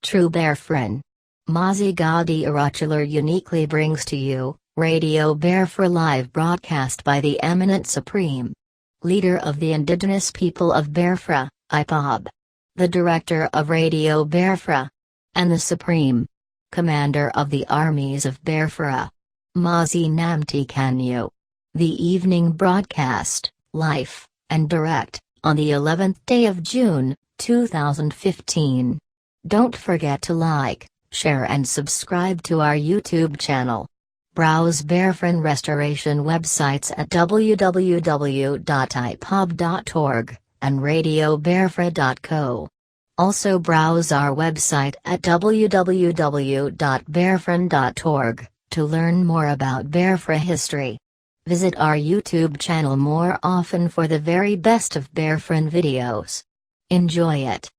true Biafran. MAZI NNAMDI uniquely brings to you, Radio Biafra live broadcast by the eminent Supreme Leader of the Indigenous People of Biafra, IPOB. The Director of Radio Biafra. And the Supreme Commander of the Armies of Biafra. MAZI NNAMDI KANU. The evening broadcast, live, and direct, on the 11th day of June, 2015. Don't forget to like, share and subscribe to our YouTube channel. Browse Biafran restoration websites at www.ipob.org, and radiobiafra.co. Also browse our website at www.biafran.org, to learn more about Biafra history. Visit our YouTube channel more often for the very best of Biafran videos. Enjoy it.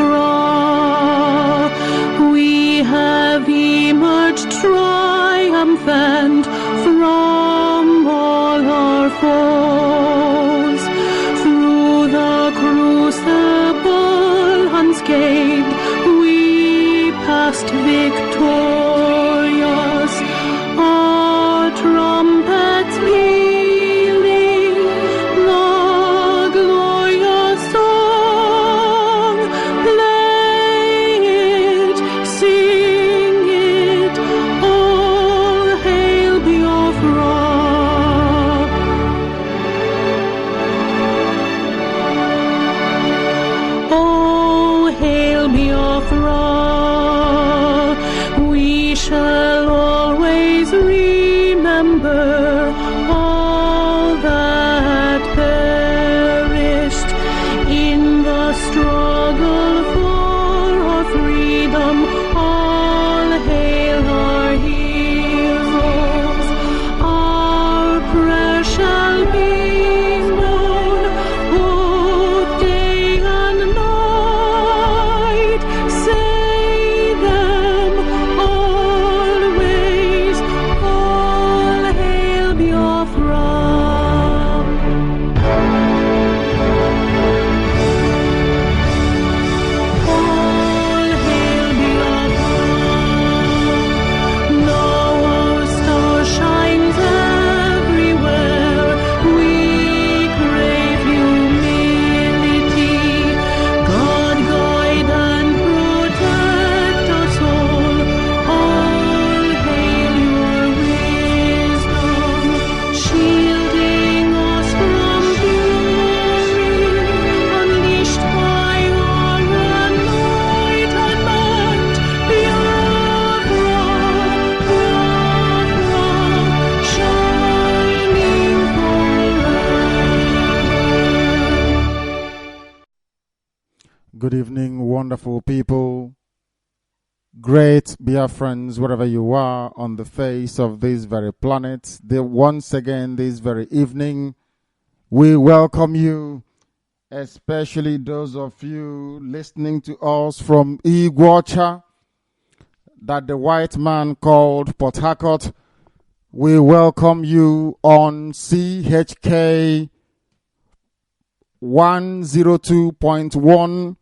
Biafra, we have emerged triumphant from all our foes. Through the crucible unscathed, we passed victorious. Our trumpets pealing the glorious song. Play it, sing it, all hail Biafra. Oh, hail Biafra. We Good evening, wonderful people, great Biafrans, wherever you are on the face of this very planet. Once again, this very evening, we welcome you, especially those of you listening to us from Igbo, that the white man called Port Harcourt. We welcome you on CHK 102.1.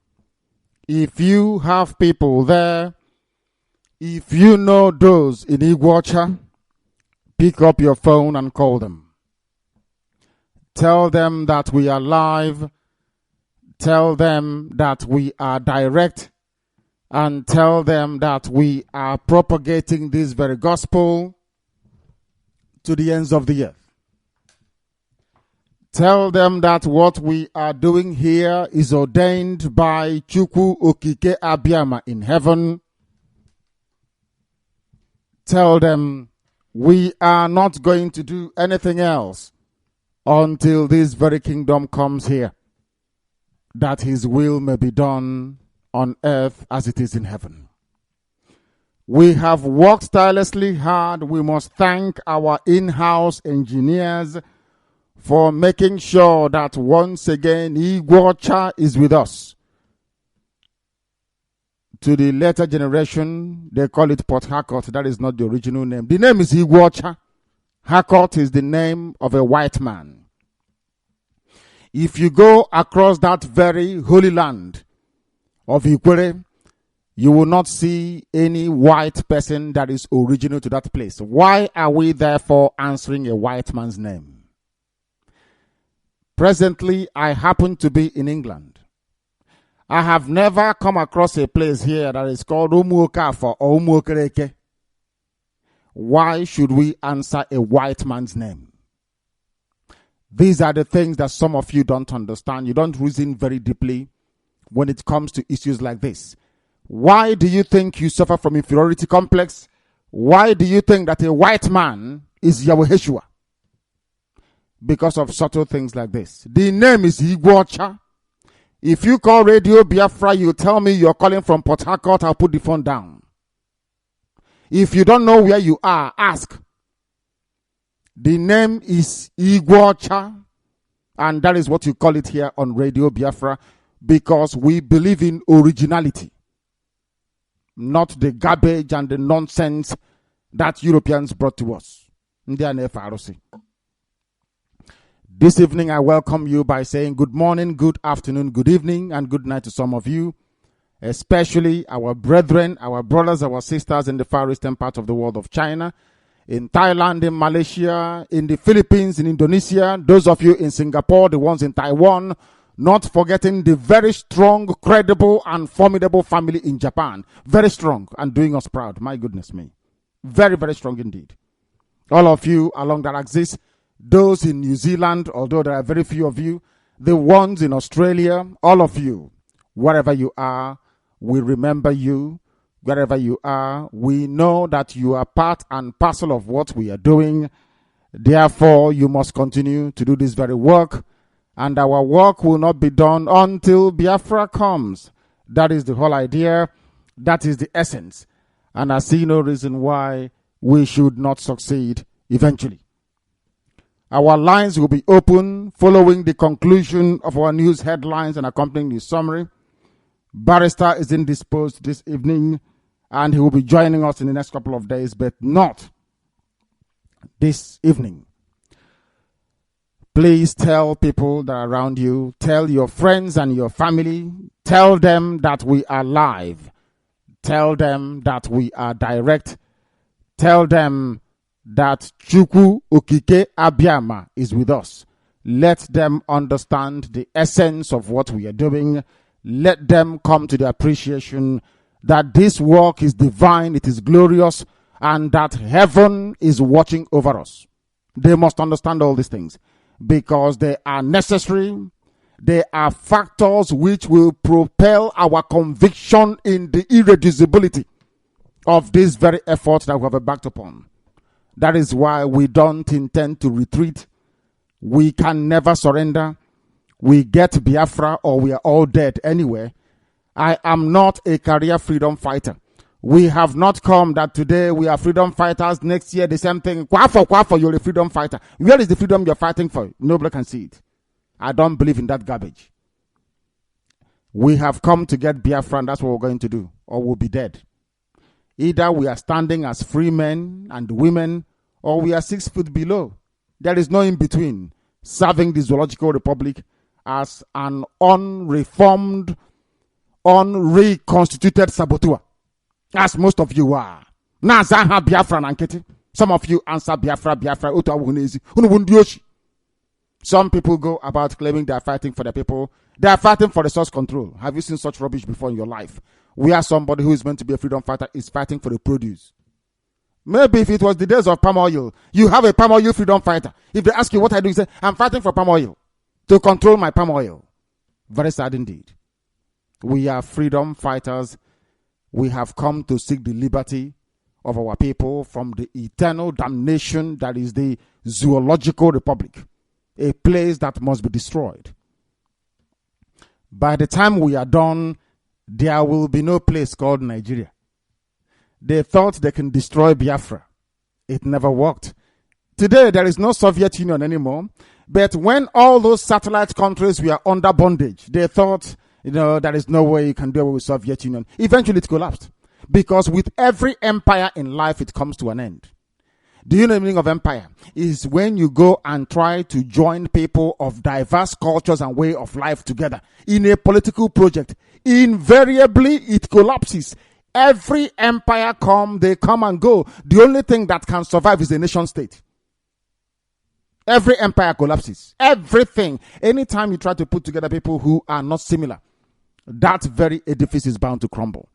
If you have people there, if you know those in Igbo, pick up your phone and call them. Tell them that we are live. Tell them that we are direct. And tell them that we are propagating this very gospel to the ends of the earth. Tell them that what we are doing here is ordained by Chukwu Okike Abiyama in heaven. Tell them we are not going to do anything else until this very kingdom comes here, that his will may be done on earth as it is in heaven. We have worked tirelessly hard. We must thank our in-house engineers for making sure that once again Igbo is with us. To the later generation, they call it Port Harcourt. That is not the original name. The name is Igbo. Harcourt is the name of a white man. If you go across that very holy land of Ikwere, you will not see any white person that is original to that place. Why are we therefore answering a white man's name? Presently, I happen to be in England. I have never come across a place here that is called Umuokafo or Umuokereke. Why should we answer a white man's name? These are the things that some of you don't understand. You don't reason very deeply when it comes to issues like this. Why do you think you suffer from inferiority complex? Why do you think that a white man is Yahweh Yeshua? Because of subtle things like this. The name is Igbo. If you call Radio Biafra, you tell me you're calling from Port Harcourt, I'll put the phone down. If you don't know where you are, ask. The name is Igbo, and that is what you call it here on Radio Biafra, because we believe in originality, not the garbage and the nonsense that Europeans brought to us. This evening, I welcome you by saying good morning, good afternoon, good evening, and good night to some of you, especially our brethren, our brothers, our sisters in the far eastern part of the world of China, in Thailand, in Malaysia, in the Philippines, in Indonesia, those of you in Singapore, the ones in Taiwan, not forgetting the very strong, credible, and formidable family in Japan. Very strong and doing us proud. My goodness me. Very, very strong indeed. All of you along that axis, those in New Zealand, although there are very few of you, the ones in Australia, all of you, wherever you are, we remember you. Wherever you are, we know that you are part and parcel of what we are doing. Therefore, you must continue to do this very work, and our work will not be done until Biafra comes. That is the whole idea. That is the essence. And I see no reason why we should not succeed eventually. Our lines will be open following the conclusion of our news headlines and accompanying news summary. Barrister is indisposed this evening, and he will be joining us in the next couple of days, but not this evening. Please tell people that are around you, tell your friends and your family, tell them that we are live, tell them that we are direct, tell them that Chukwu Okike Abiyama is with us. Let them understand the essence of what we are doing. Let them come to the appreciation that this work is divine, it is glorious, and that heaven is watching over us. They must understand all these things because they are necessary. They are factors which will propel our conviction in the irreducibility of this very effort that we have embarked upon. That is why we don't intend to retreat. We can never surrender. We get Biafra or we are all dead anyway. I am not a career freedom fighter. We have not come that today we are freedom fighters. Next year, the same thing. Quafo, you're a freedom fighter. Where is the freedom you're fighting for? Nobody can see it. I don't believe in that garbage. We have come to get Biafran. That's what we're going to do. Or we'll be dead. Either we are standing as free men and women, or we are 6 feet below. There is no in between. Serving the Zoological Republic as an unreformed, unreconstituted saboteur. As most of you are. Nazaha Biafran Anketi. Some of you answer Biafra. Some people go about claiming they are fighting for the people. They are fighting for resource control. Have you seen such rubbish before in your life? Where somebody who is meant to be a freedom fighter is fighting for the produce. Maybe if it was the days of palm oil, you have a palm oil freedom fighter. If they ask you what I do, you say, I'm fighting for palm oil. To control my palm oil. Very sad indeed. We are freedom fighters. We have come to seek the liberty of our people from the eternal damnation that is the Zoological Republic, a place that must be destroyed. By the time we are done, there will be no place called Nigeria. They thought they can destroy Biafra. It never worked. Today, there is no Soviet Union anymore. But when all those satellite countries were under bondage, they thought, there is no way you can do away with Soviet Union. Eventually, it collapsed. Because with every empire in life, it comes to an end. Do you know the meaning of empire? Is when you go and try to join people of diverse cultures and way of life together in a political project. Invariably, it collapses. Every empire they come and go. The only thing that can survive is a nation state. Every empire collapses. Everything. Anytime you try to put together people who are not similar, that very edifice is bound to crumble.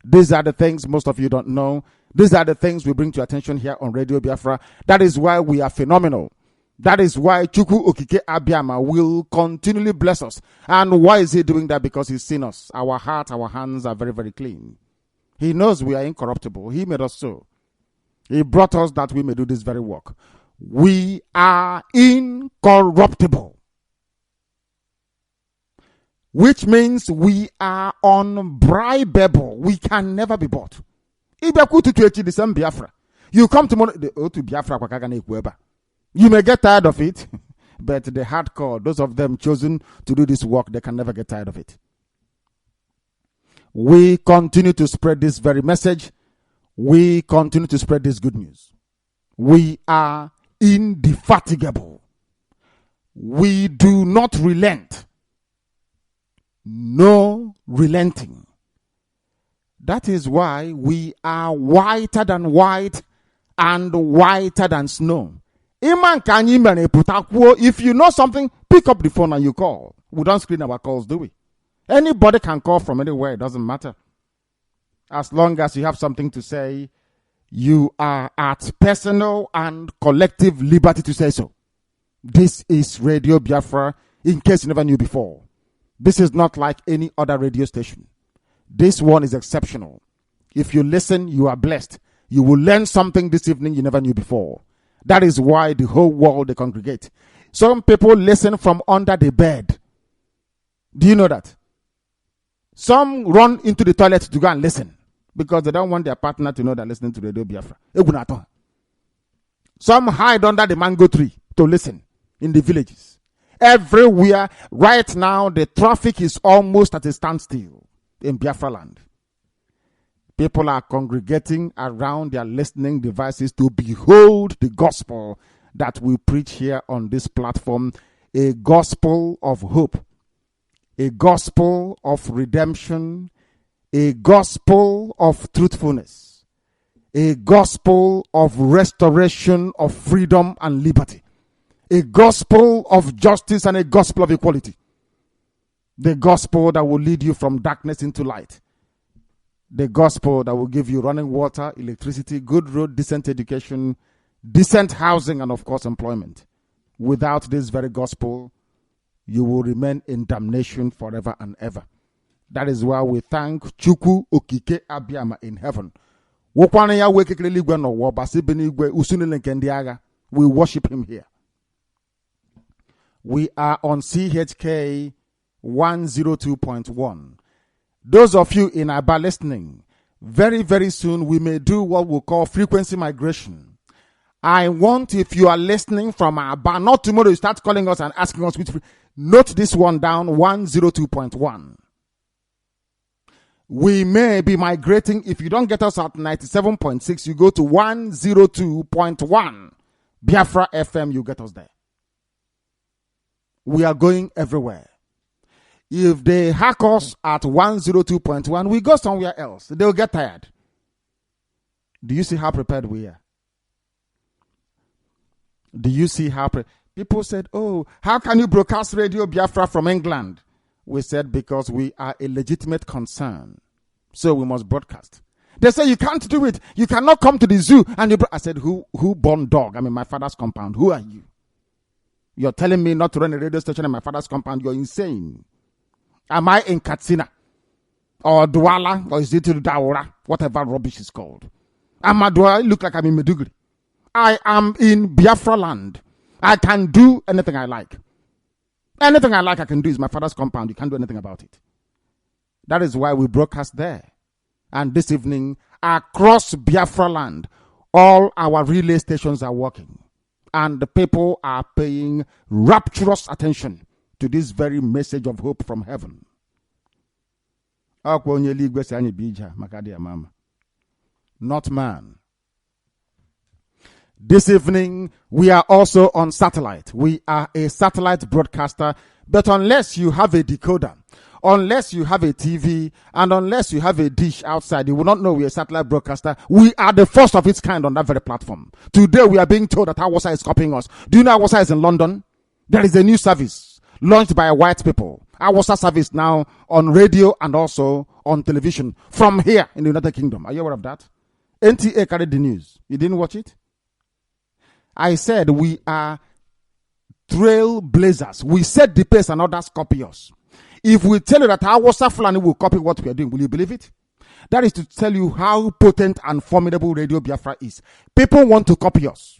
These are the things most of you don't know. These are the things we bring to attention here on Radio Biafra. That is why we are phenomenal. That is why Chukwu Okike Abiyama will continually bless us. And why is he doing that? Because he's seen us. Our heart, our hands are very, very clean. He knows we are incorruptible. He made us so. He brought us that we may do this very work. We are incorruptible. Which means we are unbribable. We can never be bought. You come tomorrow, to Biafra. You may get tired of it, but the hardcore, those of them chosen to do this work, they can never get tired of it. We continue to spread this very message. We continue to spread this good news. We are indefatigable. We do not relent. No relenting. That is why we are whiter than white and whiter than snow. If you know something, pick up the phone and you call. We don't screen our calls, do we? Anybody can call from anywhere. It doesn't matter. As long as you have something to say, you are at personal and collective liberty to say so. This is Radio Biafra, in case you never knew before. This is not like any other radio station. This one is exceptional. If you listen, you are blessed. You will learn something this evening you never knew before. That is why the whole world, they congregate. Some people listen from under the bed. Do you know that? Some run into the toilet to go and listen because they don't want their partner to know they're listening to Radio Biafra. Some hide under the mango tree to listen in the villages. Everywhere, right now, the traffic is almost at a standstill in Biafra land. People are congregating around their listening devices to behold the gospel that we preach here on this platform, a gospel of hope, a gospel of redemption, a gospel of truthfulness, a gospel of restoration of freedom and liberty, a gospel of justice and a gospel of equality, the gospel that will lead you from darkness into light, the gospel that will give you running water, electricity, good road, decent education, decent housing, and of course employment. Without this very gospel, you will remain in damnation forever and ever. That is why we thank Chukwu Okike Abiyama in heaven. We worship him here. We are on CHK 102.1. Those of you in Aba listening, very, very soon we may do what we call frequency migration. I want, if you are listening from Aba, not tomorrow you start calling us and asking us which. Note this one down, 102.1. We may be migrating. If you don't get us at 97.6, you go to 102.1. Biafra FM, you get us there. We are going everywhere. If they hack us at 102.1, we go somewhere else. They'll get tired. Do you see how prepared we are? Do you see how people said, oh, how can you broadcast Radio Biafra from England? We said, because we are a legitimate concern. So we must broadcast. They say, you can't do it. You cannot come to the zoo. And I said, who born dog? I'm in my father's compound. Who are you? You're telling me not to run a radio station in my father's compound. You're insane. Am I in Katsina? Or Douala? Or is it Daura? Whatever rubbish is called. Do I look like I'm in Meduguri? I am in Biafra land. I can do anything I like. Anything I like I can do. Is my father's compound. You can't do anything about it. That is why we broadcast there. And this evening, across Biafra land, all our relay stations are working. And the people are paying rapturous attention to this very message of hope from heaven. Not man. This evening, we are also on satellite. We are a satellite broadcaster, but unless you have a decoder, unless you have a TV, and unless you have a dish outside, you will not know we're a satellite broadcaster. We are the first of its kind on that very platform. Today, we are being told that Hausa is copying us. Do you know Hausa is in London? There is a new service launched by white people. Hausa service now on radio and also on television from here in the United Kingdom. Are you aware of that? NTA carried the news. You didn't watch it? I said we are trailblazers. We set the pace and others copy us. If we tell you that our Fulani will copy what we are doing, will you believe it? That is to tell you how potent and formidable Radio Biafra is. People want to copy us.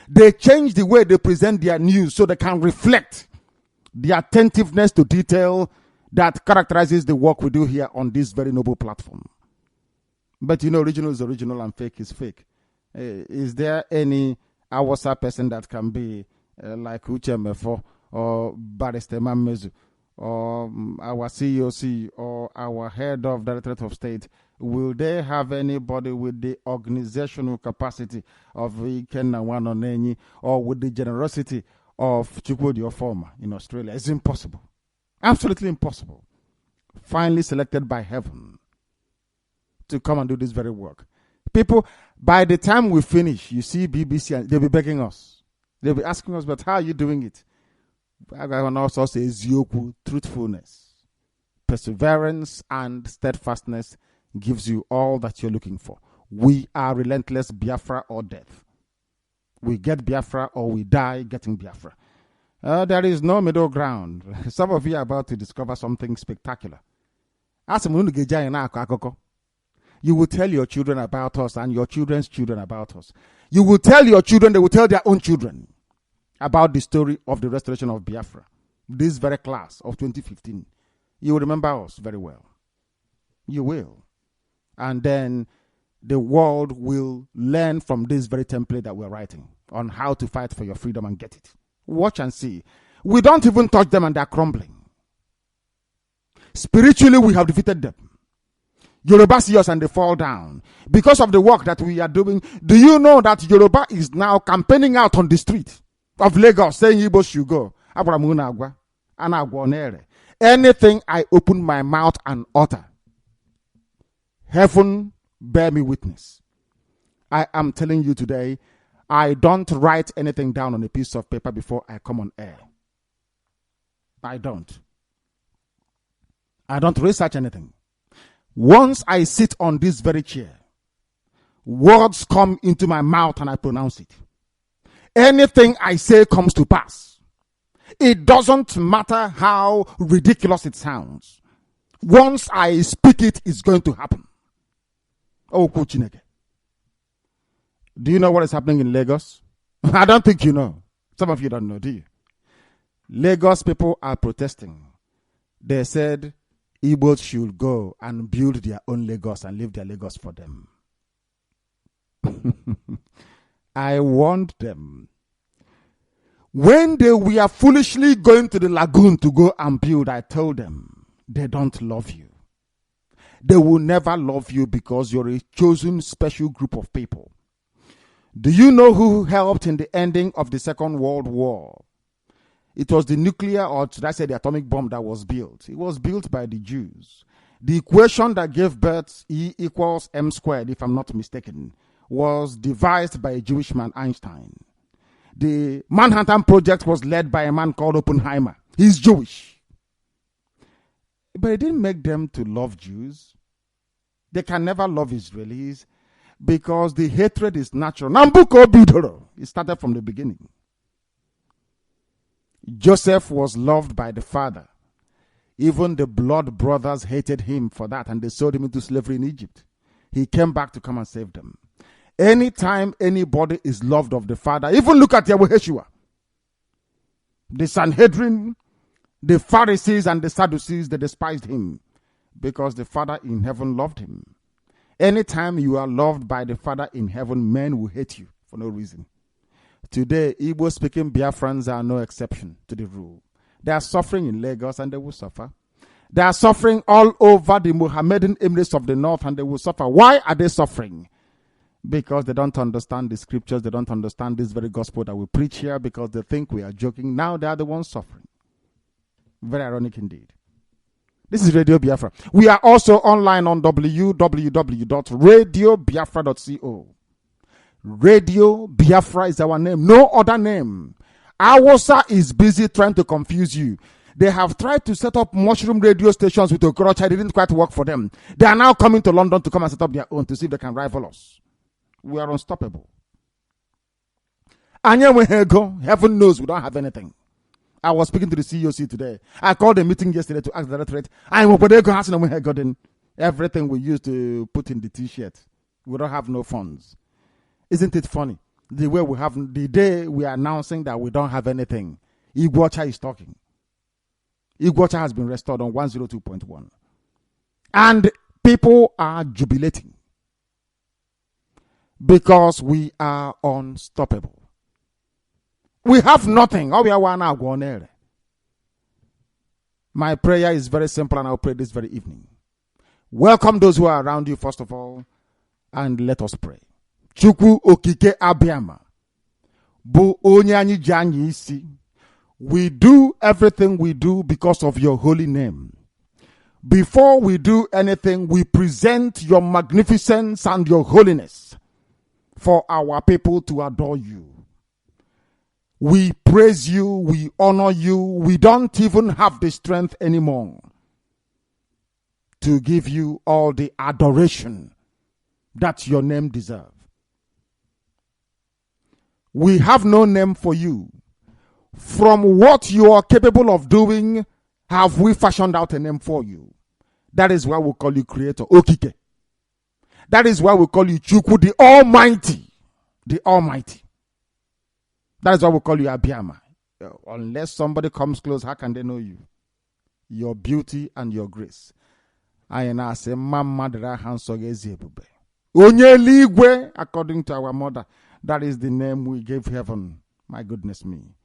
They change the way they present their news so they can reflect the attentiveness to detail that characterizes the work we do here on this very noble platform. But you know, original is original and fake is fake. Is there any Awasa person that can be like Uche Mefo or Barrister Mamezu or our COC or our head of Directorate of State? Will they have anybody with the organizational capacity of Ikenna Wanonenyi or with the generosity of Chukwudi Ofoma in Australia? It's impossible. Absolutely impossible. Finally selected by heaven to come and do this very work. People, by the time we finish, you see BBC, and they'll be begging us. They'll be asking us, but how are you doing it? I can also say Zioku, truthfulness, perseverance, and steadfastness gives you all that you're looking for. We are relentless, Biafra or death. We get Biafra or we die getting Biafra. There is no middle ground. Some of you are about to discover something spectacular. You will tell your children about us and your children's children about us. You will tell your children, they will tell their own children about the story of the restoration of Biafra. This very class of 2015. You will remember us very well. You will. And then the world will learn from this very template that we're writing on how to fight for your freedom and get it. Watch and see. We don't even touch them and they're crumbling. Spiritually, we have defeated them. Yoruba see us and they fall down. Because of the work that we are doing, do you know that Yoruba is now campaigning out on the street of Lagos saying Igbo should go? Anything I open my mouth and utter, heaven bear me witness. I am telling you today, I don't write anything down on a piece of paper before I come on air. I don't research anything. Once I sit on this very chair, words come into my mouth and I pronounce it. Anything I say comes to pass. It doesn't matter how ridiculous it sounds. Once I speak it, it's going to happen. Oh, Kuchineke. Do you know what is happening in Lagos? I don't think you know. Some of you don't know, do you? Lagos people are protesting. They said, Igbos should go and build their own Lagos and leave their Lagos for them. I warned them. When they were foolishly going to the lagoon to go and build, I told them, they don't love you. They will never love you because you're a chosen special group of people. Do you know who helped in the ending of the Second World War? It was the nuclear, or should I say the atomic bomb that was built. It was built by the Jews. The equation that gave birth, E equals M squared, if I'm not mistaken, was devised by a Jewish man, Einstein. The Manhattan Project was led by a man called Oppenheimer. He's Jewish. But it didn't make them to love Jews. They can never love Israelis because the hatred is natural. It started from the beginning. Joseph was loved by the father. Even the blood brothers hated him for that, and they sold him into slavery in Egypt. He came back to come and save them. Anytime anybody is loved of the father, even look at Yeshua. The Sanhedrin, the Pharisees and the Sadducees, they despised him because the Father in heaven loved him. Anytime you are loved by the Father in heaven, men will hate you for no reason. Today, Igbo-speaking Biafrans are no exception to the rule. They are suffering in Lagos and they will suffer. They are suffering all over the Mohammedan Emirates of the North and they will suffer. Why are they suffering? Because they don't understand the scriptures. They don't understand this very gospel that we preach here because they think we are joking. Now they are the ones suffering. Very ironic indeed. This is Radio Biafra. We are also online on www.radiobiafra.co. Radio Biafra is our name. No other name. Awasa is busy trying to confuse you. They have tried to set up mushroom radio stations with Okorocha. It didn't quite work for them. They are now coming to London to come and set up their own to see if they can rival us. We are unstoppable. And here we go. Heaven knows we don't have anything. I was speaking to the CEOC today. I called a meeting yesterday to ask the directorate. Everything we used to put in the t-shirt. We don't have no funds. Isn't it funny? The way we have, the day we are announcing that we don't have anything, Igbocha is talking. Igbocha has been restored on 102.1. And people are jubilating. Because we are unstoppable. We have nothing. My prayer is very simple and I'll pray this very evening. Welcome those who are around you first of all and let us pray. Chukwu okike abiama. Bu onye anyị ji anyị isi. We do everything we do because of your holy name. Before we do anything, we present your magnificence and your holiness for our people to adore you. We praise you, we honor you, we don't even have the strength anymore to give you all the adoration that your name deserves. We have no name for you. From what you are capable of doing, have we fashioned out a name for you. That is why we call you Creator, Okike. That is why we call you Chukwu, the Almighty. The Almighty. That is why we call you Abiama. Unless somebody comes close, how can they know you? Your beauty and your grace. I say, Mama Onye ligwe, according to our mother. That is the name we gave heaven. My goodness me.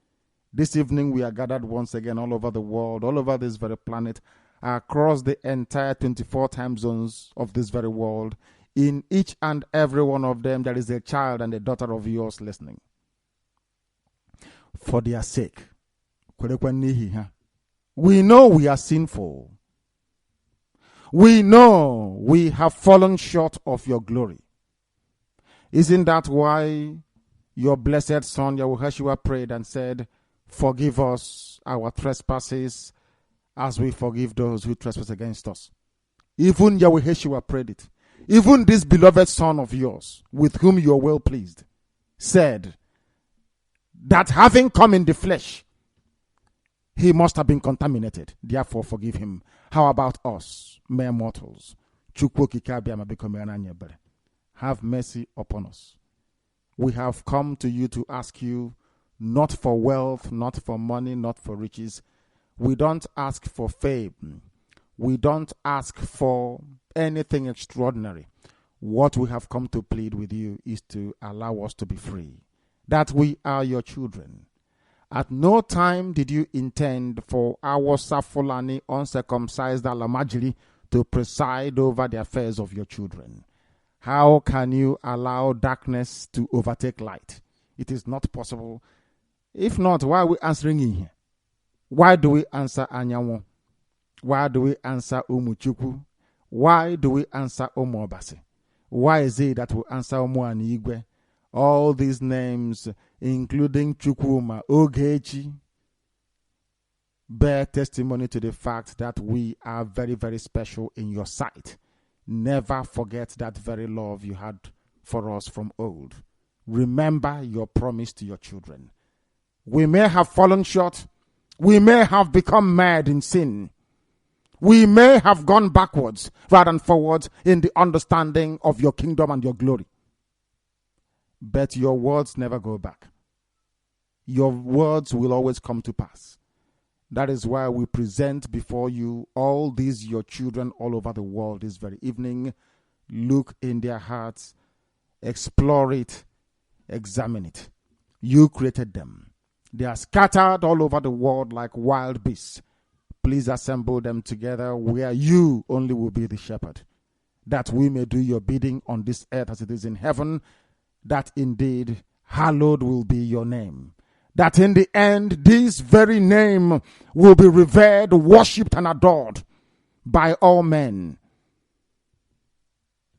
This evening we are gathered once again all over the world, all over this very planet, across the entire 24 time zones of this very world. In each and every one of them, there is a child and a daughter of yours listening. For their sake. We know we are sinful. We know we have fallen short of your glory. Isn't that why your blessed son Yahushua prayed and said, forgive us our trespasses as we forgive those who trespass against us? Even Yahushua prayed it. Even this beloved son of yours, with whom you are well pleased, said that having come in the flesh, he must have been contaminated. Therefore, forgive him. How about us, mere mortals? Have mercy upon us. We have come to you to ask you, not for wealth, not for money, not for riches. We don't ask for fame. We don't ask for anything extraordinary. What we have come to plead with you is to allow us to be free, that we are your children. At no time did you intend for our Safulani uncircumcised Alamajiri to preside over the affairs of your children. How can you allow darkness to overtake light? It is not possible. If not, why are we answering in here? Why do we answer Anyanwo? Why do we answer Umuchuku? Why do we answer Omobasi? Why is it that we answer Omoanigwe? All these names, including Chukwuma, Ogechi, bear testimony to the fact that we are very, very special in your sight. Never forget that very love you had for us from old. Remember your promise to your children. We may have fallen short. We may have become mad in sin. We may have gone backwards rather than forwards in the understanding of your kingdom and your glory. But your words never go back. Your words will always come to pass. That is why we present before you all these your children all over the world this very evening. Look in their hearts, explore it, examine it. You created them. They are scattered all over the world like wild beasts. Please assemble them together where you only will be the shepherd, that we may do your bidding on this earth as it is in heaven, that indeed hallowed will be your name, that in the end this very name will be revered, worshipped, and adored by all men,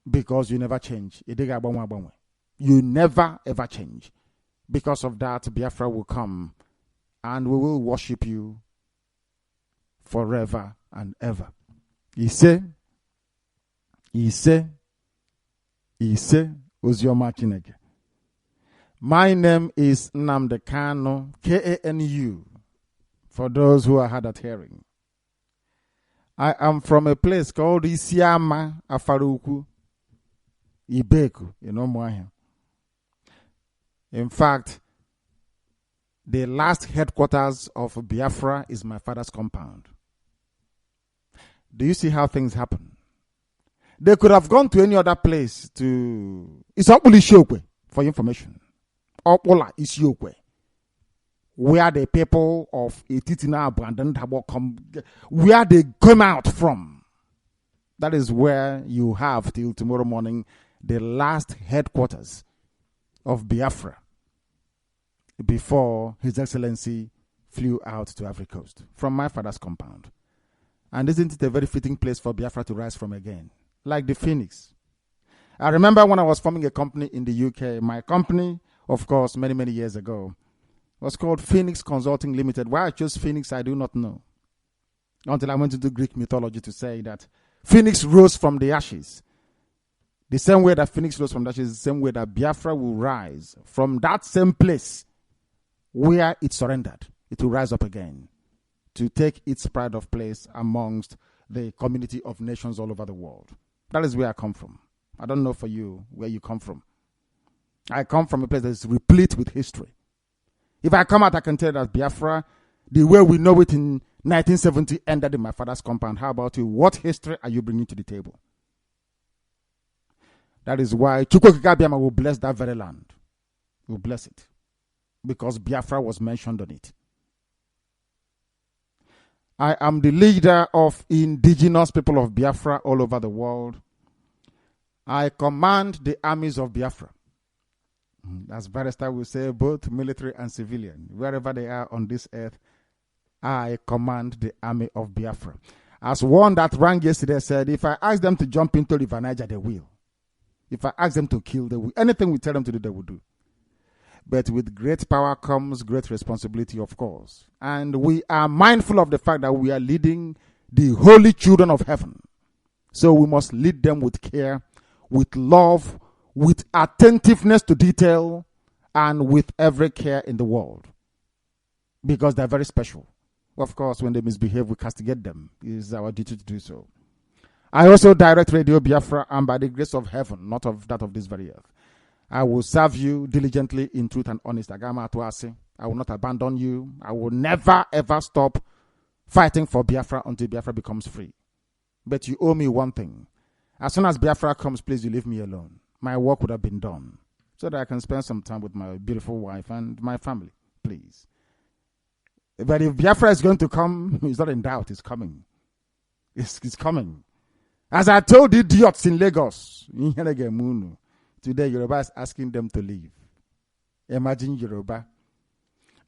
because you never change. You never ever change. Because of that, Biafra will come and we will worship you forever and ever. Ise Ozioma Chineke. My name is Nnamdi Kanu, Kanu, for those who are hard at hearing. I am from a place called Isiama Afaruku, Ibeku, Moahi. In fact, the last headquarters of Biafra is my father's compound. Do you see how things happen? They could have gone to any other place to... It's Opuli Shokwe, for information. Opola is Shokwe, where the people of Etitina abandoned come, where they come out from. That is where you have till tomorrow morning the last headquarters of Biafra before His Excellency flew out to Ivory Coast from my father's compound. And isn't it a very fitting place for Biafra to rise from again? Like the phoenix. I remember when I was forming a company in the UK, my company, of course, many, many years ago, was called Phoenix Consulting Limited. Why I chose Phoenix, I do not know. Until I went into Greek mythology to say that Phoenix rose from the ashes. The same way that Phoenix rose from the ashes is the same way that Biafra will rise from that same place where it surrendered. It will rise up again to take its pride of place amongst the community of nations all over the world. That is where I come from. I don't know for you where you come from. I come from a place that is replete with history. If I come out, I can tell you that Biafra, the way we know it in 1970, ended in my father's compound. How about you? What history are you bringing to the table? That is why Chukwokika will bless that very land. Will bless it. Because Biafra was mentioned on it. I am the leader of indigenous people of Biafra all over the world. I command the armies of Biafra. As Barrister will say, both military and civilian. Wherever they are on this earth, I command the army of Biafra. As one that rang yesterday said, if I ask them to jump into River Niger, they will. If I ask them to kill, they will. Anything we tell them to do, they will do. But with great power comes great responsibility, of course. And we are mindful of the fact that we are leading the holy children of heaven. So we must lead them with care, with love, with attentiveness to detail, and with every care in the world. Because they're very special. Of course, when they misbehave, we castigate them. It is our duty to do so. I also direct Radio Biafra, and by the grace of heaven, not of that of this very earth, I will serve you diligently in truth and honesty. I will not abandon you. I will never, ever stop fighting for Biafra until Biafra becomes free. But you owe me one thing. As soon as Biafra comes, please, you leave me alone. My work would have been done so that I can spend some time with my beautiful wife and my family, please. But if Biafra is going to come, it's not in doubt. It's coming. It's coming. As I told the idiots in Lagos, today Yoruba is asking them to leave. Imagine Yoruba.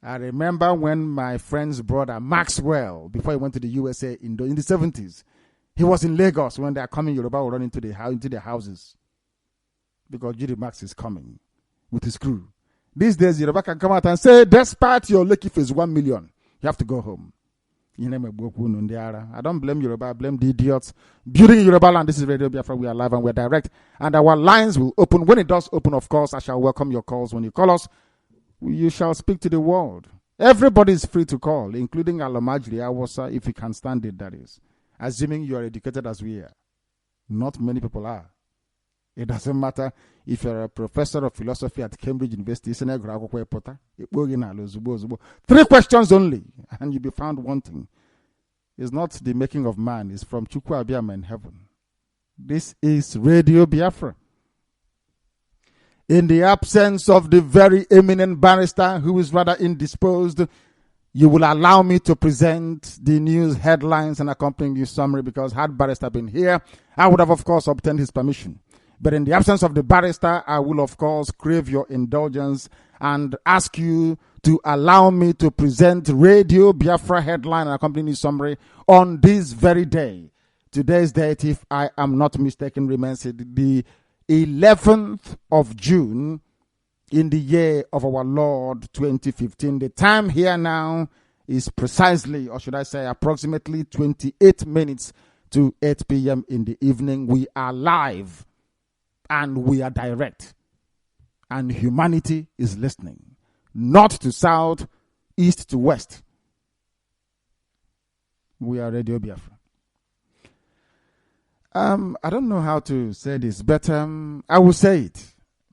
I remember when my friend's brother Maxwell, before he went to the USA in the 70s, he was in Lagos when they are coming. Yoruba will run into their houses because Judy Max is coming with his crew. These days, Yoruba can come out and say, despite your lucky face 1 million, you have to go home. I don't blame Yoruba, I blame the idiots building Yoruba land. This is Radio Biafra. We are live and we're direct. And our lines will open. When it does open, of course, I shall welcome your calls. When you call us, you shall speak to the world. Everybody is free to call, including Alamajri, Awasa, if you can stand it, that is. Assuming you are educated as we are. Not many people are. It doesn't matter if you're a professor of philosophy at Cambridge University. 3 questions only, and you'll be found wanting. It's not the making of man, it's from Chukwu Abiyama in heaven. This is Radio Biafra. In the absence of the very eminent barrister who is rather indisposed, you will allow me to present the news headlines and accompanying news summary, because had barrister been here, I would have, of course, obtained his permission. But in the absence of the barrister, I will, of course, crave your indulgence and ask you to allow me to present Radio Biafra headline and accompanying news summary on this very day. Today's date, if I am not mistaken, remains the 11th of June in the year of our Lord 2015. The time here now is precisely, or should I say approximately 28 minutes to 8 p.m. in the evening. We are live and we are direct. And humanity is listening. North to south, east to west. We are Radio Biafra. I don't know how to say this, but I will say it.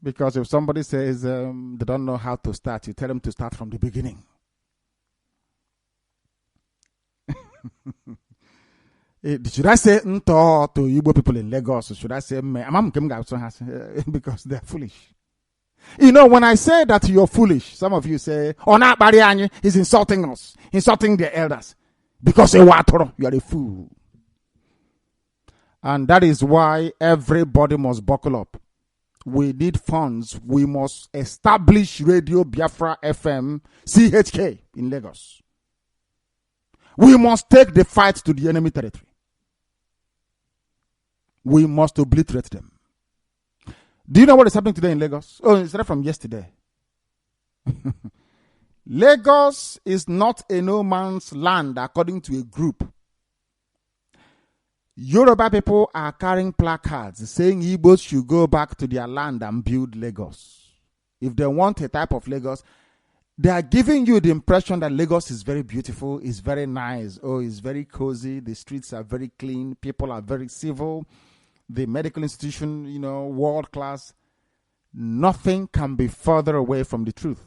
Because if somebody says they don't know how to start, you tell them to start from the beginning. Should I say nto to Igbo people in Lagos, or should I say me? Because they're foolish. You know, when I say that you're foolish, some of you say, "Oh, na barianyi, he's insulting us, insulting the elders." Because you are a fool. And that is why everybody must buckle up. We need funds. We must establish Radio Biafra FM CHK in Lagos. We must take the fight to the enemy territory. We must obliterate them. Do you know what is happening today in Lagos? Oh, it's right from yesterday. Lagos is not a no man's land according to a group. Yoruba people are carrying placards saying Igbos should go back to their land and build Lagos. If they want a type of Lagos, they are giving you the impression that Lagos is very beautiful, is very nice, it's very cozy, the streets are very clean, people are very civil, the medical institution, world class. Nothing can be further away from the truth.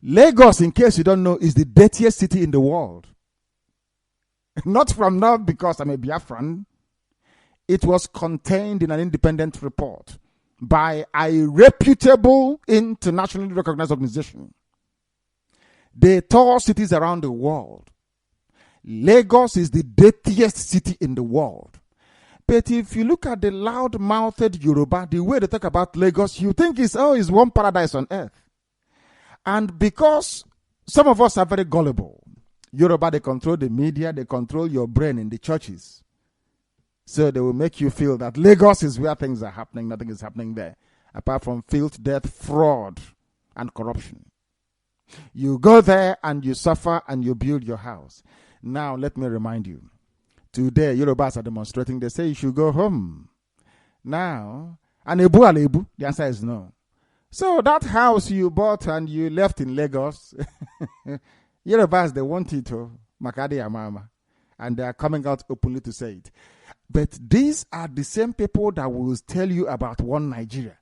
Lagos, in case you don't know, is the dirtiest city in the world. Not from now because I'm a Biafran. It was contained in an independent report by a reputable, internationally recognized organization. They tour cities around the world. Lagos is the dirtiest city in the world. But if you look at the loud-mouthed Yoruba, the way they talk about Lagos, you think it's one paradise on earth. And because some of us are very gullible, Yoruba, they control the media, they control your brain in the churches. So they will make you feel that Lagos is where things are happening, nothing is happening there, apart from filth, death, fraud, and corruption. You go there and you suffer and you build your house. Now, let me remind you, today, Yorubas are demonstrating, they say you should go home. Now, and Ebu, the answer is no. So that house you bought and you left in Lagos, Yorubas, they want it to Makadi Amama, and they are coming out openly to say it. But these are the same people that will tell you about one Nigeria.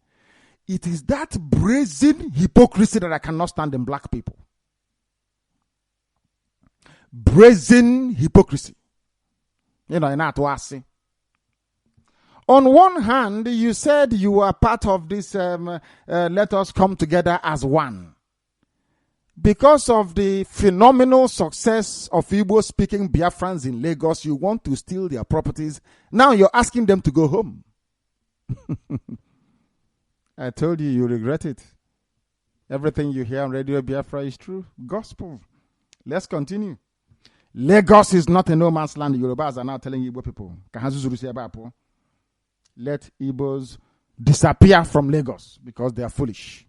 It is that brazen hypocrisy that I cannot stand in black people. Brazen hypocrisy. You know, in Atwasi. On one hand, you said you are part of this let us come together as one. Because of the phenomenal success of Igbo-speaking Biafrans in Lagos, you want to steal their properties. Now you're asking them to go home. I told you, you regret it. Everything you hear on Radio Biafra is true. Gospel. Let's continue. Lagos is not a no man's land. The Yorubas are now telling Igbo people, let Igbos disappear from Lagos because they are foolish.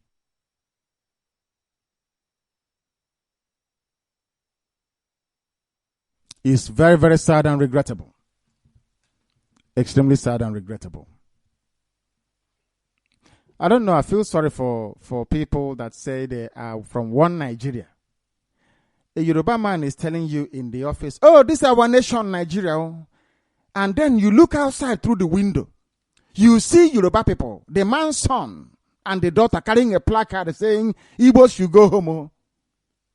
It's very, very sad and regrettable. Extremely sad and regrettable. I don't know. I feel sorry for people that say they are from one Nigeria. A Yoruba man is telling you in the office, oh, this is our nation, Nigeria. And then you look outside through the window. You see Yoruba people, the man's son and the daughter carrying a placard saying, Igbo should go home.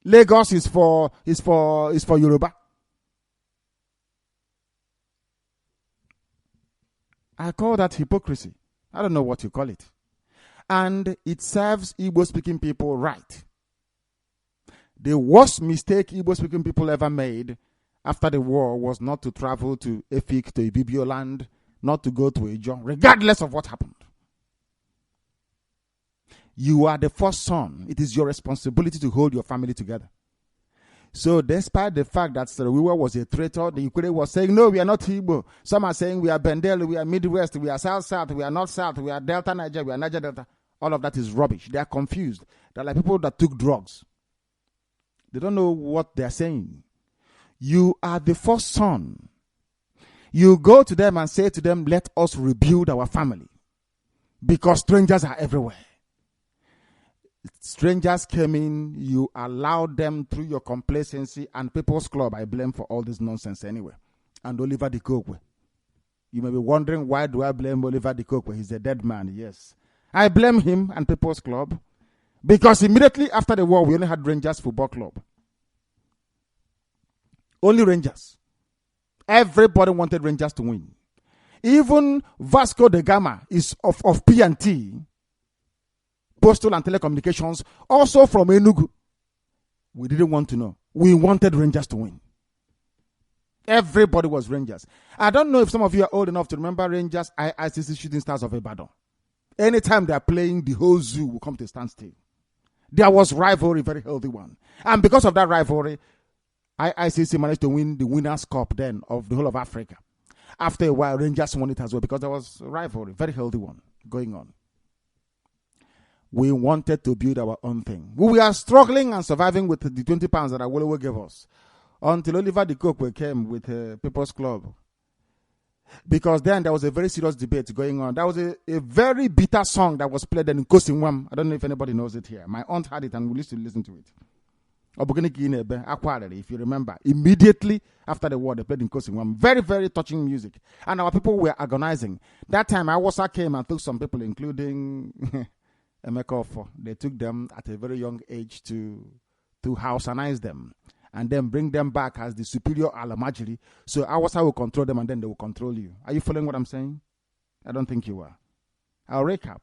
Lagos is for Yoruba. I call that hypocrisy. I don't know what you call it. And it serves Igbo-speaking people right. The worst mistake Igbo-speaking people ever made after the war was not to travel to Efik, to Ibibio land, not to go to Ejo, regardless of what happened. You are the first son. It is your responsibility to hold your family together. So despite the fact that Sarawiwa was a traitor, the Ukraine was saying, no, we are not Igbo. Some are saying we are Bendel, we are Midwest, we are South, we are North South, we are Delta Niger, we are Niger Delta. All of that is rubbish. They are confused. They're like people that took drugs. They don't know what they're saying. You are the first son. You go to them and say to them, let us rebuild our family. Because strangers are everywhere. Strangers came in, you allowed them through your complacency and People's Club. I blame for all this nonsense anyway. And Oliver de Kokwe. You may be wondering, why do I blame Oliver de Kokwe? He's a dead man, yes. I blame him and People's Club because immediately after the war, we only had Rangers Football Club. Only Rangers. Everybody wanted Rangers to win. Even Vasco da Gama is of P&T, Postal and Telecommunications, also from Enugu. We didn't want to know. We wanted Rangers to win. Everybody was Rangers. I don't know if some of you are old enough to remember Rangers IICC Shooting Stars of Ibadan. Anytime they are playing, the whole zoo will come to a standstill. There was rivalry, very healthy one. And because of that rivalry, IICC managed to win the Winners' Cup then of the whole of Africa. After a while, Rangers won it as well because there was a rivalry, very healthy one going on. We wanted to build our own thing. We are struggling and surviving with the 20 pounds that Awolowo gave us until Oliver de Kokwe came with People's Club. Because then there was a very serious debate going on. There was a very bitter song that was played in Kosinwam. I don't know if anybody knows it here. My aunt had it and we used to listen to it. If you remember, immediately after the war, they played in Kosinwam. Very, very touching music. And our people were agonizing. That time, Awasa came and took some people, including Emeka Ofo. They took them at a very young age to houseize them and then bring them back as the superior Alamajiri. So Awasa will control them and then they will control you. Are you following what I'm saying? I don't think you are. I'll recap.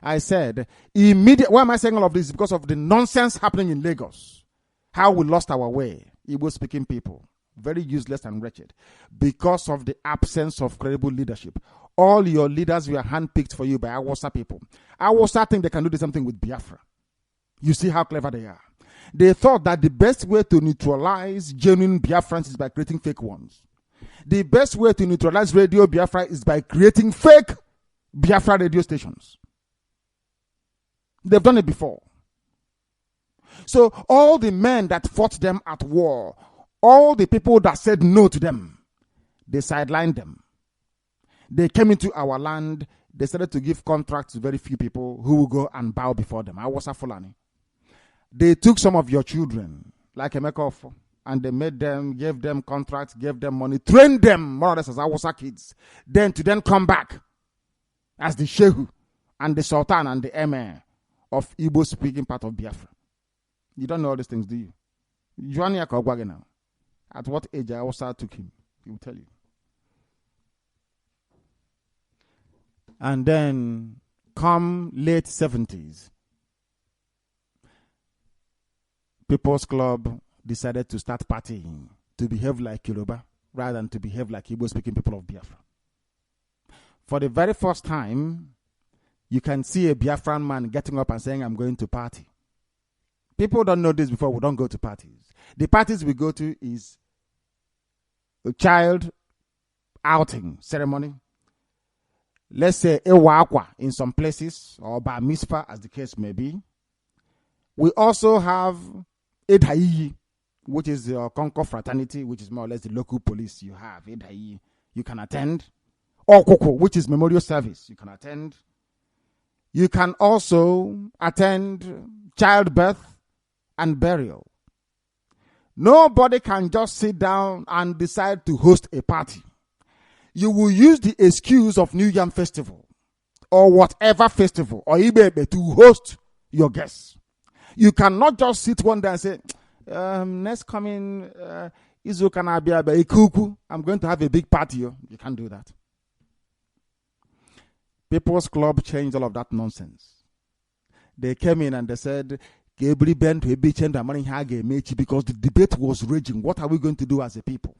I said, why am I saying all of this? Because of the nonsense happening in Lagos. How we lost our way. Igbo-speaking people. Very useless and wretched. Because of the absence of credible leadership. All your leaders were handpicked for you by Awasa people. Awasa think they can do the same thing with Biafra. You see how clever they are. They thought that the best way to neutralize genuine Biafrans is by creating fake ones. The best way to neutralize Radio Biafra is by creating fake Biafra radio stations. They've done it before. So all the men that fought them at war, all the people that said no to them, they sidelined them. They came into our land. They started to give contracts to very few people who will go and bow before them. Awasa Fulani. They took some of your children, like Emeka Ofo, and they made them, gave them contracts, gave them money, trained them more or less as Awasa kids. Then to come back as the Shehu and the Sultan and the Emir of Igbo speaking part of Biafra. You don't know all these things, do you? Joania Kogwage now. At what age Awasa took him? He will tell you. And then come late 70s, People's Club decided to start partying, to behave like Yoruba rather than to behave like Igbo-speaking people of Biafra. For the very first time, you can see a Biafran man getting up and saying, I'm going to party. People don't know this before. We don't go to parties. The parties we go to is a child outing ceremony. Let's say Ewakwa in some places, or Bar Mitzvah as the case may be. We also have Edhaiyi, which is your Concord fraternity, which is more or less the local police you have. Edhaiyi, you can attend. Or Koko, which is memorial service, you can attend. You can also attend childbirth and burial. Nobody can just sit down and decide to host a party. You will use the excuse of New Yam Festival or whatever festival or Ibebe to host your guests. You cannot just sit one day and say, next coming Izuka, I'm going to have a big party. You can't do that. People's Club changed all of that nonsense. They came in and they said, because the debate was raging. What are we going to do as a people?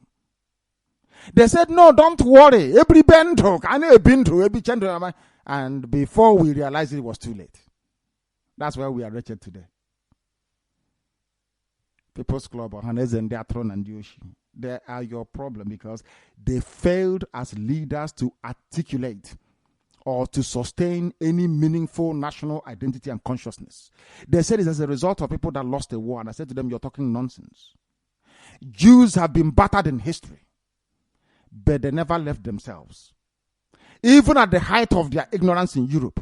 They said, no, don't worry. And before we realized it was too late. That's why we are wretched today. People's Club, they are your problem because they failed as leaders to articulate or to sustain any meaningful national identity and consciousness. They said it's as a result of people that lost the war. And I said to them, you're talking nonsense. Jews have been battered in history, but they never left themselves. Even at the height of their ignorance in Europe,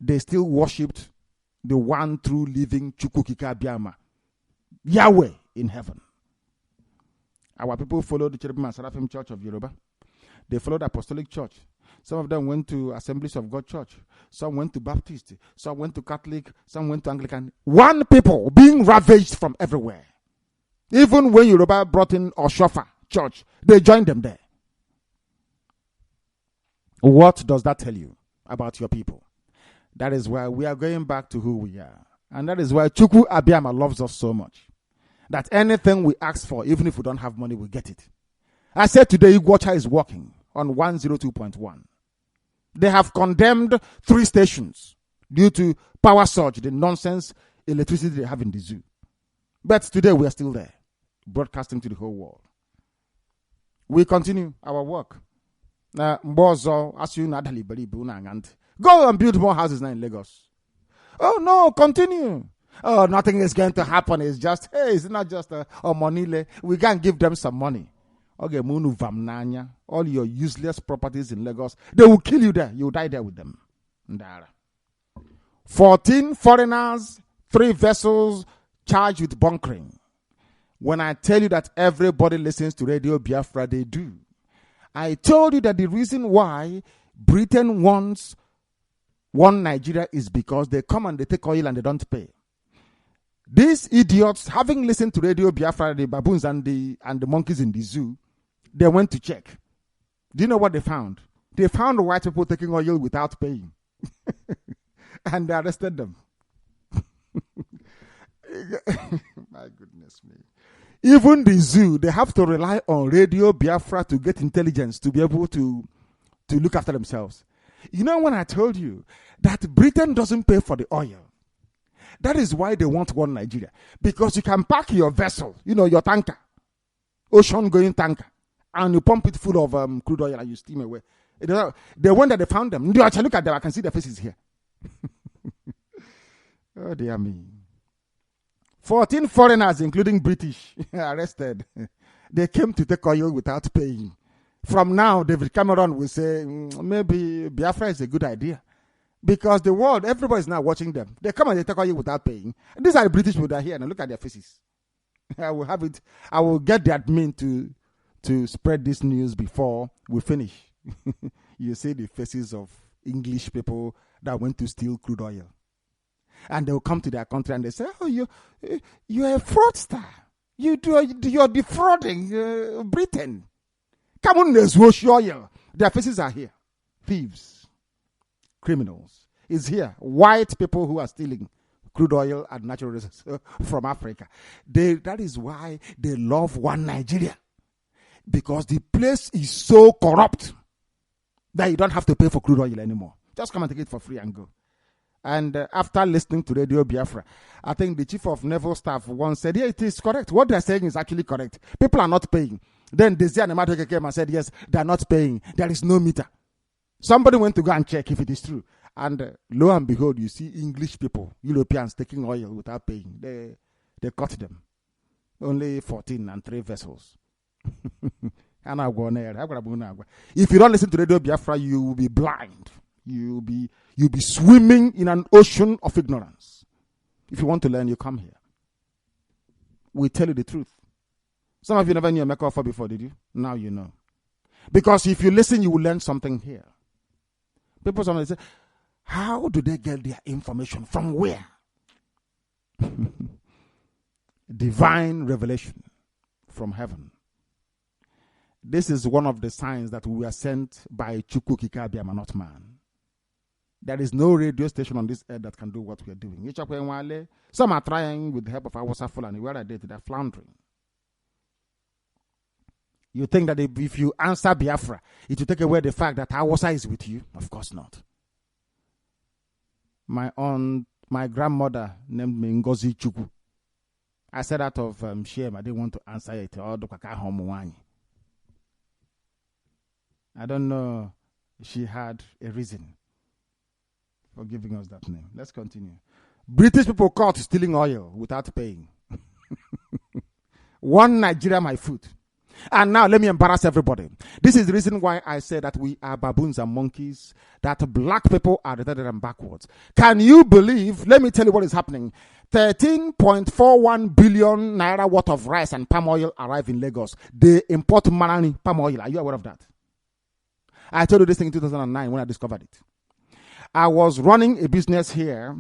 they still worshipped the one true living Chukwukika Biama, Yahweh in heaven. Our people followed the Cherubim and Seraphim Church of Yoruba. They followed the Apostolic Church. Some of them went to Assemblies of God Church. Some went to Baptist. Some went to Catholic. Some went to Anglican. One people being ravaged from everywhere. Even when Yoruba brought in Oshofa Church, they joined them there. What does that tell you about your people? That is why we are going back to who we are. And that is why Chukwu Abiyama loves us so much. That anything we ask for, even if we don't have money, we get it. I said today, Igwacha is working on 102.1. They have condemned 3 stations due to power surge, the nonsense electricity they have in the zoo. But today we are still there, broadcasting to the whole world. We continue our work. Go and build more houses now in Lagos. Oh no, continue. Oh, nothing is going to happen. It's just, hey, it's not just a money. We can give them some money. Okay, Munu Vamnanya, all your useless properties in Lagos, they will kill you there. You will die there with them. 14 foreigners, 3 vessels charged with bunkering. When I tell you that everybody listens to Radio Biafra, they do. I told you that the reason why Britain wants one Nigeria is because they come and they take oil and they don't pay. These idiots, having listened to Radio Biafra, the baboons and the monkeys in the zoo, they went to check. Do you know what they found? They found white people taking oil without paying. And they arrested them. My goodness me. Even the zoo, they have to rely on Radio Biafra to get intelligence, to be able to look after themselves. You know when I told you that Britain doesn't pay for the oil, that is why they want one Nigeria. Because you can pack your vessel, your tanker, ocean-going tanker, and you pump it full of crude oil and you steam away. The one that they found them, look at them, I can see their faces here. Oh, dear me. 14 foreigners, including British, arrested. They came to take oil without paying. From now, David Cameron will say, maybe Biafra is a good idea. Because the world, everybody is now watching them. They come and they take oil without paying. These are the British people that are here. Now look at their faces. I will get the admin to spread this news before we finish. You see the faces of English people that went to steal crude oil. And they will come to their country and they say, oh, you're a fraudster. You're defrauding Britain. Come on, let's wash oil. Their faces are here. Thieves. criminals. It's here. White people who are stealing crude oil and natural resources from Africa. That is why they love one Nigeria. Because the place is so corrupt that you don't have to pay for crude oil anymore. Just come and take it for free and go. And after listening to Radio Biafra, I think the chief of naval staff once said, yeah, it is correct. What they're saying is actually correct. People are not paying. Then the Zianemadoke came and said, yes, they're not paying. There is no meter. Somebody went to go and check if it is true. And lo and behold, you see English people, Europeans, taking oil without paying. They caught them. Only 14 and 3 vessels. If you don't listen to Radio Biafra, you will be blind. You'll be swimming in an ocean of ignorance. If you want to learn, you come here. We tell you the truth. Some of you never knew a Mecca offer before, did you? Now you know. Because if you listen, you will learn something here. People sometimes say, how do they get their information? From where? Divine revelation from heaven. This is one of the signs that we are sent by Chukwu Kikabiama, not man. There is no radio station on this earth that can do what we are doing. Some are trying with the help of Awasa Fulani. Where are they? They're floundering. You think that if you answer Biafra, it will take away the fact that Awasa is with you? Of course not. My grandmother named me Ngozi Chukwu. I said out of shame. I didn't want to answer it. I don't know. She had a reason for giving us that name. Let's continue. British people caught stealing oil without paying. One Nigeria, my foot. And now let me embarrass everybody. This is the reason why I say that we are baboons and monkeys, that black people are retarded and backwards. Can you believe? Let me tell you what is happening. 13.41 billion naira worth of rice and palm oil arrive in Lagos. They import Marani palm oil. Are you aware of that? I told you this thing in 2009 when I discovered it. I was running a business here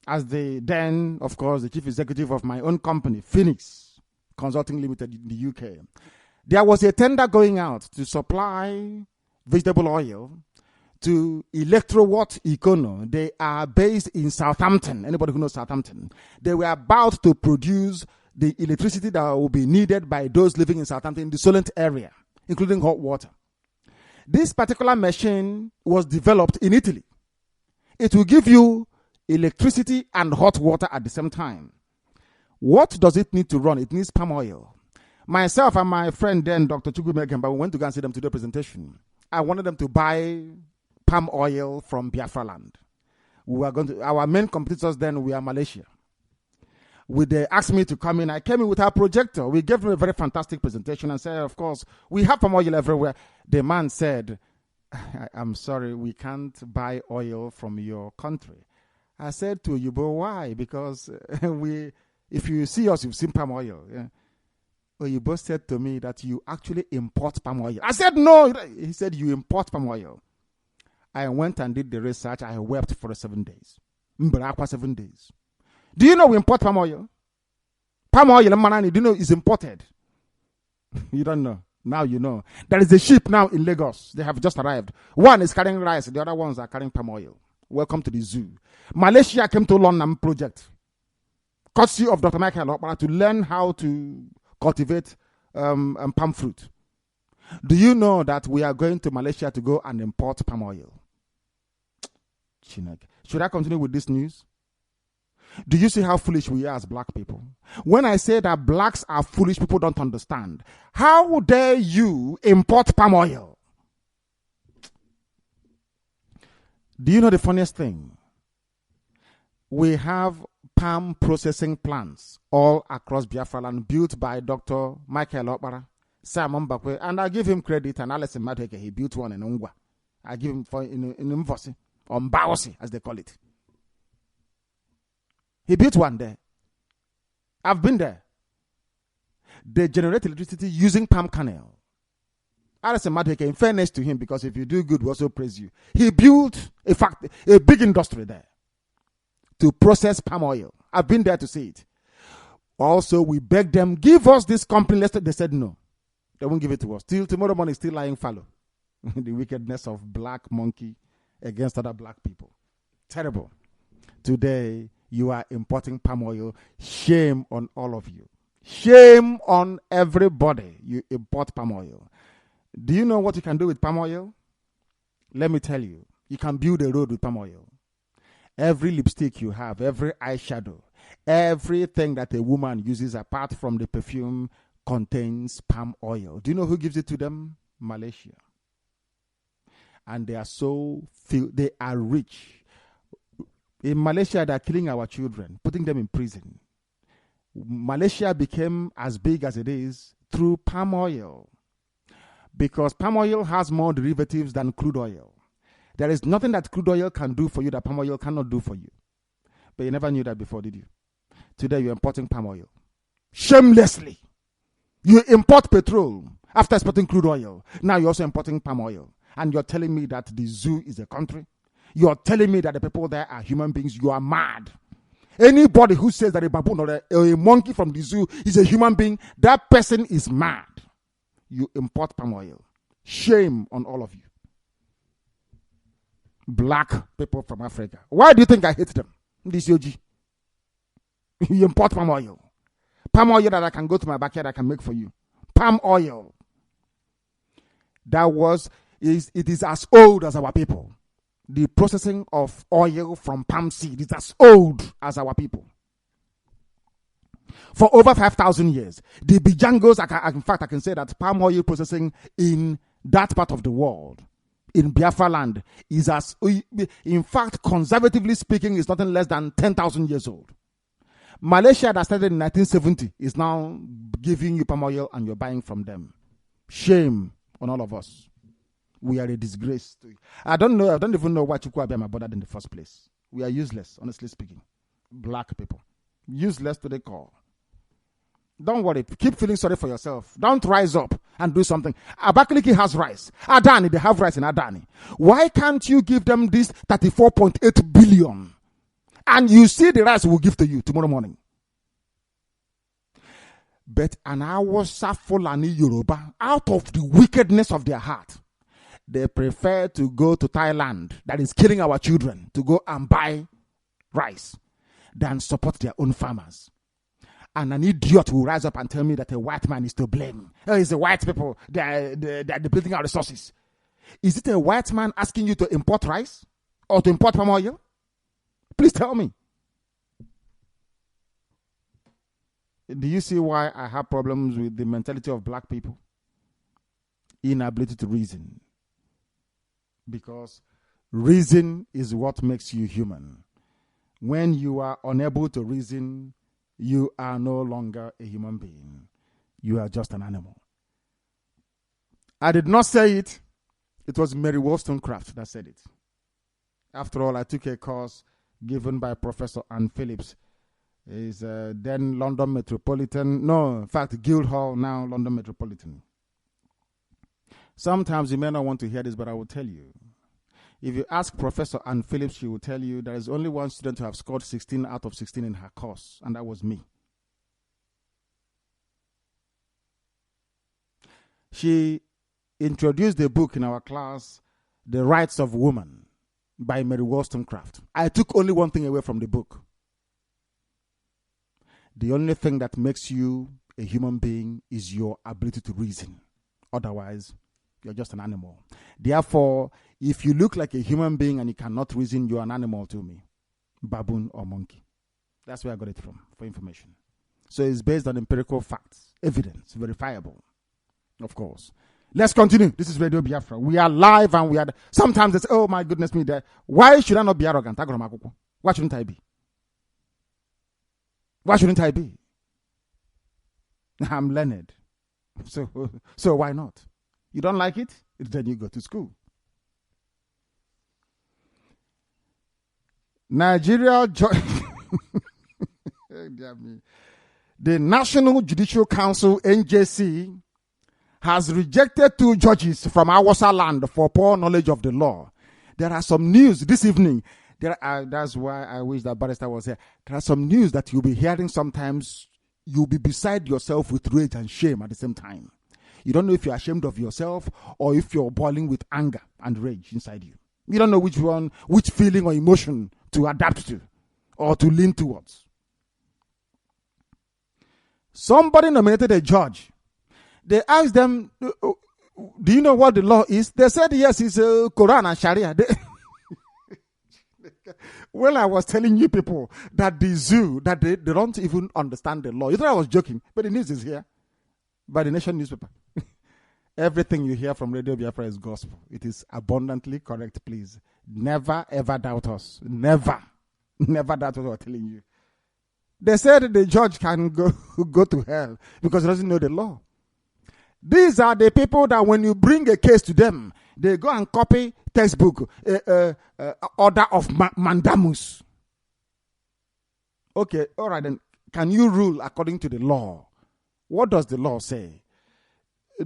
as then, of course, the chief executive of my own company, Phoenix Consulting Limited in the UK. There was a tender going out to supply vegetable oil to Electrowatt Econo. They are based in Southampton. Anybody who knows Southampton? They were about to produce the electricity that will be needed by those living in Southampton, in the Solent area, including hot water. This particular machine was developed in Italy. It will give you electricity and hot water at the same time. What does it need to run? It needs palm oil. Myself and my friend then, Dr. Chukwu Megemba, we went to go and see them to do a presentation. I wanted them to buy palm oil from Biafra land. Our main competitors then were Malaysia. They asked me to come in. I came in with our projector. We gave them a very fantastic presentation and said, of course, we have palm oil everywhere. The man said, I'm sorry, we can't buy oil from your country. I said to you, but why? Because if you see us, you've seen palm oil. Yeah. You both said to me that you actually import palm oil. I said, no. He said, you import palm oil. I went and did the research. I wept for 7 days. 7 days. Do you know we import palm oil? Palm oil, do you know, is imported? You don't know. Now you know. There is a ship now in Lagos. They have just arrived. One is carrying rice. The other ones are carrying palm oil. Welcome to the zoo. Malaysia came to London project, courtesy of Dr. Michael Okpara, to learn how to cultivate palm fruit. Do you know that we are going to Malaysia to go and import palm oil? Should I continue with this news? Do you see how foolish we are as black people? When I say that blacks are foolish, people don't understand. How dare you import palm oil? Do you know the funniest thing? We have palm processing plants all across Biafra land built by Dr. Michael Okpara, Simon Bakwe, and I give him credit, and Alison Madheke, he built one in Ungwa. I give him for in Mvosi, or Mbaosi, as they call it. He built one there. I've been there. They generate electricity using palm kernel. Alison Madheke, in fairness to him, because if you do good, we also praise you. He built, in fact, a big industry there to process palm oil. I've been there to see it. Also, we begged them, give us this company. They said no. They won't give it to us. Till tomorrow morning, still lying fallow. The wickedness of black monkey against other black people. Terrible. Today, you are importing palm oil. Shame on all of you. Shame on everybody. You import palm oil. Do you know what you can do with palm oil? Let me tell you. You can build a road with palm oil. Every lipstick you have, every eyeshadow, everything that a woman uses apart from the perfume contains palm oil. Do you know who gives it to them? Malaysia. And they are they are rich. In Malaysia, they are killing our children, putting them in prison. Malaysia became as big as it is through palm oil. Because palm oil has more derivatives than crude oil. There is nothing that crude oil can do for you that palm oil cannot do for you. But you never knew that before, did you? Today you're importing palm oil. Shamelessly. You import petrol after exporting crude oil. Now you're also importing palm oil. And you're telling me that the zoo is a country? You're telling me that the people there are human beings? You are mad. Anybody who says that a baboon or a monkey from the zoo is a human being, that person is mad. You import palm oil. Shame on all of you. Black people from Africa. Why do you think I hate them? This OG. You import palm oil. Palm oil that I can go to my backyard, I can make for you. Palm oil. It is as old as our people. The processing of oil from palm seed is as old as our people. For over 5,000 years. The Bijangos, in fact, I can say that palm oil processing in that part of the world, in Biafra land, is in fact, conservatively speaking, is nothing less than 10,000 years old. Malaysia that started in 1970 is now giving you palm oil and you're buying from them. Shame on all of us. We are a disgrace to you. I don't even know why Chukwuabiama bothered in the first place. We are useless, honestly speaking. Black people. Useless to the core. Don't worry. Keep feeling sorry for yourself. Don't rise up and do something. Abakaliki has rice. Adani, they have rice in Adani. Why can't you give them this 34.8 billion? And you see the rice we'll give to you tomorrow morning. But an Awasa Fulani Yoruba, out of the wickedness of their heart, they prefer to go to Thailand, that is killing our children, to go and buy rice than support their own farmers. And an idiot will rise up and tell me that a white man is to blame. Oh, it's the white people. They're depleting our resources. Is it a white man asking you to import rice or to import palm oil? Please tell me. Do you see why I have problems with the mentality of black people? Inability to reason. Because reason is what makes you human. When you are unable to reason, you are no longer a human being. You are just an animal. I did not say it. It was Mary Wollstonecraft that said it. After all, I took a course given by Professor Anne Phillips. Is then London Metropolitan. No, in fact, Guildhall, now London Metropolitan. Sometimes you may not want to hear this, but I will tell you. If you ask Professor Anne Phillips, she will tell you there is only one student who have scored 16 out of 16 in her course, and that was me. She introduced the book in our class, The Rights of Woman, by Mary Wollstonecraft. I took only one thing away from the book. The only thing that makes you a human being is your ability to reason. Otherwise, you're just an animal. Therefore, if you look like a human being and you cannot reason, you're an animal to me. Baboon or monkey. That's where I got it from, for information. So it's based on empirical facts, evidence, verifiable. Of course. Let's continue. This is Radio Biafra. We are live and we are... Sometimes they say, oh my goodness me, why should I not be arrogant? Why shouldn't I be? Why shouldn't I be? I'm learned. So why not? You don't like it? Then you go to school. Nigeria... The National Judicial Council, NJC, has rejected 2 judges from Awasa land for poor knowledge of the law. There are some news this evening. That's why I wish that Barrister was here. There are some news that you'll be hearing sometimes. You'll be beside yourself with rage and shame at the same time. You don't know if you're ashamed of yourself or if you're boiling with anger and rage inside you. You don't know which feeling or emotion to adapt to or to lean towards. Somebody nominated a judge. They asked them, do you know what the law is? They said, yes, it's Quran and Sharia. Well, I was telling you people that the zoo, that they don't even understand the law. You thought I was joking, but the news is here by the Nation newspaper. Everything you hear from Radio Biafra is gospel. It is abundantly correct, please. Never, ever doubt us. Never. Never doubt what we're telling you. They said the judge can go to hell because he doesn't know the law. These are the people that when you bring a case to them, they go and copy textbook, order of mandamus. Okay, all right then. Can you rule according to the law? What does the law say?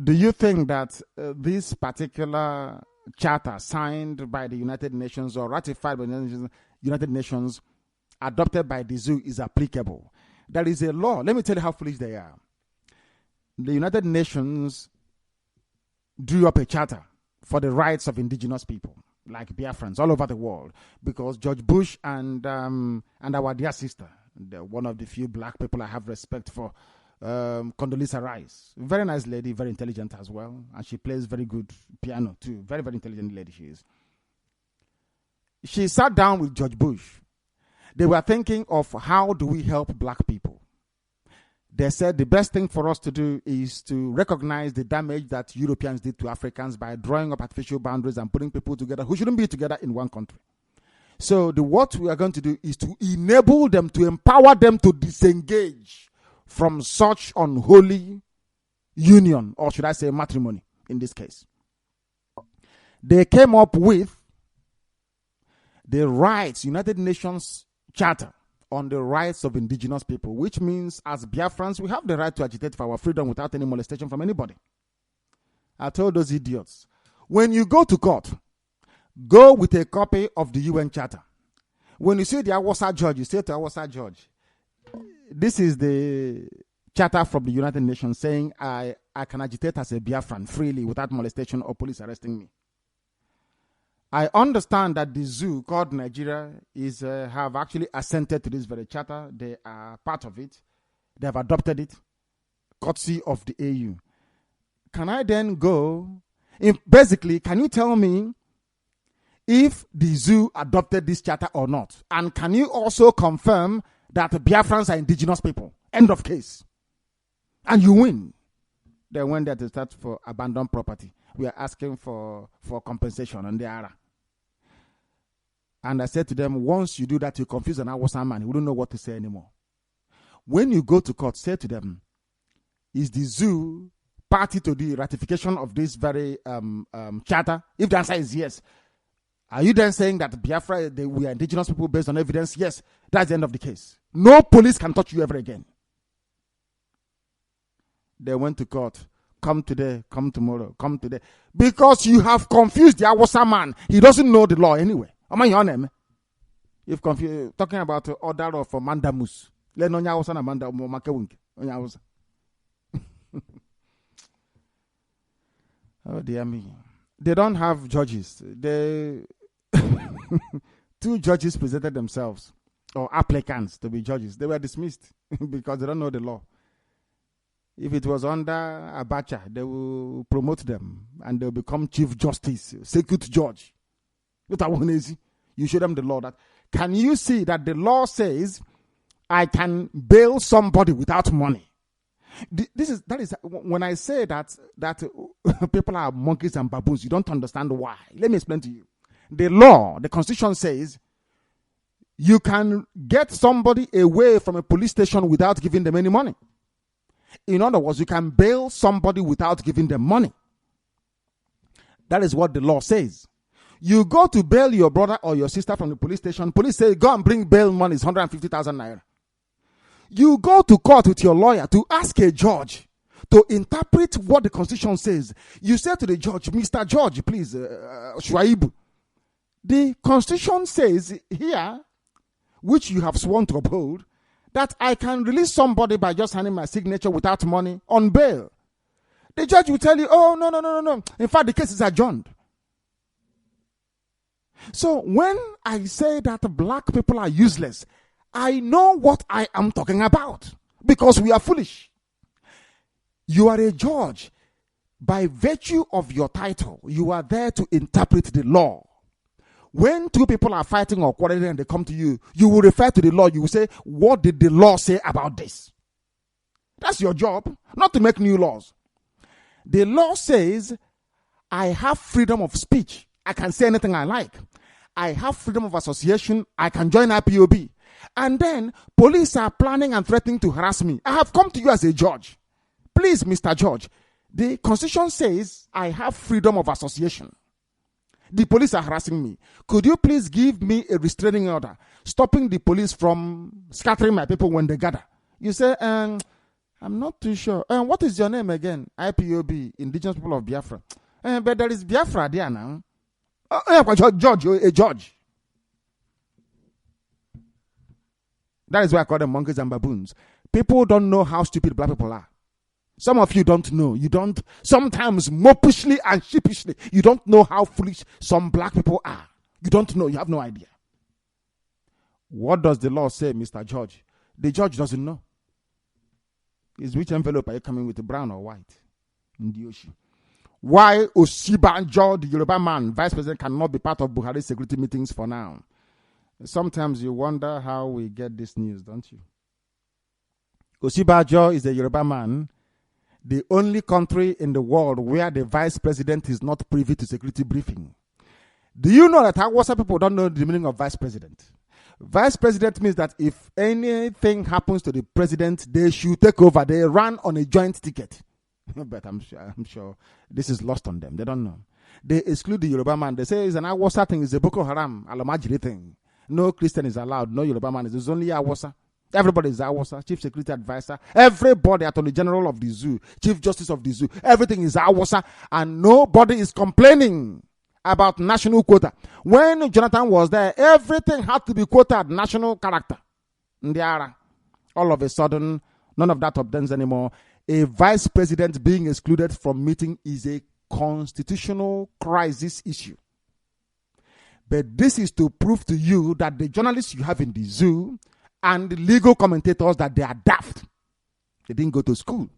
Do you think that this particular charter signed by the United Nations or ratified by the United Nations, adopted by the zoo, is applicable? There is a law. Let me tell you how foolish they are. The United Nations drew up a charter for the rights of indigenous people, like Biafrans, all over the world, because George Bush and our dear sister, one of the few black people I have respect for, Condoleezza Rice, very nice lady, very intelligent as well, and she plays very good piano too. Very, very intelligent lady she is. She sat down with George Bush. They were thinking of how do we help black people. They said the best thing for us to do is to recognize the damage that Europeans did to Africans by drawing up artificial boundaries and putting people together who shouldn't be together in one country. So what we are going to do is to enable them, to empower them to disengage from such unholy union, or should I say matrimony in this case. They came up with the rights, United Nations Charter on the rights of indigenous people, which means as Biafrans, we have the right to agitate for our freedom without any molestation from anybody. I told those idiots, when you go to court, go with a copy of the UN Charter. When you see the Awasa judge, you say to Awasa judge, this is the charter from the United Nations saying I can agitate as a Biafran freely without molestation or police arresting me. I understand that the zoo called Nigeria have actually assented to this very charter. They are part of it. They have adopted it, courtesy of the AU. Can I then go? Basically, can you tell me if the zoo adopted this charter or not? And can you also confirm that Biafrans are indigenous people? End of case. And you win. They went there to start for abandoned property. We are asking for compensation on the ARA. And I said to them, once you do that, you confuse an Awasa man. He wouldn't know what to say anymore. When you go to court, say to them, is the zoo party to the ratification of this very charter? If the answer is yes, are you then saying that Biafra, we are indigenous people based on evidence? Yes, that's the end of the case. No police can touch you ever again. They went to court. Come today, come tomorrow, come today. Because you have confused the Awasa man. He doesn't know the law anyway. If confused, talking about the order of mandamus. Oh dear me. They don't have judges. Two judges presented themselves, or applicants to be judges. They were dismissed because they don't know the law. If it was under Abacha, they will promote them and they'll become chief justice, circuit judge. You show them the law. That can you see that the law says I can bail somebody without money? That is when I say that people are monkeys and baboons, you don't understand why. Let me explain to you. The law, the Constitution says you can get somebody away from a police station without giving them any money. In other words, you can bail somebody without giving them money. That is what the law says. You go to bail your brother or your sister from the police station. Police say, go and bring bail money. It's 150,000 naira. You go to court with your lawyer to ask a judge to interpret what the Constitution says. You say to the judge, Mr. Judge, please, Shuaibu, the Constitution says here, which you have sworn to uphold, that I can release somebody by just handing my signature without money on bail. The judge will tell you, oh, no. In fact, the case is adjourned. So when I say that black people are useless, I know what I am talking about because we are foolish. You are a judge. By virtue of your title, you are there to interpret the law. When two people are fighting or quarreling and they come to you, you will refer to the law. You will say, what did the law say about this? That's your job, not to make new laws. The law says, I have freedom of speech. I can say anything I like. I have freedom of association. I can join IPOB. And then police are planning and threatening to harass me. I have come to you as a judge. Please, Mr. Judge, the Constitution says I have freedom of association. The police are harassing me. Could you please give me a restraining order, stopping the police from scattering my people when they gather? You say, I'm not too sure. What is your name again? IPOB, Indigenous People of Biafra. But there is Biafra there now. Judge, a judge. That is why I call them monkeys and baboons. People don't know how stupid black people are. Some of you don't know. You don't, sometimes mopishly and sheepishly, you don't know how foolish some black people are. You don't know. You have no idea. What does the law say, Mr. Judge? The judge doesn't know. Is which envelope are you coming with, brown or white? In the ocean. Why Osibanjo, the Yoruba man, vice president, cannot be part of Buhari's security meetings for now? Sometimes you wonder how we get this news, don't you? Osibanjo is a Yoruba man. The only country in the world where the vice president is not privy to security briefing. Do you know that Hausa people don't know the meaning of vice president? Vice president means that if anything happens to the president, they should take over. They run on a joint ticket. But I'm sure this is lost on them. They don't know. They exclude the Yoruba man. They say it's an Hausa thing. It's a Boko Haram, Alamajiri thing. No Christian is allowed. No Yoruba man. It's only Hausa. Everybody is Hausa, chief security advisor. Everybody, attorney general of the zoo, chief justice of the zoo. Everything is Hausa, and nobody is complaining about national quota. When Jonathan was there, everything had to be quoted national character. Ndiara. All of a sudden, none of that obtains anymore. A vice president being excluded from meeting is a constitutional crisis issue. But this is to prove to you that the journalists you have in the zoo and the legal commentators, that they are daft. They didn't go to school.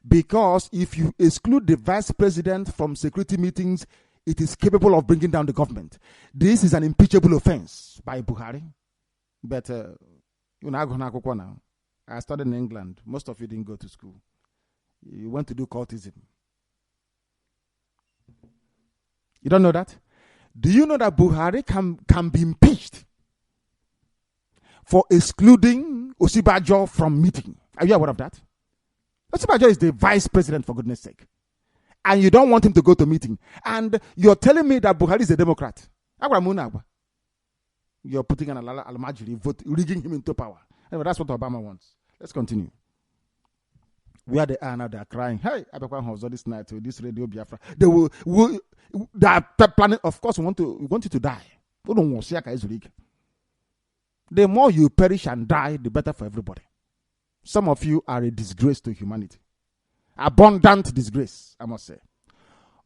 Because if you exclude the vice president from security meetings, it is capable of bringing down the government. This is an impeachable offense by Buhari. But, now. I studied in England. Most of you didn't go to school. You went to do cultism. You don't know that? Do you know that Buhari can be impeached for excluding Osibanjo from meeting? Are you aware of that? Osibanjo is the vice president, for goodness sake. And you don't want him to go to meeting. And you're telling me that Buhari is a Democrat. You're putting an Al-Majiri vote, rigging him into power. Anyway, that's what Obama wants. Let's continue. Where they are now, they are crying. Hey, Abekwan House this night with this Radio Biafra. They are planning, of course, we want you to die. The more you perish and die, the better for everybody. Some of you are a disgrace to humanity. Abundant disgrace, I must say.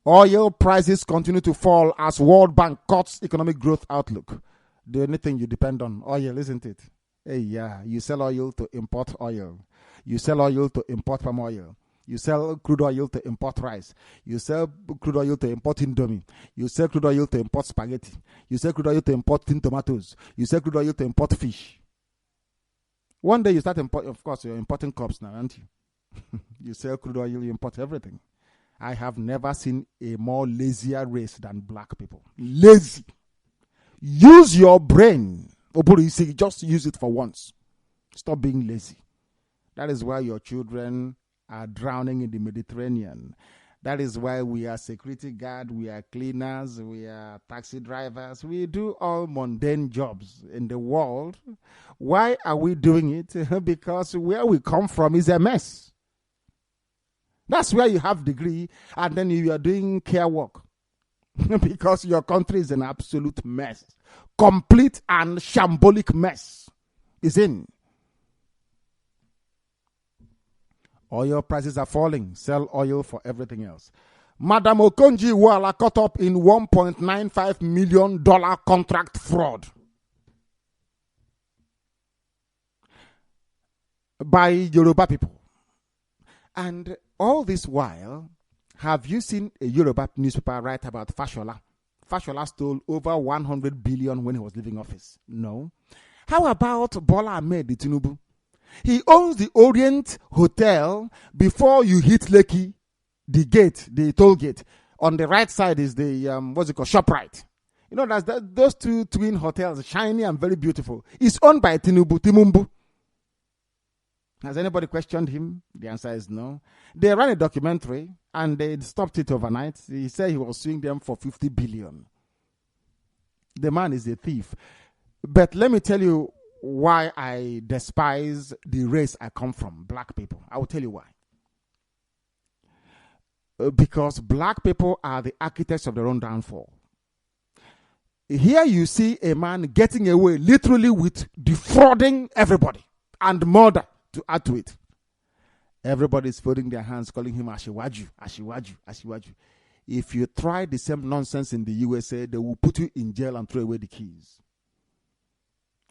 Oil prices continue to fall as World Bank cuts economic growth outlook. The only thing you depend on, oil, isn't it? Hey, yeah, you sell oil to import oil. You sell oil to import palm oil. You sell crude oil to import rice. You sell crude oil to import indomie. You sell crude oil to import spaghetti. You sell crude oil to import tin tomatoes. You sell crude oil to import fish. One day you start importing, of course, you're importing cups now, aren't you? You sell crude oil, you import everything. I have never seen a more lazier race than black people. Lazy. Use your brain. Just use it for once. Stop being lazy. That is why your children are drowning in the Mediterranean. That is why we are security guard, we are cleaners, we are taxi drivers. We do all mundane jobs in the world. Why are we doing it? Because where we come from is a mess. That's where you have degree and then you are doing care work. Because your country is an absolute mess. Complete and shambolic mess is in. Oil prices are falling. Sell oil for everything else. Madam Okonjo-Iweala caught up in $1.95 million contract fraud by Yoruba people. And all this while, have you seen a Yoruba newspaper write about Fashola? Fashola stole over 100 billion when he was leaving office. No. How about Bola Ahmed Tinubu? He owns the Orient Hotel before you hit LIKE, the gate, the toll gate. On the right side is the, ShopRite. You know, those two twin hotels, shiny and very beautiful. It's owned by Timumbu. Has anybody questioned him? The answer is no. They ran a documentary and they stopped it overnight. He said he was suing them for 50 billion. The man is a thief. But let me tell you why I despise the race I come from, black people. I will tell you why. Because black people are the architects of their own downfall. Here you see a man getting away literally with defrauding everybody and murder to add to it. Everybody's folding their hands, calling him Ashiwaju, Ashiwaju, Ashiwaju. If you try the same nonsense in the USA, they will put you in jail and throw away the keys.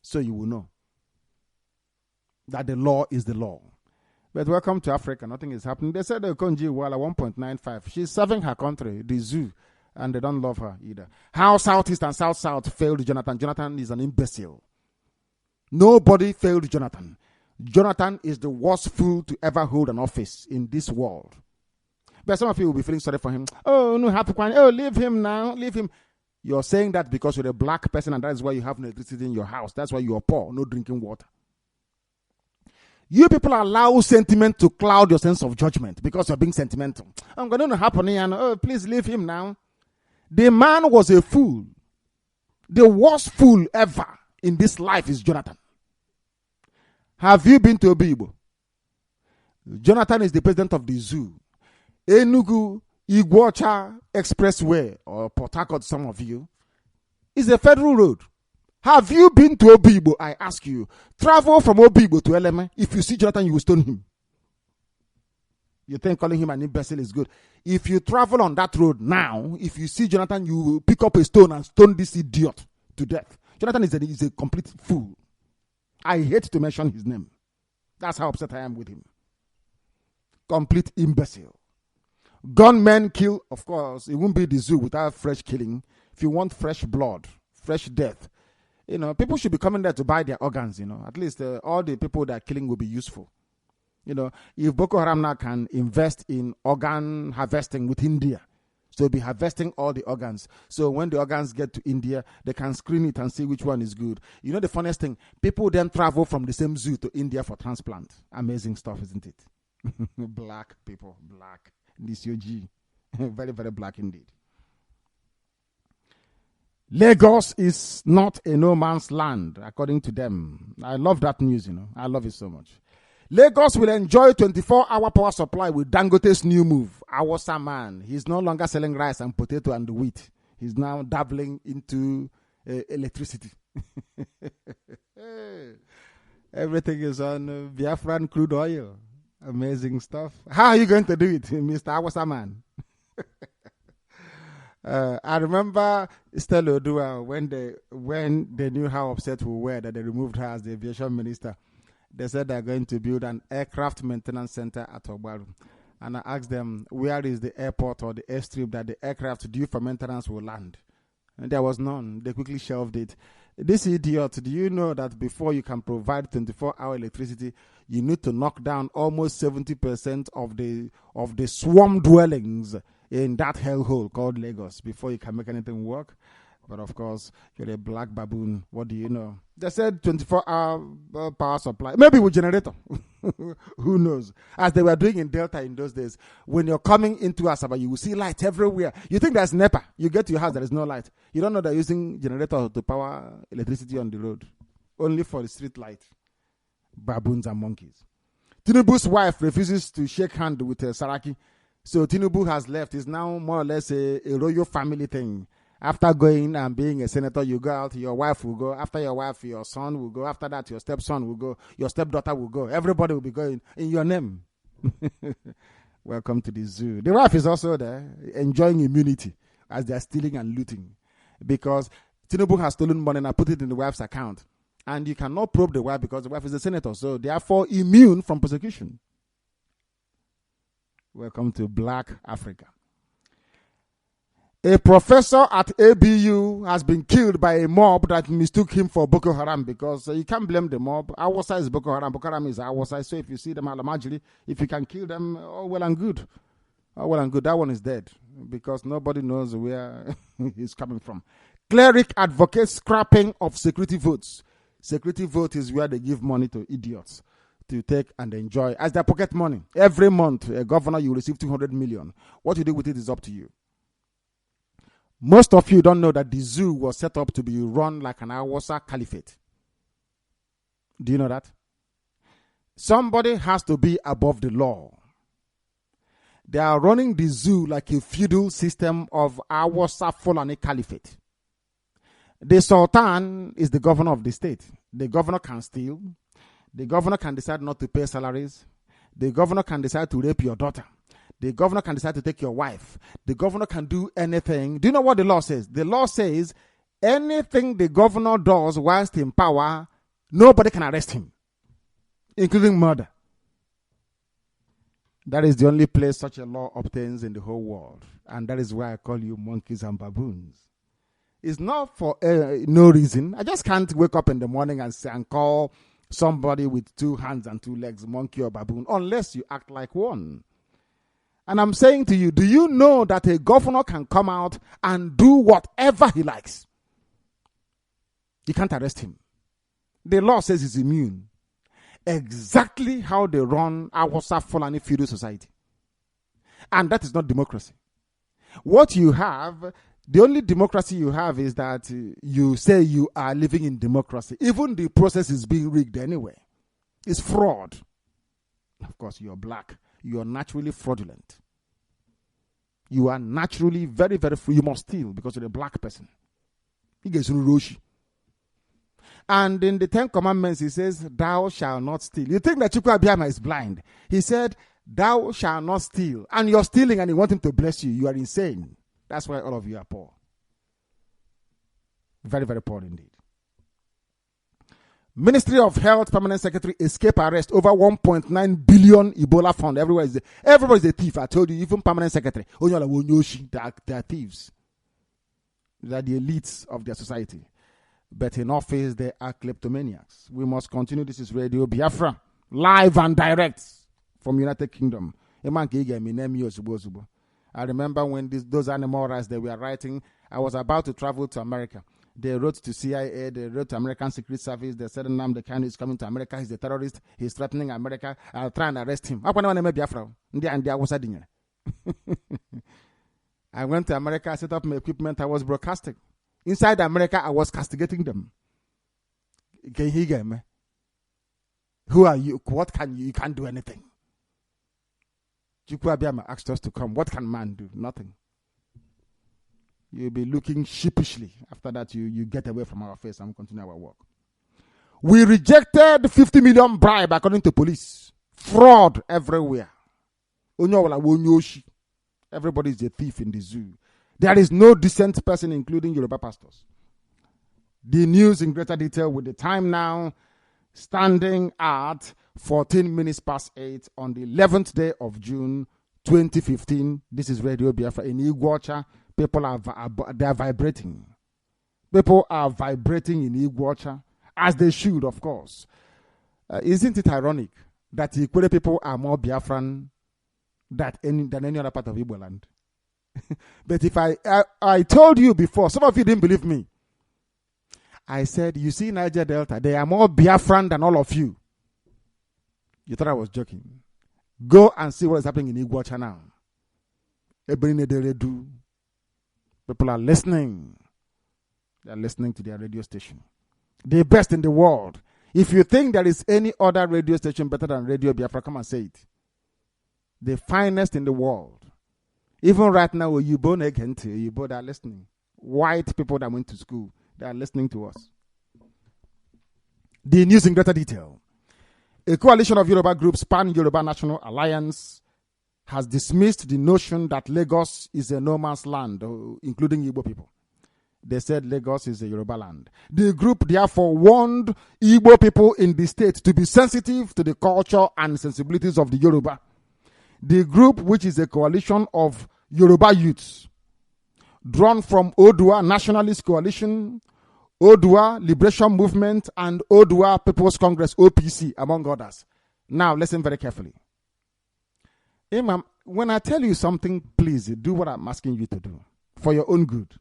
So you will know that the law is the law. But welcome to Africa. Nothing is happening. They said Okonjo-Iweala 1.95. She's serving her country, the zoo, and they don't love her either. How Southeast and South failed Jonathan. Jonathan is an imbecile. Nobody failed Jonathan. Jonathan is the worst fool to ever hold an office in this world. But some of you will be feeling sorry for him. Oh, no, happy. Oh, leave him now. Leave him. You're saying that because you're a black person and that is why you have no electricity in your house. That's why you're poor, no drinking water. You people allow sentiment to cloud your sense of judgment because you're being sentimental. I'm going to happen here. Oh, please leave him now. The man was a fool. The worst fool ever in this life is Jonathan. Have you been to Igbo? Jonathan is the president of the zoo. Enugu Igbocha Expressway, or Port Harcourt, some of you, is a federal road. Have you been to Igbo? I ask you. Travel from Igbo to Eleme. If you see Jonathan, you will stone him. You think calling him an imbecile is good? If you travel on that road now, if you see Jonathan, you will pick up a stone and stone this idiot to death. Jonathan is a complete fool. I hate to mention his name. That's how upset I am with him. Complete imbecile. Gunmen kill, of course, it won't be the zoo without fresh killing. If you want fresh blood, fresh death, people should be coming there to buy their organs, At least all the people that are killing will be useful. If Boko Haram now can invest in organ harvesting with India, so they'll be harvesting all the organs. So when the organs get to India, they can screen it and see which one is good. The funniest thing, people then travel from the same zoo to India for transplant. Amazing stuff, isn't it? Black people, black. This UG. Very, very black indeed. Lagos is not a no man's land, according to them. I love that news, I love it so much. Lagos will enjoy 24-hour power supply with Dangote's new move. Awasa man. He's no longer selling rice and potato and wheat. He's now dabbling into electricity. Everything is on Biafran crude oil. Amazing stuff. How are you going to do it, Mr. Awasa man? I remember Stella Odua when they knew how upset we were that they removed her as the aviation minister. They said they're going to build an aircraft maintenance center at Ogbaru. And I asked them, where is the airport or the airstrip that the aircraft due for maintenance will land? And there was none. They quickly shelved it. This idiot, do you know that before you can provide 24-hour electricity, you need to knock down almost 70% of the swarm dwellings in that hellhole called Lagos before you can make anything work? But of course, you're a black baboon. What do you know? They said 24-hour power supply. Maybe with generator. Who knows? As they were doing in Delta in those days, when you're coming into Asaba, you will see light everywhere. You think there's NEPA. You get to your house, there is no light. You don't know they're using generator to power electricity on the road. Only for the street light. Baboons and monkeys. Tinubu's wife refuses to shake hand with Saraki. So Tinubu has left. It's now more or less a royal family thing. After going and being a senator, you go out, your wife will go. After your wife, your son will go. After that, your stepson will go. Your stepdaughter will go. Everybody will be going in your name. Welcome to the zoo. The wife is also there, enjoying immunity as they are stealing and looting. Because Tinubu has stolen money and put it in the wife's account. And you cannot probe the wife because the wife is a senator. So therefore immune from prosecution. Welcome to Black Africa. A professor at ABU has been killed by a mob that mistook him for Boko Haram because you can't blame the mob. Awasa is Boko Haram. Boko Haram is Awasa. So if you see them Alamajiri, if you can kill them, oh well and good. Oh well and good. That one is dead because nobody knows where he's coming from. Cleric advocates scrapping of security votes. Security vote is where they give money to idiots to take and enjoy as their pocket money. Every month, a governor, you receive 200 million. What you do with it is up to you. Most of you don't know that the zoo was set up to be run like an Awasa caliphate. Do you know that? Somebody has to be above the law. They are running the zoo like a feudal system of Awasa Fulani caliphate. The Sultan is the governor of the state. The governor can steal. The governor can decide not to pay salaries. The governor can decide to rape your daughter. The governor can decide to take your wife. The governor can do anything. Do you know what the law says? The law says anything the governor does whilst in power, nobody can arrest him, including murder. That is the only place such a law obtains in the whole world. And that is why I call you monkeys and baboons. It's not for no reason. I just can't wake up in the morning and call somebody with 2 hands and 2 legs monkey or baboon unless you act like one. And I'm saying to you, do you know that a governor can come out and do whatever he likes? You can't arrest him. The law says he's immune. Exactly how they run Awasa Fulani feudal society. And that is not democracy. What you have, the only democracy you have is that you say you are living in democracy. Even the process is being rigged anyway. It's fraud. Of course, you're black. You are naturally fraudulent. You are naturally very, very free. You must steal because you're a black person. And in the 10 Commandments, he says, thou shalt not steal. You think that Chukwu Abiyama is blind. He said, thou shalt not steal. And you're stealing and you want him to bless you. You are insane. That's why all of you are poor. Very, very poor indeed. Ministry of Health Permanent Secretary escape arrest over 1.9 billion Ebola fund. Everybody's a thief. I told you, even Permanent Secretary. They are thieves. They are the elites of their society. But in office, they are kleptomaniacs. We must continue. This is Radio Biafra, live and direct from United Kingdom. I remember when those animal rights they were writing, I was about to travel to America. They wrote to CIA, they wrote to American Secret Service, they said Nnamdi Kanu is coming to America, he's a terrorist, he's threatening America, I'll try and arrest him. I went to America, I set up my equipment, I was broadcasting. Inside America, I was castigating them. Can you get me? Who are you? What can you? You can't do anything. Chukwu Abiyama asked us to come. What can man do? Nothing. You'll be looking sheepishly. After that, you get away from our face and continue our work. We rejected 50 million bribe according to police. Fraud everywhere. Everybody is a thief in the zoo. There is no decent person, including Yoruba pastors. The news in greater detail with the time now, standing at 14 minutes past 8 on the 11th day of June 2015. This is Radio Biafra in Iguacha. People are vibrating. People are vibrating in Iguacha, as they should, of course. Isn't it ironic that Ikwere people are more Biafran than any other part of Igbo land? But if I told you before, some of you didn't believe me. I said, you see Niger Delta, they are more Biafran than all of you. You thought I was joking. Go and see what is happening in Iguacha now. People are listening. They are listening to their radio station. The best in the world. If you think there is any other radio station better than Radio Biafra, come and say it. The finest in the world. Even right now, Yibo, they are listening. White people that went to school, they are listening to us. The news in greater detail. A coalition of Yoruba groups, Pan Yoruba National Alliance, has dismissed the notion that Lagos is a no man's land, including Igbo people. They said Lagos is a Yoruba land. The group therefore warned Igbo people in the state to be sensitive to the culture and sensibilities of the Yoruba. The group, which is a coalition of Yoruba youths, drawn from Odua Nationalist Coalition, Odua Liberation Movement, and Odua People's Congress, OPC, among others. Now, listen very carefully. Imam, when I tell you something, please do what I'm asking you to do for your own good.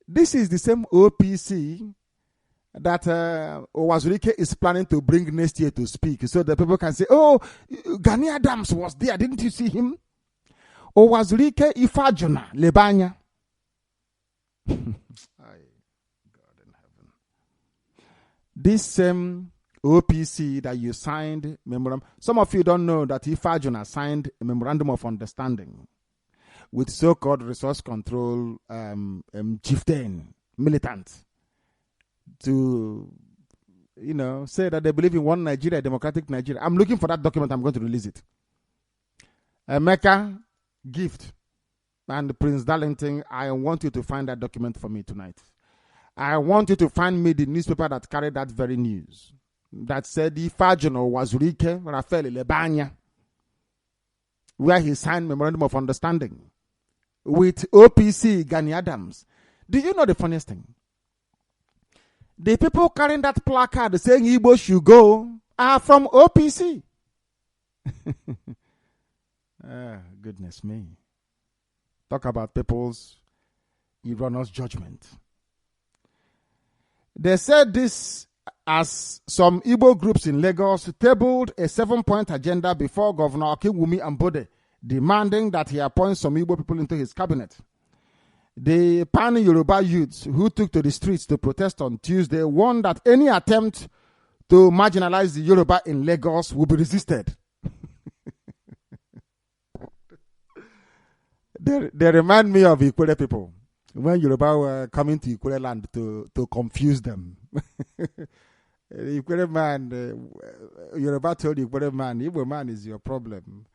This is the same OPC that Owazurike is planning to bring next year to speak, so that people can say, oh, Gani Adams was there, didn't you see him? Owazurike Ifajuna Lebanya. God in heaven. This same OPC that you signed memorandum. Some of you don't know that Ifajuna signed a memorandum of understanding with so-called resource control chieftain, militants, to, say that they believe in one Nigeria, democratic Nigeria. I'm looking for that document. I'm going to release it. Mecca gift and Prince Darlington, I want you to find that document for me tonight. I want you to find me the newspaper that carried that very news that said Ifajuna Wazurike Rafael Lebanya, where he signed memorandum of understanding with OPC Gani Adams. Do you know the funniest thing? The people carrying that placard saying Igbo should go are from OPC. Goodness me. Talk about people's erroneous judgment. They said this as some Igbo groups in Lagos tabled a 7-point agenda before Governor Akinwumi Ambode, demanding that he appoint some Igbo people into his cabinet. The pan-Yoruba youths who took to the streets to protest on Tuesday warned that any attempt to marginalize the Yoruba in Lagos will be resisted. They remind me of Ikwere people when Yoruba were coming to Ikwere land to confuse them. The Ikwere man, Yoruba told the Ikwere man, Igbo man is your problem.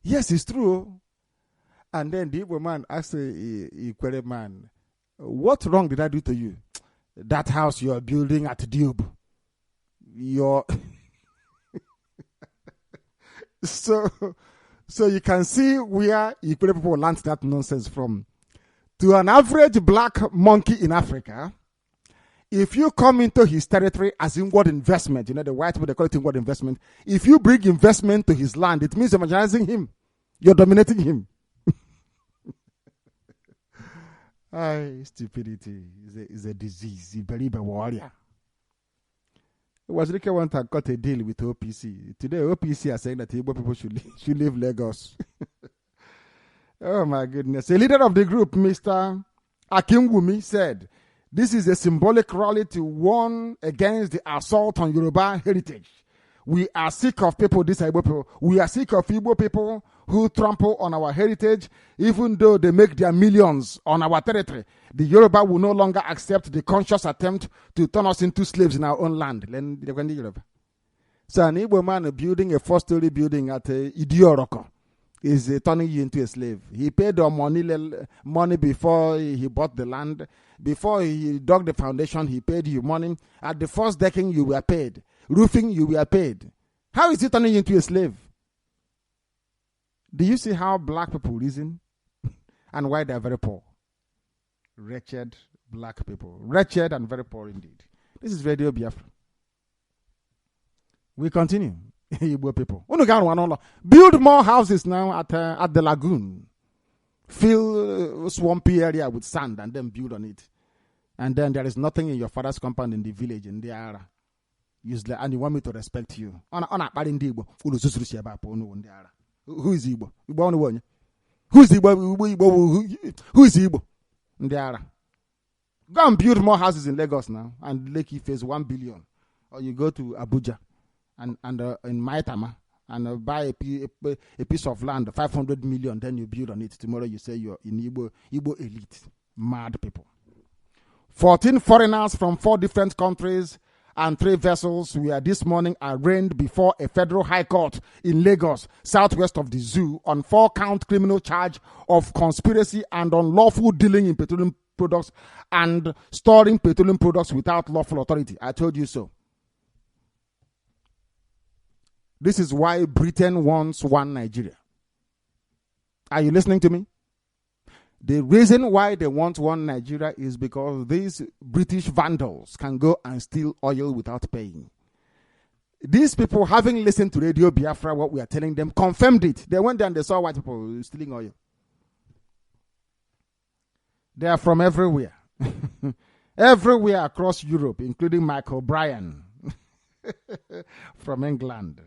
Yes, it's true. And then the Igbo man asked the Ikwere man, what wrong did I do to you? That house you're building at Diob. So you can see where Ikwere people learned that nonsense from. To an average black monkey in Africa, if you come into his territory as inward investment, the white people, they call it inward investment. If you bring investment to his land, it means you're marginalizing him. You're dominating him. Stupidity is a disease. Iberibe warrior. Wazirike want to cut a deal with OPC. Today, OPC are saying that Igbo people should leave Lagos. Oh my goodness. A leader of the group, Mr. Akinwumi, said, this is a symbolic rally to warn against the assault on Yoruba heritage. We are sick of people, these Igbo people. We are sick of Igbo people who trample on our heritage, even though they make their millions on our territory. The Yoruba will no longer accept the conscious attempt to turn us into slaves in our own land. So an Igbo man building a 4-story building at Idioroko is turning you into a slave. He paid the money before he bought the land. Before he dug the foundation, he paid you money. At the first decking, you were paid. Roofing, you were paid. How is he turning you into a slave? Do you see how black people reason and why they are very poor? Wretched black people. Wretched and very poor indeed. This is Radio Biafra. We continue. Igbo people. Build more houses now at the lagoon. Fill swampy area with sand and then build on it. And then there is nothing in your father's compound in the village in the area. Useless, and you want me to respect you. Who is Igbo? Who is Igbo? Who is Igbo? Go and build more houses in Lagos now, and Lekki face 1 billion. Or you go to Abuja and in Maitama and buy a piece of land, 500 million, then you build on it. Tomorrow you say you're in Igbo elite. Mad people. 14 foreigners from 4 different countries and 3 vessels were this morning arraigned before a federal high court in Lagos, southwest of the zoo, on 4-count criminal charge of conspiracy and unlawful dealing in petroleum products and storing petroleum products without lawful authority. I told you so. This is why Britain wants one Nigeria. Are you listening to me? The reason why they want one Nigeria is because these British vandals can go and steal oil without paying. These people, having listened to Radio Biafra, what we are telling them, confirmed it. They went there and they saw white people stealing oil. They are from everywhere. Everywhere across Europe, including Michael Bryan from England.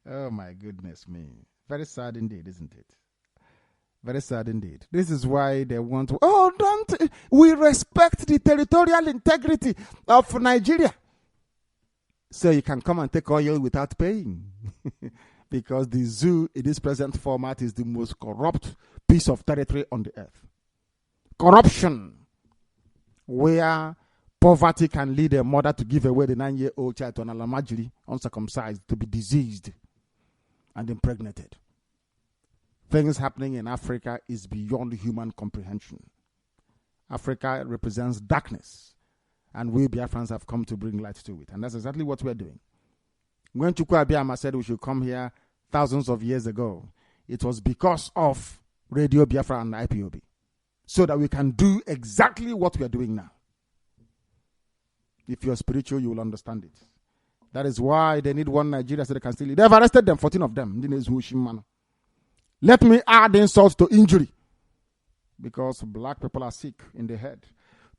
Oh my goodness me. Very sad indeed, isn't it? Very sad indeed. This is why they want to, we respect the territorial integrity of Nigeria. So you can come and take oil without paying. Because the zoo in this present format is the most corrupt piece of territory on the earth. Corruption, where poverty can lead a mother to give away the 9-year-old child to an alamajiri, uncircumcised, to be diseased and impregnated. Things happening in Africa is beyond human comprehension. Africa represents darkness, and we Biafrans have come to bring light to it. And that's exactly what we're doing. When Chukwu Abiyama said we should come here thousands of years ago, it was because of Radio Biafra and IPOB, so that we can do exactly what we are doing now. If you're spiritual, you will understand it. That is why they need one Nigeria so they can steal it. They've arrested them, 14 of them. Let me add insult to injury, because black people are sick in the head.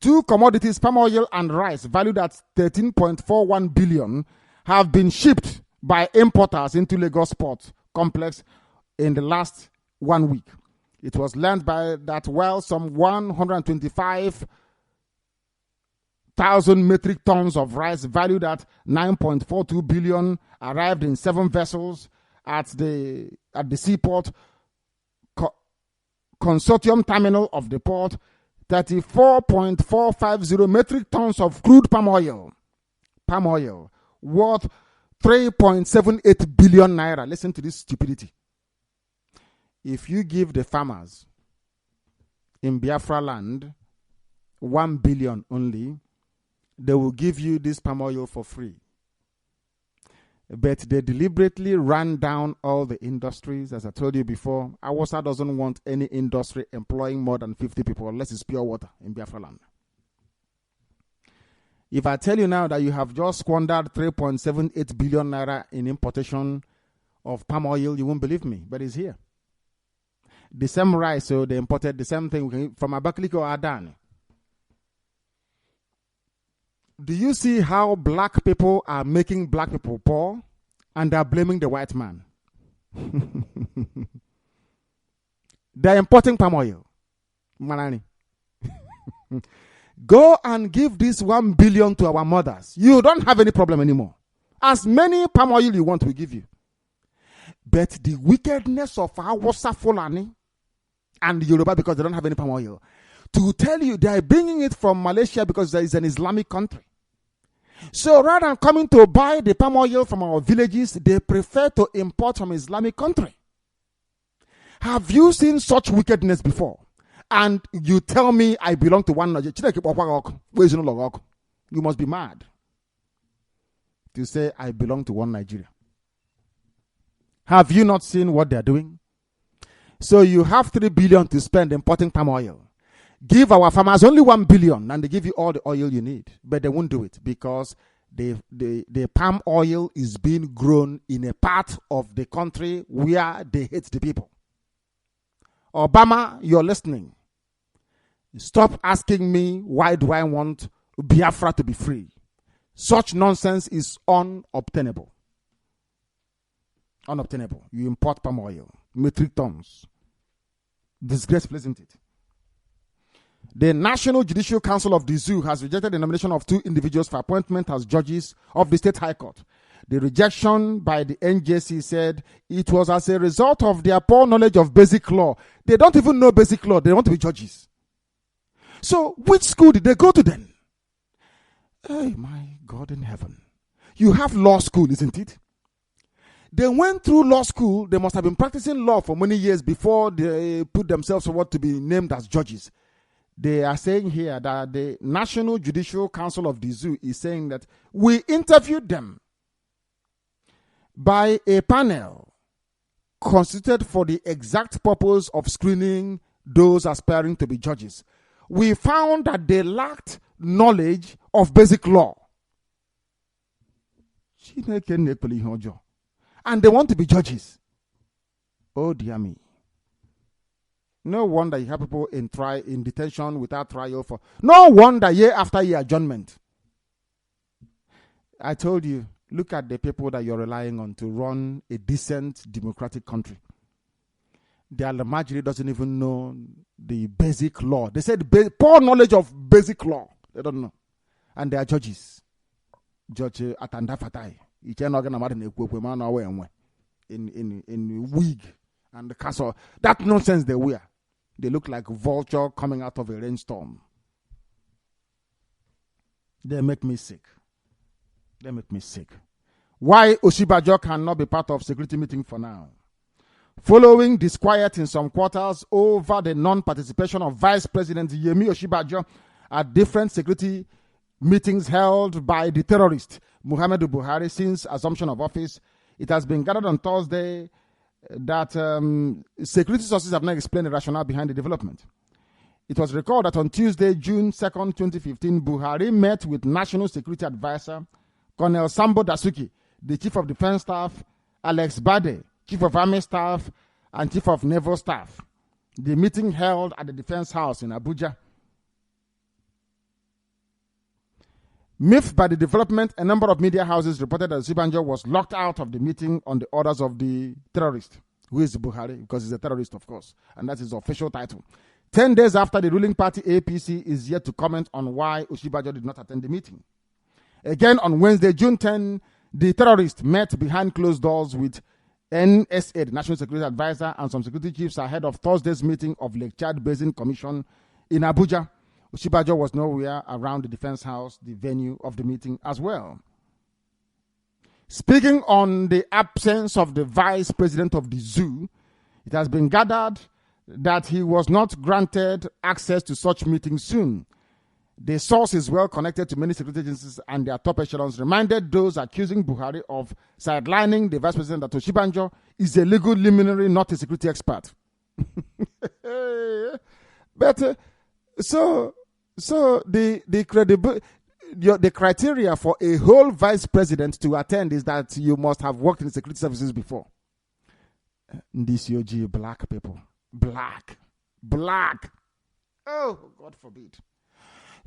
2 commodities, palm oil and rice, valued at 13.41 billion, have been shipped by importers into Lagos port complex in the last 1 week. It was learned by that while some 125,000 metric tons of rice valued at 9.42 billion arrived in 7 vessels at the seaport consortium terminal of the port. 34.450 metric tons of crude palm oil worth 3.78 billion naira. Listen to this stupidity. If you give the farmers in Biafra land 1 billion only, they will give you this palm oil for free. But they deliberately ran down all the industries. As I told you before, Awasa doesn't want any industry employing more than 50 people unless it's pure water in Biafra land. If I tell you now that you have just squandered 3.78 billion naira in importation of palm oil, you won't believe me, but it's here. The same rice, so they imported the same thing from Abakaliki or Adan. Do you see how black people are making black people poor and are blaming the white man? They're importing palm oil. Manani. Go and give this 1 billion to our mothers. You don't have any problem anymore. As many palm oil you want, we give you. But the wickedness of Hausa Fulani and Yoruba, because they don't have any palm oil, to tell you they are bringing it from Malaysia because there is an Islamic country. So rather than coming to buy the palm oil from our villages, they prefer to import from Islamic country. Have you seen such wickedness before? And you tell me I belong to one Nigeria. You must be mad to say I belong to one Nigeria. Have you not seen what they're doing? So you have 3 billion to spend importing palm oil. Give our farmers only 1 billion and they give you all the oil you need. But they won't do it because the palm oil is being grown in a part of the country where they hate the people. Obama, you're listening. Stop asking me why do I want Biafra to be free. Such nonsense is unobtainable. Unobtainable. You import palm oil, metric tons. Disgraceful, isn't it? The National Judicial Council of the Zoo has rejected the nomination of 2 individuals for appointment as judges of the State High Court. The rejection by the NJC said it was as a result of their poor knowledge of basic law. They don't even know basic law. They want to be judges. So which school did they go to then? Hey, my God in heaven. You have law school, isn't it? They went through law school. They must have been practicing law for many years before they put themselves forward to be named as judges. They are saying here that the National Judicial Council of the Zoo is saying that we interviewed them by a panel constituted for the exact purpose of screening those aspiring to be judges. We found that they lacked knowledge of basic law. And they want to be judges. Oh dear me. No wonder you have people in detention without trial for. No wonder year after year adjournment. I told you, look at the people that you're relying on to run a decent democratic country. Their majority doesn't even know the basic law. They said poor knowledge of basic law. They don't know. And they are judges. Judge Atanda Fatai. In wig and the castle. That nonsense they wear. They look like vulture coming out of a rainstorm. They make me sick. They make me sick. Why Oshibajo cannot be part of security meeting for now? Following disquiet in some quarters over the non-participation of Vice President Yemi Oshibajo at different security meetings held by the terrorist Muhammadu Buhari since assumption of office, it has been gathered on Thursday that security sources have not explained the rationale behind the development. It was recalled that on Tuesday, June 2nd, 2015, Buhari met with National Security Advisor Colonel Sambo Dasuki, the Chief of Defense Staff, Alex Bade, Chief of Army Staff, and Chief of Naval Staff. The meeting held at the Defense House in Abuja. Miffed by the development, a number of media houses reported that Oshibajo was locked out of the meeting on the orders of the terrorist, who is Buhari, because he's a terrorist, of course, and that's his official title. 10 days after, the ruling party APC is yet to comment on why Oshibajo did not attend the meeting. Again, on Wednesday, June 10, the terrorist met behind closed doors with NSA, the National Security Advisor, and some security chiefs ahead of Thursday's meeting of Lake Chad Basin Commission in Abuja. Oshibajo was nowhere around the Defense House, the venue of the meeting as well. Speaking on the absence of the Vice President of the Zoo, it has been gathered that he was not granted access to such meetings soon. The source is well connected to many security agencies and their top echelons reminded those accusing Buhari of sidelining the Vice President that Oshibajo is a legal luminary, not a security expert. But so the criteria for a whole vice president to attend is that you must have worked in the security services before. This UG black people, black. Oh, God forbid.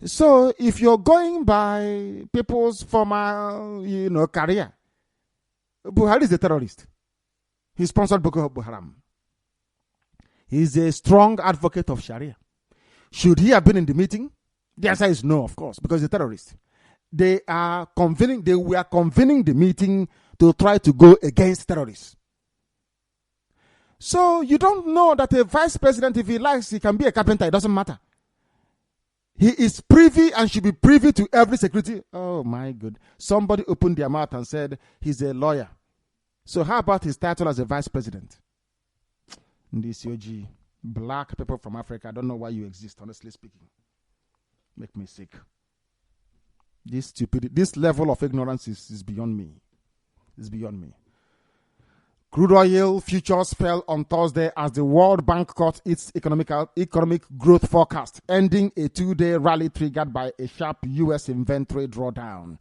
So if you're going by people's former, career, Buhari is a terrorist. He sponsored Boko Haram. He's a strong advocate of Sharia. Should he have been in the meeting? The answer is no, of course, because he's a terrorist. They were convening the meeting to try to go against terrorists. So you don't know that a vice president, if he likes, he can be a carpenter. It doesn't matter. He is privy and should be privy to every security. Oh my God. Somebody opened their mouth and said he's a lawyer. So how about his title as a vice president? This OG, black people from Africa, I don't know why you exist, honestly speaking. Make me sick. This stupidity, this level of ignorance is beyond me. It's beyond me. Crude oil futures fell on Thursday as the World Bank cut its economic growth forecast, ending a two-day rally triggered by a sharp U.S. inventory drawdown.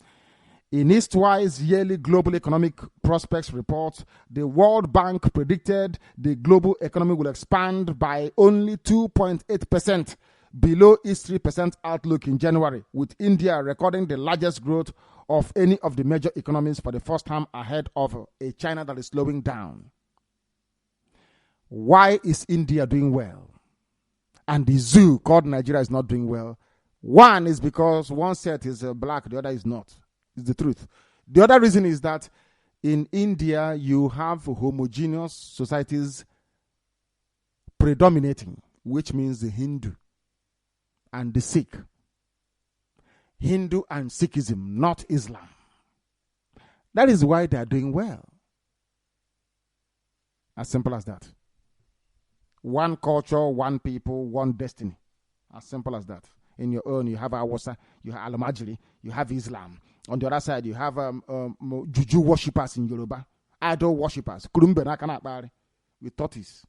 In its twice yearly global economic prospects report, the World Bank predicted the global economy will expand by only 2.8%, below its 3% outlook in January, with India recording the largest growth of any of the major economies for the first time ahead of a China that is slowing down. Why is India doing well? And the zoo called Nigeria is not doing well. One is because one set is black, the other is not. It's the truth. The other reason is that in India, you have homogeneous societies predominating, which means the Hindu and the Sikh. Hindu and Sikhism, not Islam. That is why they are doing well. As simple as that. One culture, one people, one destiny. As simple as that. In your own, you have Awasa, you have Al-Majri, you have Islam. On the other side, you have Juju worshippers in Yoruba, idol worshippers, with tortoise,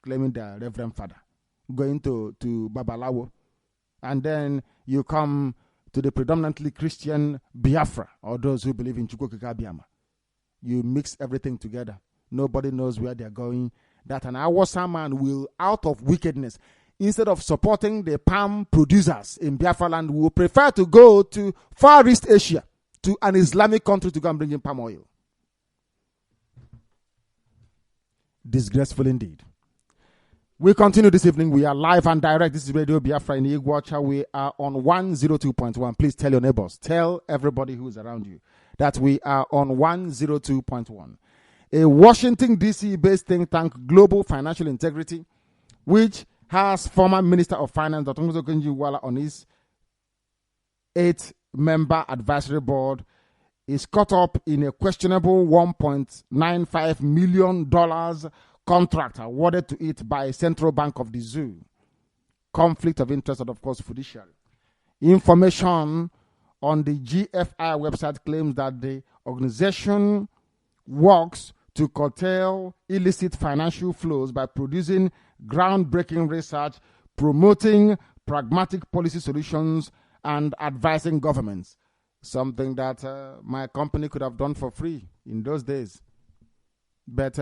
claiming their Reverend Father, going to Babalawo. And then you come to the predominantly Christian Biafra, or those who believe in Chukwuka Biama. You mix everything together. Nobody knows where they're going. That an Awasa man will, out of wickedness, instead of supporting the palm producers in Biafra land, will prefer to go to Far East Asia, to an Islamic country to go and bring in palm oil. Disgraceful indeed. We continue this evening. We are live and direct. This is Radio Biafra in Igbo. We are on 102.1. Please tell your neighbors, tell everybody who is around you that we are on 102.1. A Washington, D.C. based think tank, Global Financial Integrity, which has former Minister of Finance, Dr. Ngozi on his 8-member advisory board, is caught up in a questionable $1.95 million contract awarded to it by Central Bank of the Zoo. Conflict of interest and, of course, fiduciary. Information on the GFI website claims that the organization works to curtail illicit financial flows by producing groundbreaking research, promoting pragmatic policy solutions, and advising governments. Something that my company could have done for free in those days. But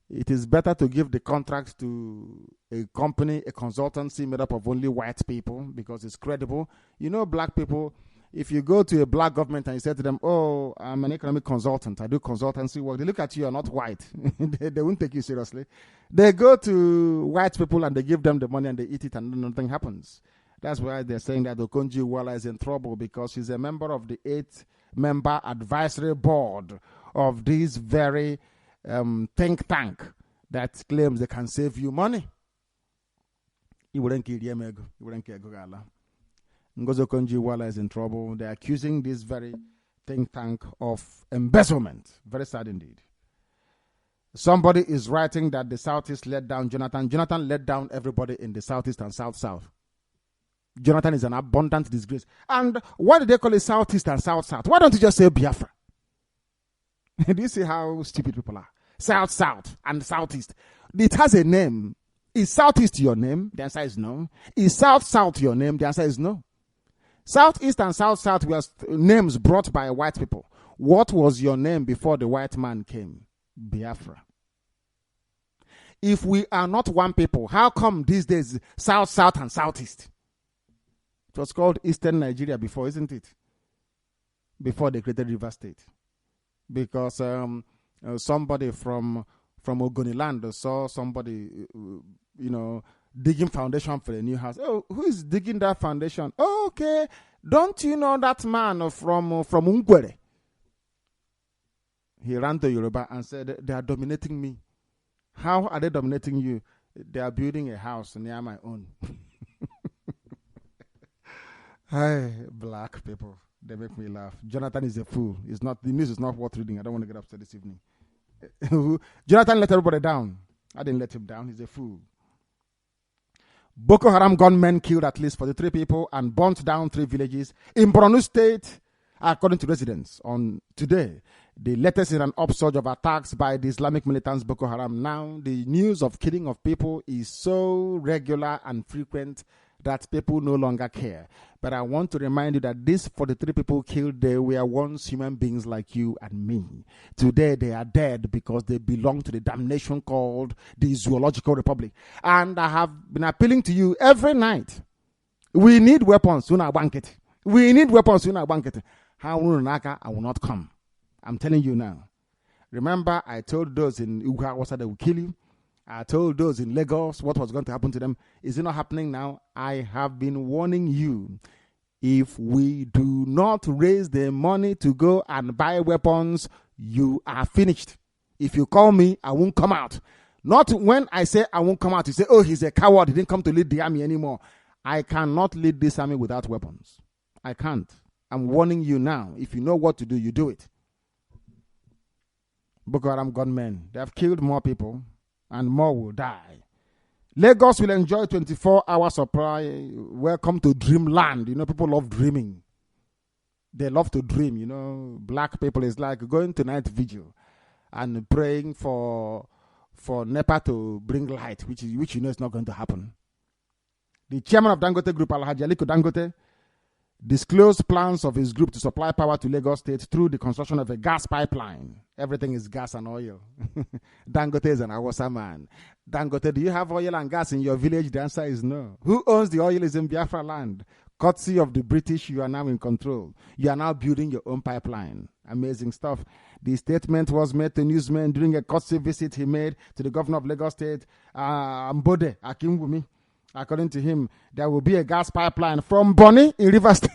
it is better to give the contract to a company, a consultancy made up of only white people, because it's credible. You know, black people, if you go to a black government and you say to them, oh, I'm an economic consultant, I do consultancy work, they look at you, you're not white. They won't take you seriously. They go to white people and they give them the money and they eat it and nothing happens. That's why they're saying that Okonjo Iweala is in trouble, because she's a member of the 8-member advisory board of this very think tank that claims they can save you money. Ngozi Okonjo Iweala is in trouble. They're accusing this very think tank of embezzlement. Very sad indeed. Somebody is writing that the Southeast let down Jonathan. Jonathan let down everybody in the Southeast and South-South. Jonathan is an abundant disgrace. And why do they call it Southeast and South-South? Why don't you just say Biafra? Do you see how stupid people are? South-South and Southeast. It has a name. Is Southeast your name? The answer is no. Is South-South your name? The answer is no. Southeast and South-South were names brought by white people. What was your name before the white man came? Biafra. If we are not one people, how come these days South-South and Southeast? It was called Eastern Nigeria before, isn't it? Before they created River State. Because somebody from Ogoniland saw somebody, digging foundation for a new house. Oh, who is digging that foundation? Oh, okay. Don't you know that man from Unkwere? He ran to Yoruba and said, they are dominating me. How are they dominating you? They are building a house near my own. Hi, black people. They make me laugh. Jonathan is a fool. The news is not worth reading. I don't want to get upset this evening. Jonathan let everybody down. I didn't let him down. He's a fool. Boko Haram gunmen killed at least 43 people and burnt down 3 villages in Borno State, according to residents. On today, the latest in an upsurge of attacks by the Islamic militants Boko Haram. Now, the news of killing of people is so regular and frequent that people no longer care. But I want to remind you that these 43 people killed, they were once human beings like you and me. Today they are dead because they belong to the damnation called the Zoological Republic. And I have been appealing to you every night. We need weapons, sooner banket. We need weapons, sooner banket. How I will not come. I'm telling you now. Remember, I told those in Ugawasa they will kill you. I told those in Lagos what was going to happen to them. Is it not happening now? I have been warning you. If we do not raise the money to go and buy weapons, you are finished. If you call me, I won't come out. Not when I say I won't come out, you say, oh, he's a coward. He didn't come to lead the army anymore. I cannot lead this army without weapons. I can't. I'm warning you now. If you know what to do, you do it. Boko Haram gunmen, they have killed more people and more will die. Lagos will enjoy 24-hour supply. Welcome to dreamland. You know, people love dreaming. They love to dream. You know, black people is like going to night vigil and praying for NEPA to bring light, which you know is not going to happen. The chairman of Dangote Group, Alhaji Aliko Dangote, disclosed plans of his group to supply power to Lagos State through the construction of a gas pipeline. Everything is gas and oil. Dangote is an Awasa man. Dangote, do you have oil and gas in your village? The answer is no. Who owns the oil is in Biafra land. Courtesy of the British, you are now in control. You are now building your own pipeline. Amazing stuff. The statement was made to newsmen during a courtesy visit he made to the governor of Lagos State, Mbode Akinwumi. According to him, there will be a gas pipeline from Bonny in Rivers State.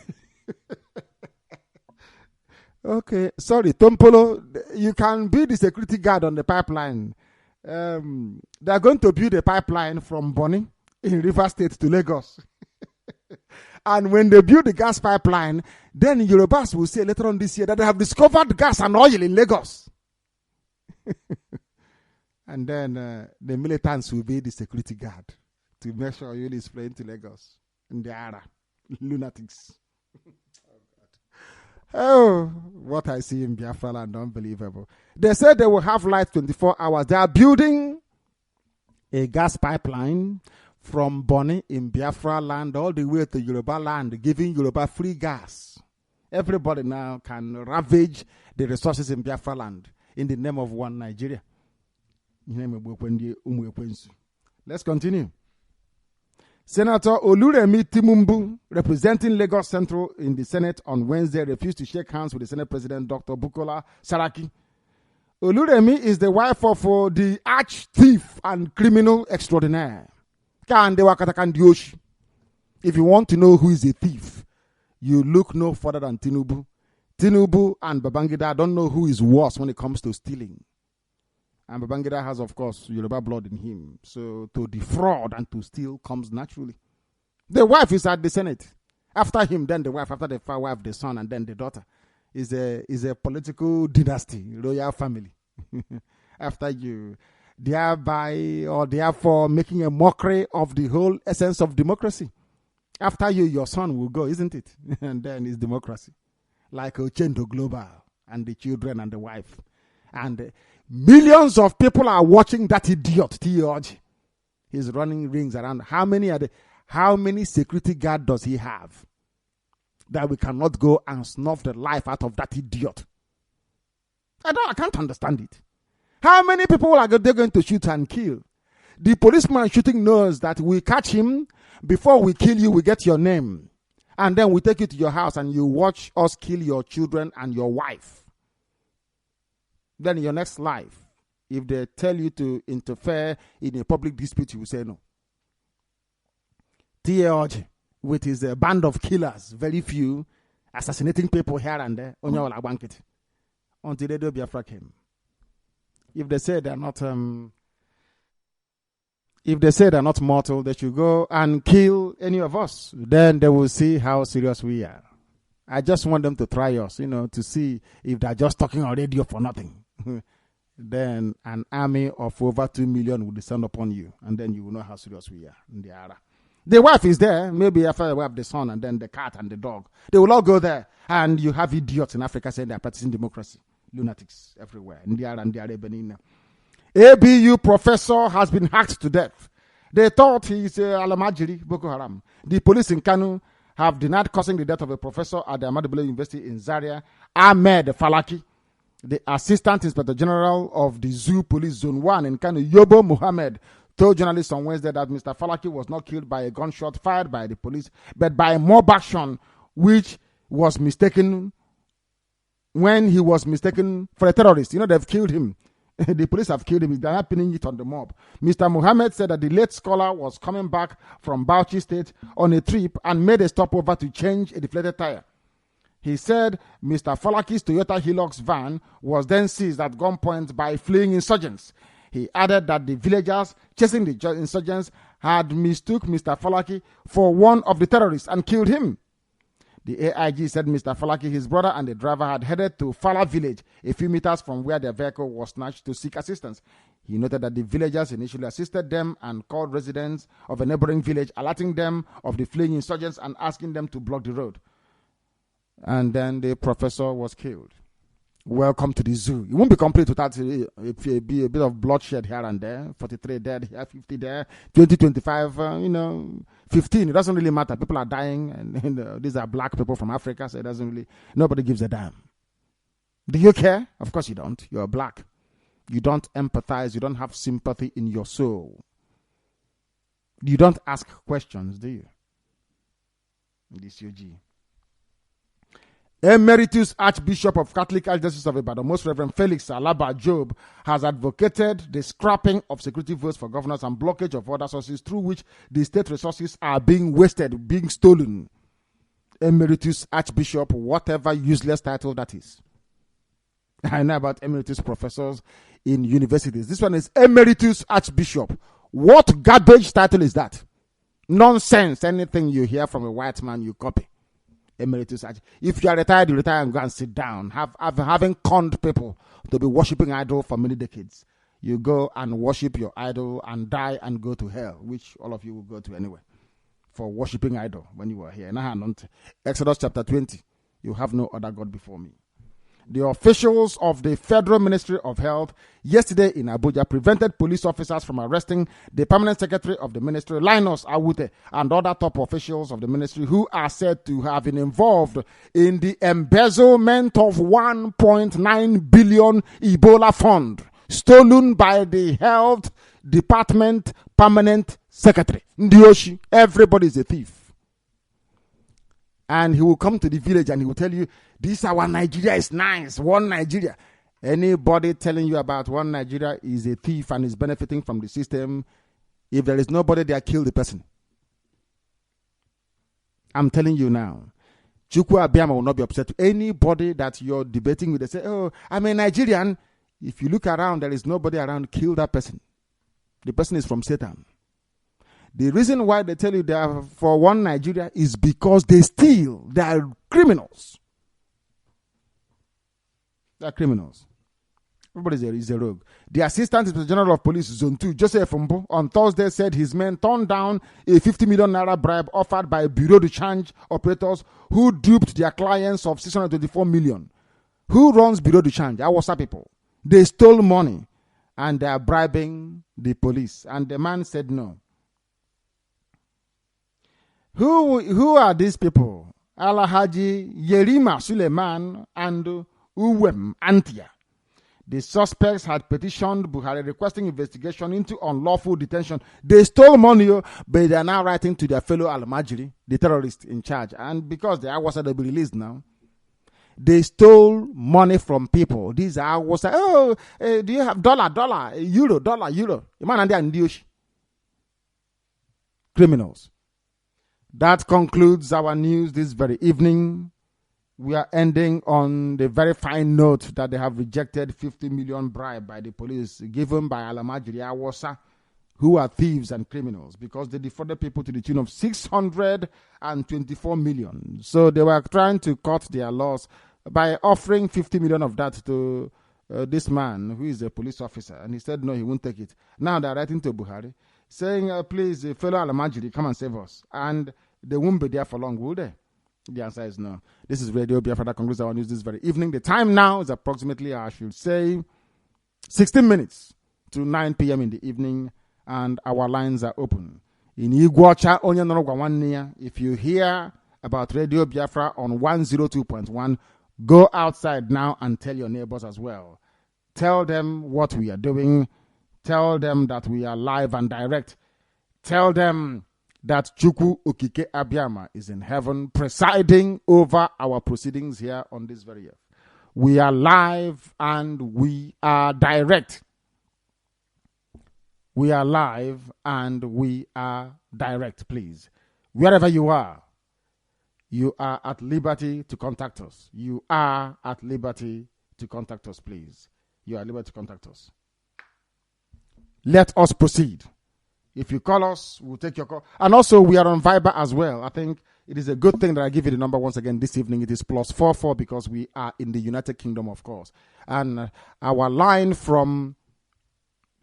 Okay, sorry, Tompolo, you can be the security guard on the pipeline. They are going to build a pipeline from Bonny in Rivers State to Lagos. And when they build the gas pipeline, then Yorubas will say later on this year that they have discovered gas and oil in Lagos. And then the militants will be the security guard to make sure oil is flowing to Lagos. And they are lunatics. Oh, what I see in Biafra land, unbelievable. They said they will have light 24 hours. They are building a gas pipeline from Bonny in Biafra land all the way to Yoruba land, giving Yoruba free gas. Everybody now can ravage the resources in Biafra land in the name of one Nigeria. Let's continue. Senator Oluremi Timumbu, representing Lagos Central in the Senate on Wednesday, refused to shake hands with the Senate President, Dr. Bukola Saraki. Oluremi is the wife of the arch thief and criminal extraordinaire. If you want to know who is a thief, you look no further than Tinubu. Tinubu and Babangida don't know who is worse when it comes to stealing. And Babangida has, of course, Yoruba blood in him. So to defraud and to steal comes naturally. The wife is at the Senate. After him, then the wife. After the wife, the son, and then the daughter. Is a political dynasty, royal family. After you, thereby or therefore making a mockery of the whole essence of democracy. After you, your son will go, isn't it? And then it's democracy. Like Ochendo Global and the children and the wife. And millions of people are watching that idiot, T.O.G. He's running rings around. How many security guards does he have that we cannot go and snuff the life out of that idiot? I can't understand it. How many people are they going to shoot and kill? The policeman shooting knows that we catch him before we kill you, we get your name. And then we take you to your house and you watch us kill your children and your wife. Then in your next life, if they tell you to interfere in a public dispute, you will say no. T.A.O.G. with his band of killers, very few, assassinating people here and there, until RadioBiafra came. If they say they're not mortal, they should go and kill any of us. Then they will see how serious we are. I just want them to try us, to see if they're just talking on radio for nothing. Then an army of over 2 million will descend upon you, and then you will know how serious we are in the era. The wife is there, maybe after the wife, the son, and then the cat and the dog. They will all go there, and you have idiots in Africa saying they're practicing democracy. Lunatics everywhere. In the era and the Arabian. ABU professor has been hacked to death. They thought he's Alamajiri, Boko Haram. The police in Kanu have denied causing the death of a professor at the Ahmadu Bello University in Zaria, Ahmed Falaki. The Assistant Inspector General of the Zoo Police Zone 1 in Kano, Yobo Muhammad, told journalists on Wednesday that Mr. Falaki was not killed by a gunshot fired by the police, but by a mob action, which was mistaken when he was mistaken for a terrorist. They've killed him. The police have killed him. They're not pinning it on the mob. Mr. Muhammad said that the late scholar was coming back from Bauchi State on a trip and made a stopover to change a deflated tire. He said Mr. Falaki's Toyota Hilux van was then seized at gunpoint by fleeing insurgents. He added that the villagers chasing the insurgents had mistook Mr. Falaki for one of the terrorists and killed him. The AIG said Mr. Falaki, his brother, and the driver had headed to Fala village, a few meters from where their vehicle was snatched, to seek assistance. He noted that the villagers initially assisted them and called residents of a neighboring village, alerting them of the fleeing insurgents and asking them to block the road. And then the professor was killed. Welcome to the zoo. It won't be complete without a bit of bloodshed here and there. 43 dead here, 50 there, 20, 25, 15. It doesn't really matter. People are dying, and these are black people from Africa, so it doesn't really, nobody gives a damn. Do you care? Of course you don't. You're black. You don't empathize. You don't have sympathy in your soul. You don't ask questions, do you? This UG. Emeritus Archbishop of Catholic Archdiocese of Ibadan, Most Reverend Felix Alaba Job, has advocated the scrapping of security votes for governors and blockage of other sources through which the state resources are being wasted, being stolen. Emeritus Archbishop, whatever useless title that is. I know about emeritus professors in universities. This one is Emeritus Archbishop. What garbage title is that? Nonsense. Anything you hear from a white man, you copy. Emeritus. If you are retired, you retire and go and sit down. Having conned people to be worshipping idol for many decades. You go and worship your idol and die and go to hell, which all of you will go to anyway, for worshipping idol when you were here. Exodus chapter 20. You have no other God before me. The officials of the Federal Ministry of Health yesterday in Abuja prevented police officers from arresting the permanent secretary of the ministry, Linus Awute, and other top officials of the ministry who are said to have been involved in the embezzlement of 1.9 billion Ebola fund stolen by the Health Department permanent secretary. Ndioshi, everybody is a thief. And he will come to the village and he will tell you, this our Nigeria is nice, one Nigeria. Anybody telling you about one Nigeria is a thief and is benefiting from the system. If there is nobody there, kill the person. I'm telling you now. Chukwu Abiyama will not be upset. Anybody that you're debating with, they say, oh, I'm a Nigerian. If you look around, there is nobody around, kill that person. The person is from Satan. The reason why they tell you they are for one Nigeria is because they steal. They are criminals. They are criminals. Everybody is a rogue. The Assistant Inspector General of Police, Zone 2, Joseph Mbo, on Thursday said his men turned down a 50 million naira bribe offered by Bureau de Change operators who duped their clients of 624 million. Who runs Bureau de Change? Awasa people. They stole money and they are bribing the police. And the man said no. Who are these people? Alhaji Yerima Suleiman and Uwem Antia. The suspects had petitioned Buhari requesting investigation into unlawful detention. They stole money, but they are now writing to their fellow Al-Majri, the terrorist in charge. And because the Awasa will be released now, they stole money from people. These are Awasa. Do you have dollar, euro? Criminals. That concludes our news this very evening. We are ending on the very fine note that they have rejected 50 million bribe by the police given by Alamajiri Awasa, who are thieves and criminals, because they defrauded people to the tune of 624 million. So they were trying to cut their loss by offering 50 million of that to this man who is a police officer. And he said, no, he won't take it. Now they're writing to Buhari saying, please, fellow Alamajiri, come and save us. And they won't be there for long, will they? The answer is no. This is Radio Biafra that concludes our news this very evening. The time now is approximately, I should say, 16 minutes to 9 p.m. in the evening, and our lines are open. In Igwocha, if you hear about Radio Biafra on 102.1, go outside now and tell your neighbors as well. Tell them what we are doing. Tell them that we are live and direct. Tell them that Chukwu Okike Abiyama is in heaven presiding over our proceedings here on this very earth. We are live and we are direct. We are live and we are direct, please. Wherever you are at liberty to contact us. You are at liberty to contact us, please. You are at liberty to contact us. Let us proceed. If you call us, we'll take your call. And also, we are on Viber as well. I think It is a good thing that I give you the number once again this evening. It is +44 because we are in the United Kingdom, of course. And our line from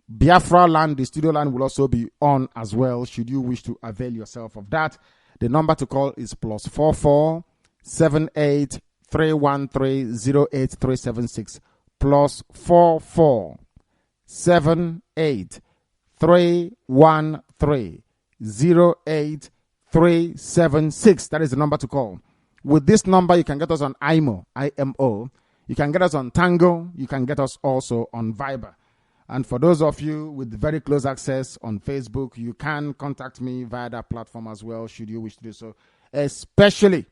Biafra land, the studio line, will also be on as well, should you wish to avail yourself of that. The number to call is +44 78 313 08376 +44 78 313 08376. That is the number to call. With this number, you can get us on IMO. You can get us on Tango. You can get us also on Viber. And for those of you with very close access on Facebook, you can contact me via that platform as well, should you wish to do so. Especially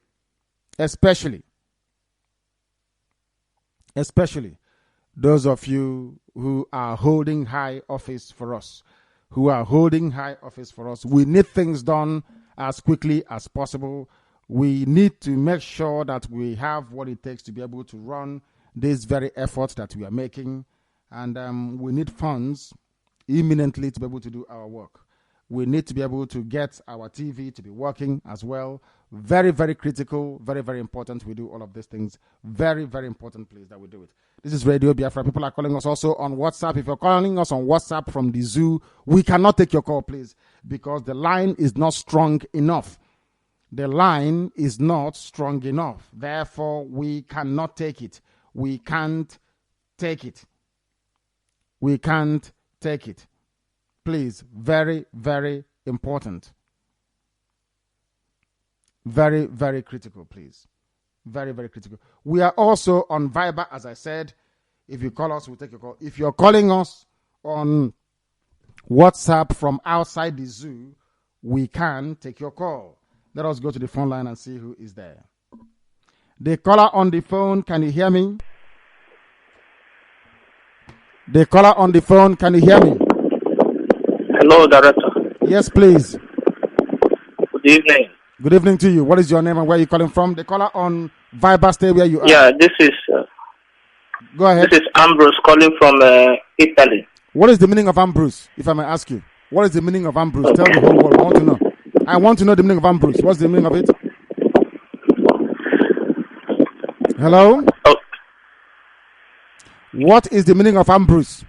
those of you who are holding high office for us. We need things done as quickly as possible. We need to make sure that we have what it takes to be able to run this very effort that we are making. And we need funds imminently to be able to do our work. We need to be able to get our TV to be working as well. Very, very critical, very, very important. We do all of these things. Very, very important, please, that we do it. This is Radio Biafra. People are calling us also on WhatsApp. If you're calling us on WhatsApp from the zoo, we cannot take your call, please, because the line is not strong enough. Therefore, we cannot take it. We can't take it. Please, very, very important. Very, very critical, please. Very, very critical. We are also on Viber, as I said. If you call us, we'll take your call. If you're calling us on WhatsApp from outside the zoo, we can take your call. Let us go to the phone line and see who is there. The caller on the phone, can you hear me? The caller on the phone, can you hear me? Hello, Director. Yes, please. Good evening. Good evening to you. What is your name and where are you calling from? The caller on Viber, stay where you are. Yeah, this is... Go ahead. This is Ambrose calling from Italy. What is the meaning of Ambrose, if I may ask you? What is the meaning of Ambrose? Okay. Tell the whole world. I want to know. I want to know the meaning of Ambrose. What's the meaning of it? Hello? Oh. What is the meaning of Ambrose?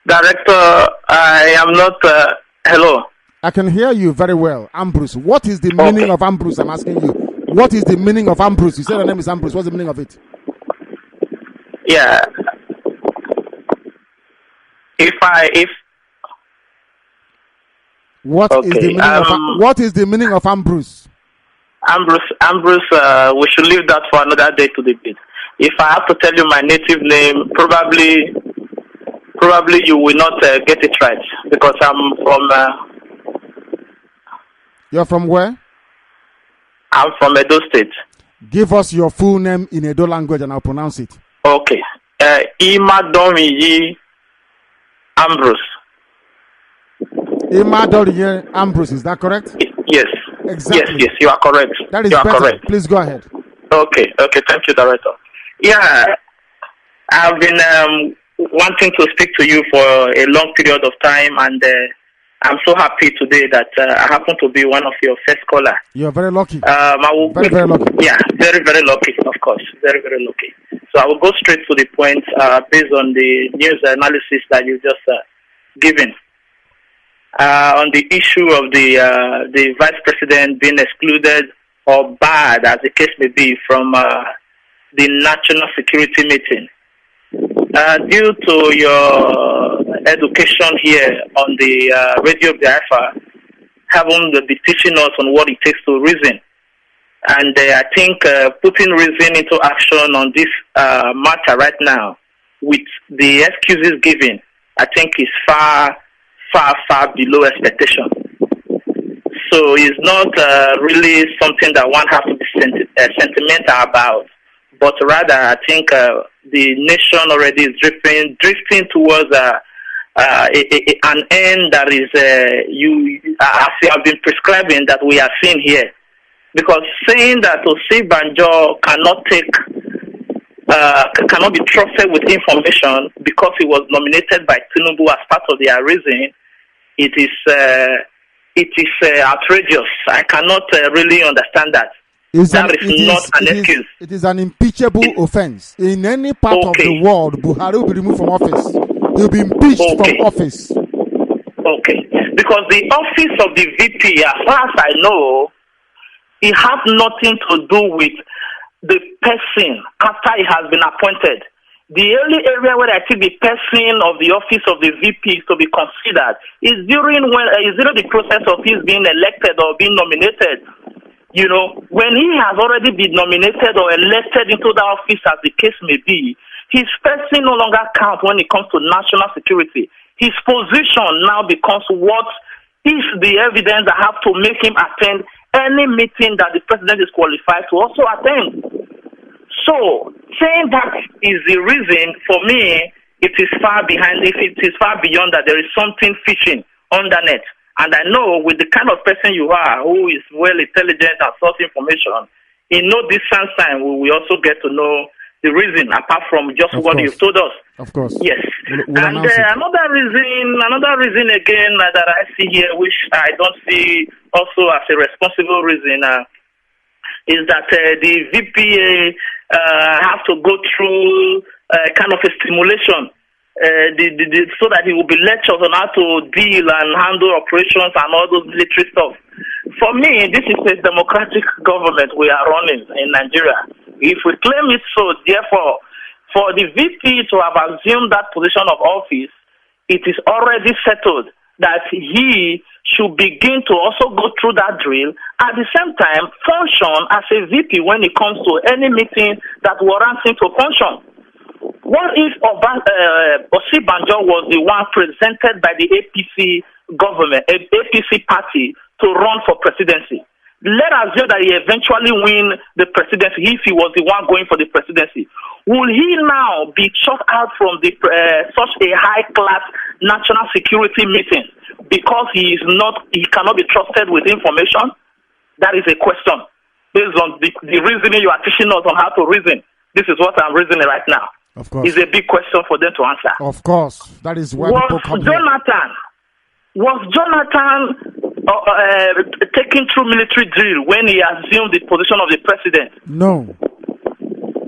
Director, I am not... hello? I can hear you very well. Ambrose. What is the meaning of Ambrose? I'm asking you. What is the meaning of Ambrose? You said your name is Ambrose. What's the meaning of it? Yeah. What is the meaning of Ambrose? Ambrose, we should leave that for another day to debate. If I have to tell you my native name, probably you will not get it right because I'm from... You're from where? I'm from Edo State. Give us your full name in Edo language and I'll pronounce it. Okay. Imadomiyi Ambrose. Imadomiyi Ambrose, is that correct? Yes. Exactly. Yes, you are correct. That is you are better. Correct. Please go ahead. Okay, thank you, Director. Yeah, I've been wanting to speak to you for a long period of time, and I'm so happy today that I happen to be one of your first callers. You're very lucky. Very lucky. Yeah, very, very lucky, of course. Very, very lucky. So I will go straight to the point based on the news analysis that you just given. On the issue of the vice president being excluded or barred, as the case may be, from the national security meeting. Due to your education here on the Radio Biafra, having be teaching us on what it takes to reason. And I think putting reason into action on this matter right now with the excuses given, I think is far below expectation. So it's not really something that one has to be sentimental about, but rather I think the nation already is drifting towards an end that is as you have been prescribing that we are seeing here. Because saying that Osibanjo cannot be trusted with information because he was nominated by Tinubu as part of their reason, it is it is outrageous. I cannot really understand that. That is not an excuse. It is an impeachable offense. In any part of the world, Buhari will be removed from office. He will be impeached from office. Okay. Because the office of the VP, as far as I know, it has nothing to do with the person after he has been appointed. The only area where I think the person of the office of the VP is to be considered is during the process of his being elected or being nominated. You know, when he has already been nominated or elected into the office, as the case may be, his person no longer counts when it comes to national security. His position now becomes what is the evidence that have to make him attend any meeting that the president is qualified to also attend. So, saying that is the reason, for me, it is far behind, if it is far beyond that, there is something fishing underneath. And I know with the kind of person you are, who is well intelligent and source information, in no distant time we will also get to know the reason, apart from just what you've told us. Of course. Yes. We'll and another reason again that I see here, which I don't see also as a responsible reason, is that the VPA have to go through kind of a stimulation. So that he will be lectured on how to deal and handle operations and all those military stuff. For me, this is a democratic government we are running in Nigeria. If we claim it so, therefore, for the VP to have assumed that position of office, it is already settled that he should begin to also go through that drill, at the same time function as a VP when it comes to any meeting that warrants him to function. What if Osibanjo was the one presented by the APC government, APC party, to run for presidency? Let us assume that he eventually win the presidency if he was the one going for the presidency. Will he now be shut out from the such a high-class national security meeting because he cannot be trusted with information? That is a question. Based on the reasoning you are teaching us on how to reason, this is what I'm reasoning right now. Of course. It's a big question for them to answer. Of course. That is why people come Was Jonathan taking through military drill when he assumed the position of the president? No.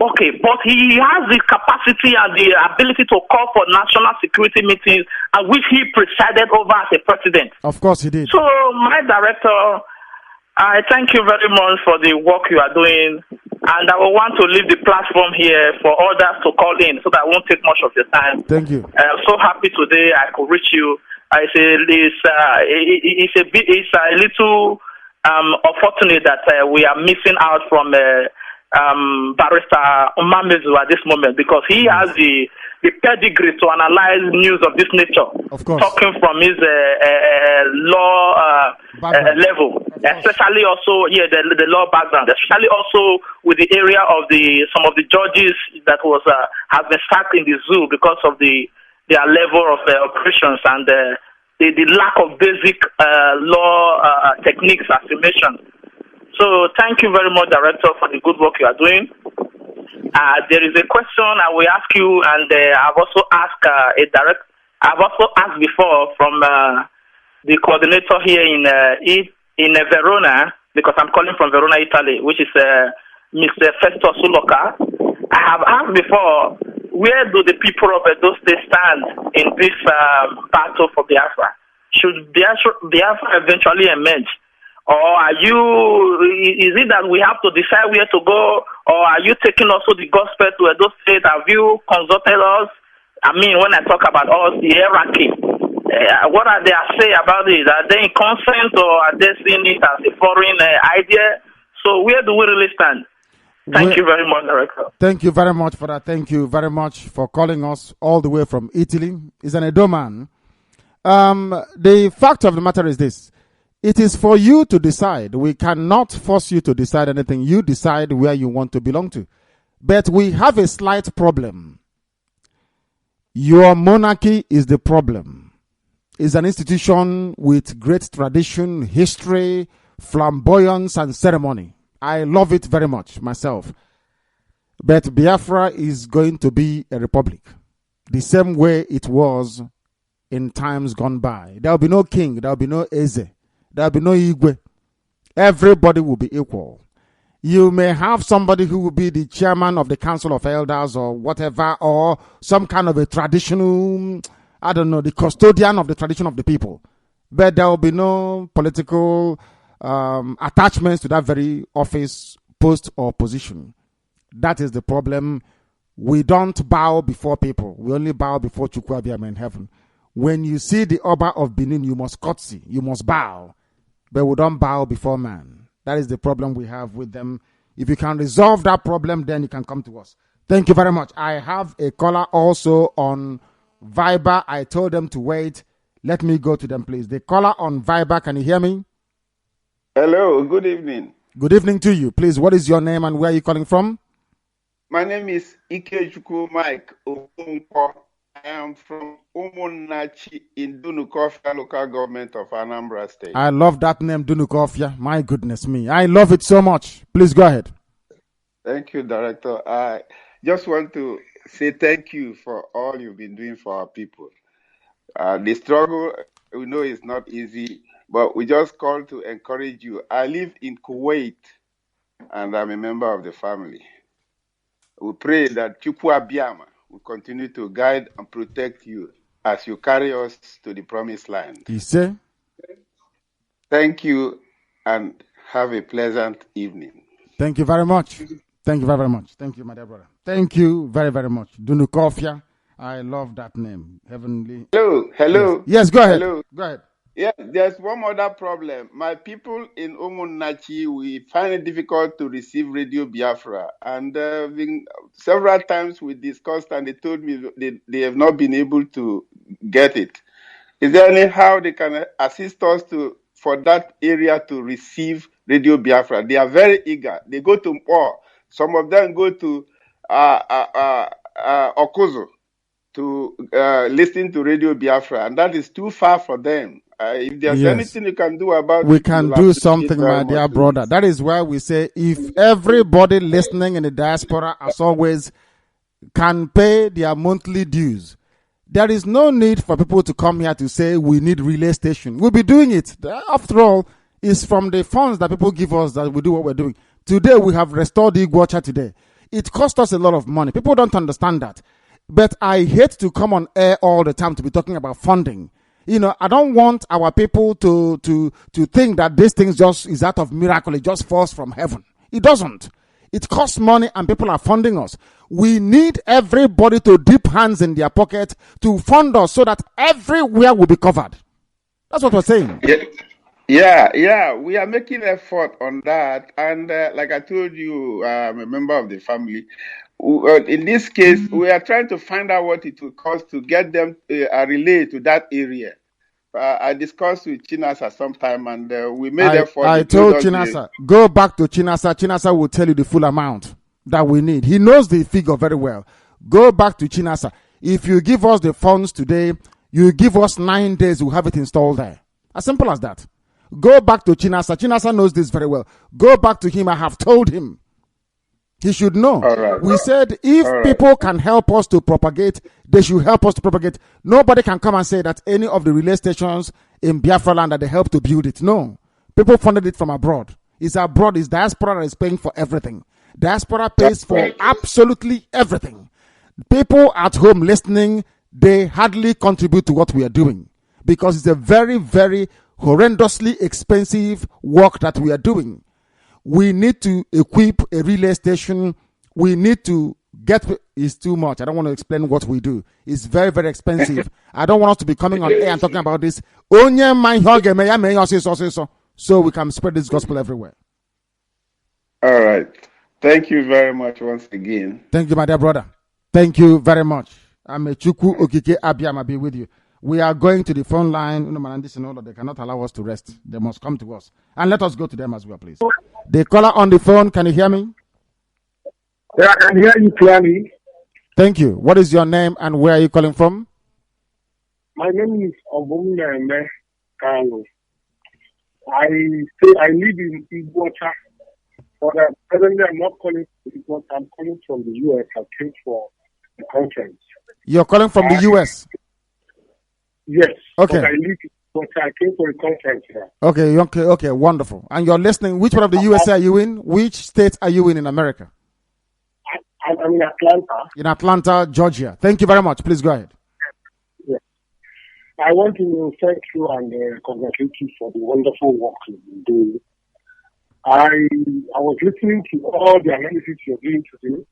Okay, but he has the capacity and the ability to call for national security meetings, and which he presided over as a president. Of course he did. So, my director, I thank you very much for the work you are doing, and I will want to leave the platform here for others to call in so that I won't take much of your time. Thank you. I'm so happy today I could reach you. It's a little unfortunate that we are missing out from Barrister Umamezu at this moment, because he has the pedigree to analyze news of this nature. Of course. Talking from his law level, especially also the law background, especially also with the area of some of the judges that has been sacked in the zoo because of their level of operations and the lack of basic law techniques, as you mentioned. So thank you very much, Director, for the good work you are doing. There is a question I will ask you, and I've also asked I've also asked before from the coordinator here in Verona, because I'm calling from Verona, Italy, which is Mr. Festo Suloka. I have asked before, where do the people of Edo State stand in this battle for Biafra? Should Biafra eventually emerge? Or is it that we have to decide where to go? Or are you taking also the gospel to Edo State? Have you consulted us? I mean, when I talk about us, the hierarchy, what are they say about it? Are they in consent, or are they seeing it as a foreign idea? So where do we really stand? Thank you very much, Director. Thank you very much for that. Thank you very much for calling us all the way from Italy. He's an Edo man. The fact of the matter is this. It is for you to decide. We cannot force you to decide anything. You decide where you want to belong to. But we have a slight problem. Your monarchy is the problem. It's an institution with great tradition, history, flamboyance, and ceremony. I love it very much myself. But Biafra is going to be a republic, the same way it was in times gone by. There will be no king, there will be no Eze. There will be no Igwe. Everybody will be equal. You may have somebody who will be the chairman of the Council of Elders or whatever, or some kind of a traditional, I don't know, the custodian of the tradition of the people. But there will be no political attachments to that very office, post, or position. That is the problem. We don't bow before people. We only bow before Chukwu Abiyama in heaven. When you see the Oba of Benin, you must curtsy, you must bow. But we don't bow before man. That is the problem we have with them. If you can resolve that problem, then you can come to us. Thank you very much. I have a caller also on Viber. I told them to wait. Let me go to them, please. The caller on Viber, can you hear me? Hello, good evening. Good evening to you. Please, what is your name and where are you calling from? My name is Ikechukwu Mike Okonkwo. I am from Umunnachi in Dunukofia, local government of Anambra State. I love that name, Dunukofia. My goodness me. I love it so much. Please go ahead. Thank you, Director. I just want to say thank you for all you've been doing for our people. The struggle, we know, is not easy, but we just call to encourage you. I live in Kuwait, and I'm a member of the family. We pray that Chukwu Abiyama will continue to guide and protect you as you carry us to the promised land. You say? Thank you and have a pleasant evening. Thank you very much. Thank you very much. Thank you, my dear brother. Thank you very, very much. Dunukofia. I love that name. Heavenly. Hello. Yes, go ahead. Hello. Go ahead. Yeah, there's one other problem. My people in Umunnachi, we find it difficult to receive Radio Biafra. And several times we discussed and they told me they have not been able to get it. Is there any how they can assist us for that area to receive Radio Biafra? They are very eager. They go to Mpo. Some of them go to Okuzo to listen to Radio Biafra. And that is too far for them. If there's anything you can do about it, we can do something, my dear brother. That is why we say if everybody listening in the diaspora, as always, can pay their monthly dues, there is no need for people to come here to say we need relay station. We'll be doing it. After all, it's from the funds that people give us that we do what we're doing. Today, we have restored the Igbo today. It cost us a lot of money. People don't understand that. But I hate to come on air all the time to be talking about funding. You know, I don't want our people to think that this thing just is out of miracle. It just falls from heaven. It doesn't. It costs money and people are funding us. We need everybody to dip hands in their pocket to fund us so that everywhere will be covered. That's what we're saying. Yeah. We are making effort on that. And like I told you, I'm a member of the family. In this case, we are trying to find out what it will cost to get them a relay to that area. I discussed with Chinasa sometime and we made effort. I told Chinasa, go back to Chinasa. Chinasa will tell you the full amount that we need. He knows the figure very well. Go back to Chinasa. If you give us the funds today, you give us 9 days, we'll have it installed there. As simple as that. Go back to Chinasa. Chinasa knows this very well. Go back to him. I have told him. He should know. Right. We said if people can help us to propagate, they should help us to propagate. Nobody can come and say that any of the relay stations in Biafra land that they helped to build it. No. People funded it from abroad. It's abroad. It's diaspora that is paying for everything. Diaspora pays for absolutely everything. People at home listening, they hardly contribute to what we are doing because it's a very, very horrendously expensive work that we are doing. We need to equip a relay station. We need to get, it's too much. I don't want to explain what we do. It's very, very expensive. I don't want us to be coming on air and talking about this. So we can spread this gospel everywhere. All right. Thank you very much once again. Thank you, my dear brother. Thank you very much. I'm a Chukwu Okike Abiyama be with you. We are going to the phone line. They cannot allow us to rest. They must come to us. And let us go to them as well, please. The caller on the phone, can you hear me? Yeah, I can hear you clearly. Thank you. What is your name and where are you calling from? My name is MAZI NNAMDI KANU. I live in Igbo, but presently I'm not calling because I'm calling from the US. I came for the conference. You're calling from the US? Yes. Okay. But I live but I came for a conference here. Okay, wonderful. And you're listening. Which part of the USA are you in? Which state are you in America? I'm in Atlanta. In Atlanta, Georgia. Thank you very much. Please go ahead. Yes. I want to thank you and congratulate you for the wonderful work you've been doing. I was listening to all the analysis you're doing today.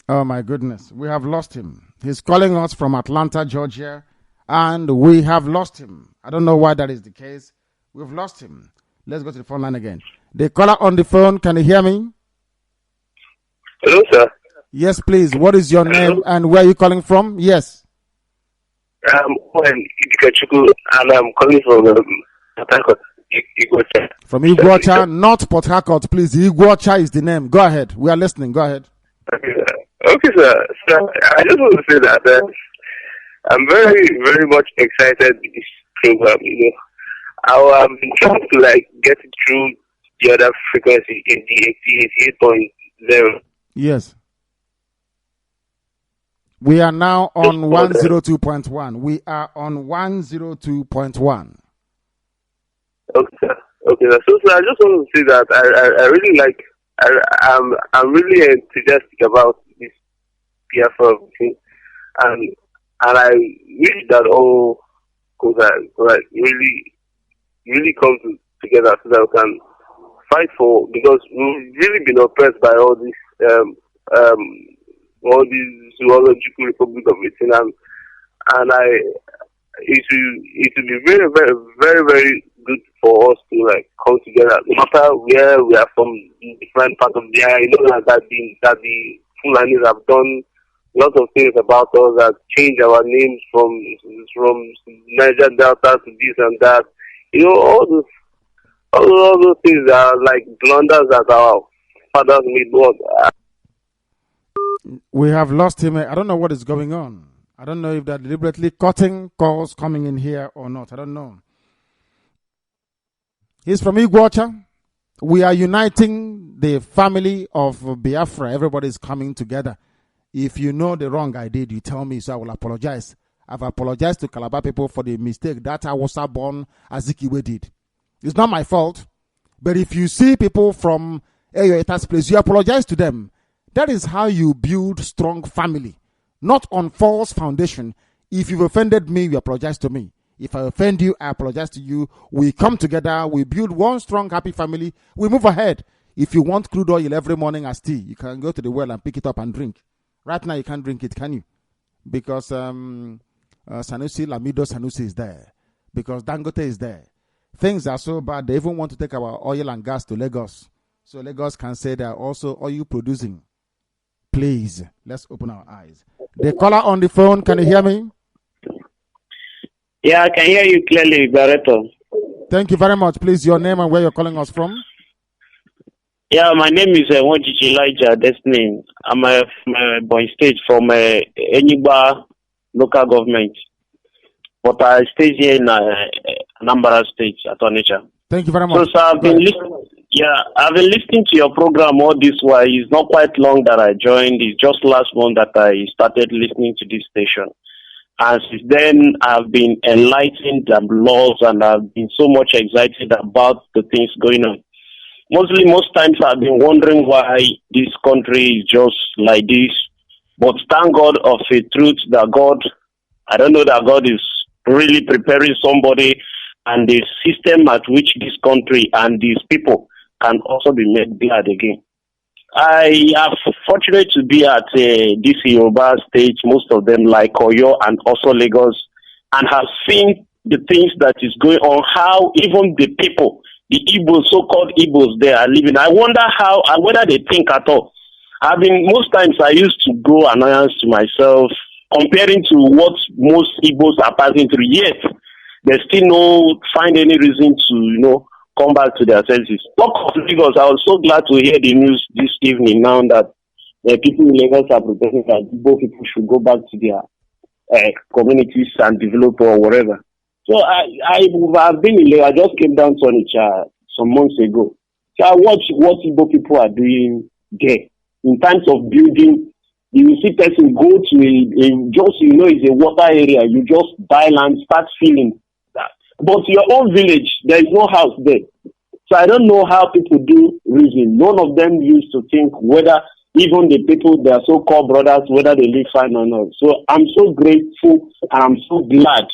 Oh my goodness, we have lost him. He's calling us from Atlanta, Georgia, and we have lost him. I don't know why that is the case. We've lost him. Let's go to the phone line again. The caller on the phone, can you hear me? Hello, sir. Yes, please. What is your name and where are you calling from? Yes. I'm Ikachuku, and I'm calling from Port Harcourt, Igbo. From Igbo, not Port Harcourt, please. Igbo is the name. Go ahead. We are listening. Go ahead. Okay, sir. So I just want to say that I'm very, very much excited with this program. I've been trying to get it through the other frequency, the 88.0. Yes. We are now on 102.1. We are on 102.1. Okay, sir. So I just want to say that I really like. I'm really enthusiastic about this Biafra thing, and I wish that all could really come together so that we can fight for, because we've really been oppressed by all this all these zoological republic of Vietnam, and it will be very, very, very, very good for us to come together, no matter where we are from, different parts of the area. That the Fulanis have done a lot of things about us, that change our names from Naija Delta to this and that. All those things are like blunders that our fathers made. We have lost him. I don't know what is going on. I don't know if they're deliberately cutting calls coming in here or not. I don't know. He's from Igbo. We are uniting the family of Biafra. Everybody is coming together. If you know the wrong I did, you tell me, so I will apologize. I've apologized to Calabar people for the mistake that I was born Azikiwe did. It's not my fault. But if you see people from Eyoeta's place, you apologize to them. That is how you build strong family. Not on false foundation. If you've offended me, you apologize to me. If I offend you, I apologize to you. We come together, we build one strong, happy family. We move ahead. If you want crude oil every morning as tea, you can go to the well and pick it up and drink. Right now, you can't drink it, can you? Because Sanusi, Lamido Sanusi is there. Because Dangote is there. Things are so bad, they even want to take our oil and gas to Lagos. So Lagos can say they are also oil producing. Please, let's open our eyes. The caller on the phone, can you hear me? Yeah, I can hear you clearly, Barreto. Thank you very much. Please, your name and where you're calling us from? Yeah, my name is Wonjichi Elijah. That's name. I'm from Born State from Enigba local government, but I stay here in Anambra State at Onitsha. Thank you very much. So I've been listening. Yeah, I've been listening to your program all this while. It's not quite long that I joined. It's just last month that I started listening to this station. And since then, I've been enlightened and lost, and I've been so much excited about the things going on. Most times I've been wondering why this country is just like this. But thank God of a truth that I don't know that God is really preparing somebody, and the system at which this country and these people can also be made glad again. I am fortunate to be at this Yoruba stage, most of them like Oyo and also Lagos, and have seen the things that is going on, how even the people, the Igbos, so-called Igbos there are living. I wonder whether they think at all. Most times I used to go annoyance to myself, comparing to what most Igbos are passing through, yet they still no find any reason to, come back to their senses. Talk of Lagos, I was so glad to hear the news this evening now that people in Lagos are protesting that both people should go back to their communities and develop or whatever. So I've been in Lagos. I just came down to Onitsha some months ago. So I watched what Igbo people are doing there in terms of building You will see person go to just, it's a water area. You just buy land, start filling that. But your own village, there is no house there. So I don't know how people do reason. None of them used to think whether even the people, their so-called brothers, whether they live fine or not. So I'm so grateful and I'm so glad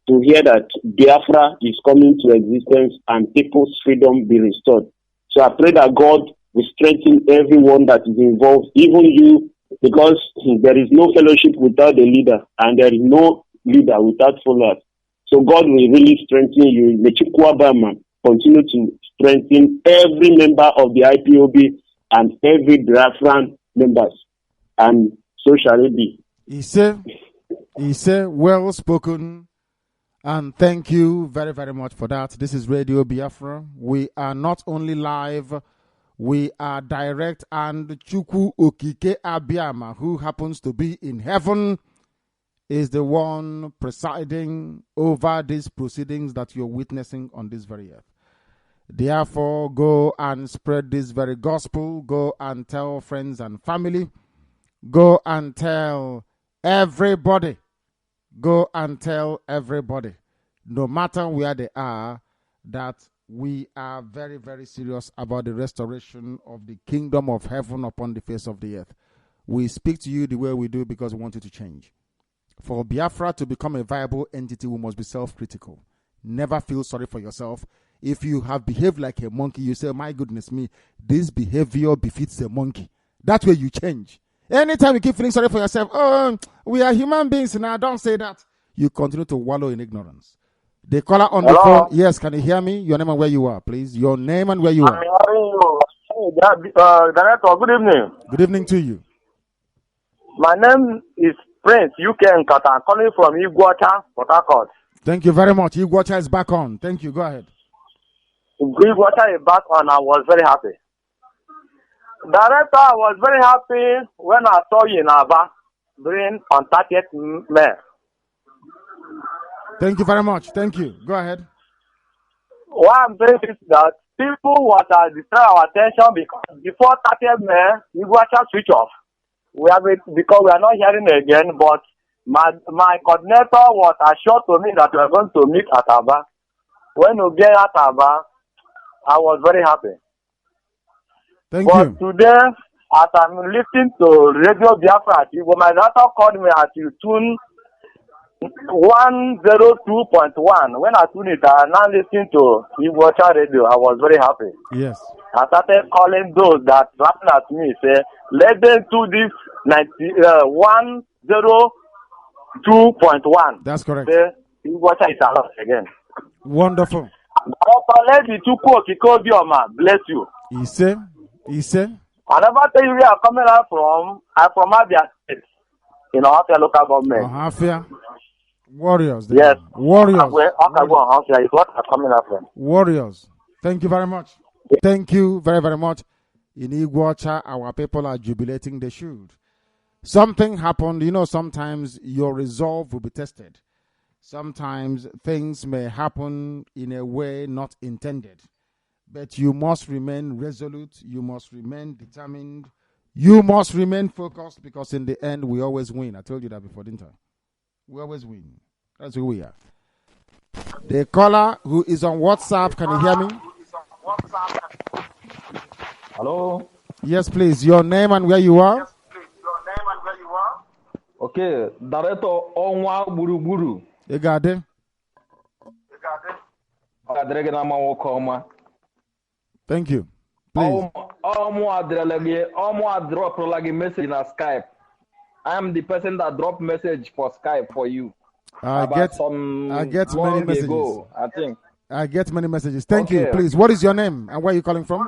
to hear that Biafra is coming to existence and people's freedom be restored. So I pray that God will strengthen everyone that is involved, even you, because there is no fellowship without a leader and there is no leader without followers. So God will really strengthen you. The Chukwuabama continue to strengthen every member of the IPOB and every Biafran members. And so shall it be. He said, well spoken. And thank you very, very much for that. This is Radio Biafra. We are not only live, we are direct, and Chukwu Okike Abiama, who happens to be in heaven, is the one presiding over these proceedings that you're witnessing on this very earth. Therefore, go and spread this very gospel. Go and tell friends and family. Go and tell everybody. Go and tell everybody, no matter where they are, that we are very, very serious about the restoration of the kingdom of heaven upon the face of the earth. We speak to you the way we do because we want you to change. For Biafra to become a viable entity, we must be self-critical. Never feel sorry for yourself. If you have behaved like a monkey, you say, my goodness me, this behavior befits a monkey. That way you change. Anytime you keep feeling sorry for yourself, oh, we are human beings now, don't say that. You continue to wallow in ignorance. The caller on the phone, yes, can you hear me? Your name and where you are, please. Your name and where you are. I'm hearing you. Director, good evening. Good evening to you. My name is Prince UK Nkata. I'm calling from Igbocha, Port Harcourt. Thank you very much. Igbocha is back on. Thank you. Go ahead. Igbocha is back on. I was very happy. Director, I was very happy when I saw you in Aba during on 30th May. Thank you very much. Thank you. Go ahead. What I'm saying is that people want to distract our attention because before 30th May, Igbocha switch off. Because we are not hearing again, but my coordinator was assured to me that we are going to meet at Aba. When we get at Aba, I was very happy. Thank you. But today, as I'm listening to Radio Biafra, my daughter called me at tune 102.1. When I tuned it, I now listening to Igbocha Radio. I was very happy. Yes. I started calling those that laughing at me, say, let them do this 102.1. That's correct. Say, Igbocha is alive again. Wonderful. Let the Chukwu Okike Abiama bless you. He said. I never tell you where I'm coming out from. I'm from Abia State, in Ohafia local government. Ohafia. Warriors. Yes. Warriors. Ohafia is what I'm coming out from. Warriors. Thank you very much. Thank you very, very much. In Igbocha, our people are jubilating. They should. Something happened. Sometimes your resolve will be tested. Sometimes things may happen in a way not intended. But you must remain resolute. You must remain determined. You must remain focused because in the end, we always win. I told you that before, didn't I? We always win. That's who we are. The caller who is on WhatsApp, can you hear me? Hello? Yes, please. Your name and where you are? Okay. Director Onwa Buruburu. Egade. Thank you. Please. Drop like message in Skype. I am the person that dropped message for Skype for you. I get many messages. Ago, I think. I get many messages. Thank you. Please. What is your name and where are you calling from?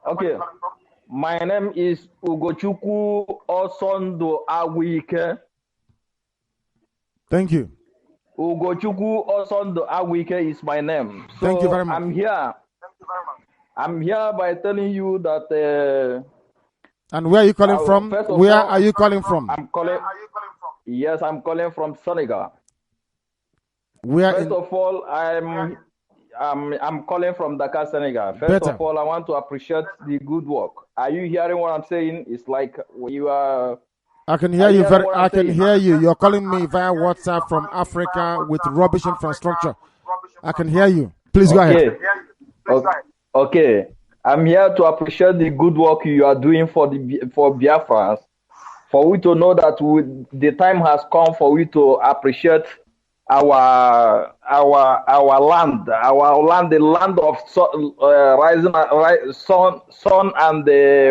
Okay. My name is Ugochukwu Osondo Awike. Thank you. Ugochukwu Osondo Awike is my name. So thank you very much. I'm here by telling you that. And where are you calling from? Where are you calling from? Yes, I'm calling from Senegal. First of all, I'm calling from Dakar, Senegal. First of all, I want to appreciate the good work. Are you hearing what I'm saying? It's like you are I can hear you very. I can hear you. You're calling me via WhatsApp from Africa with rubbish infrastructure. I can hear you. Please go ahead. Okay. I'm here to appreciate the good work you are doing for Biafrans. For we to know that the time has come for we to appreciate our land, the land of sun and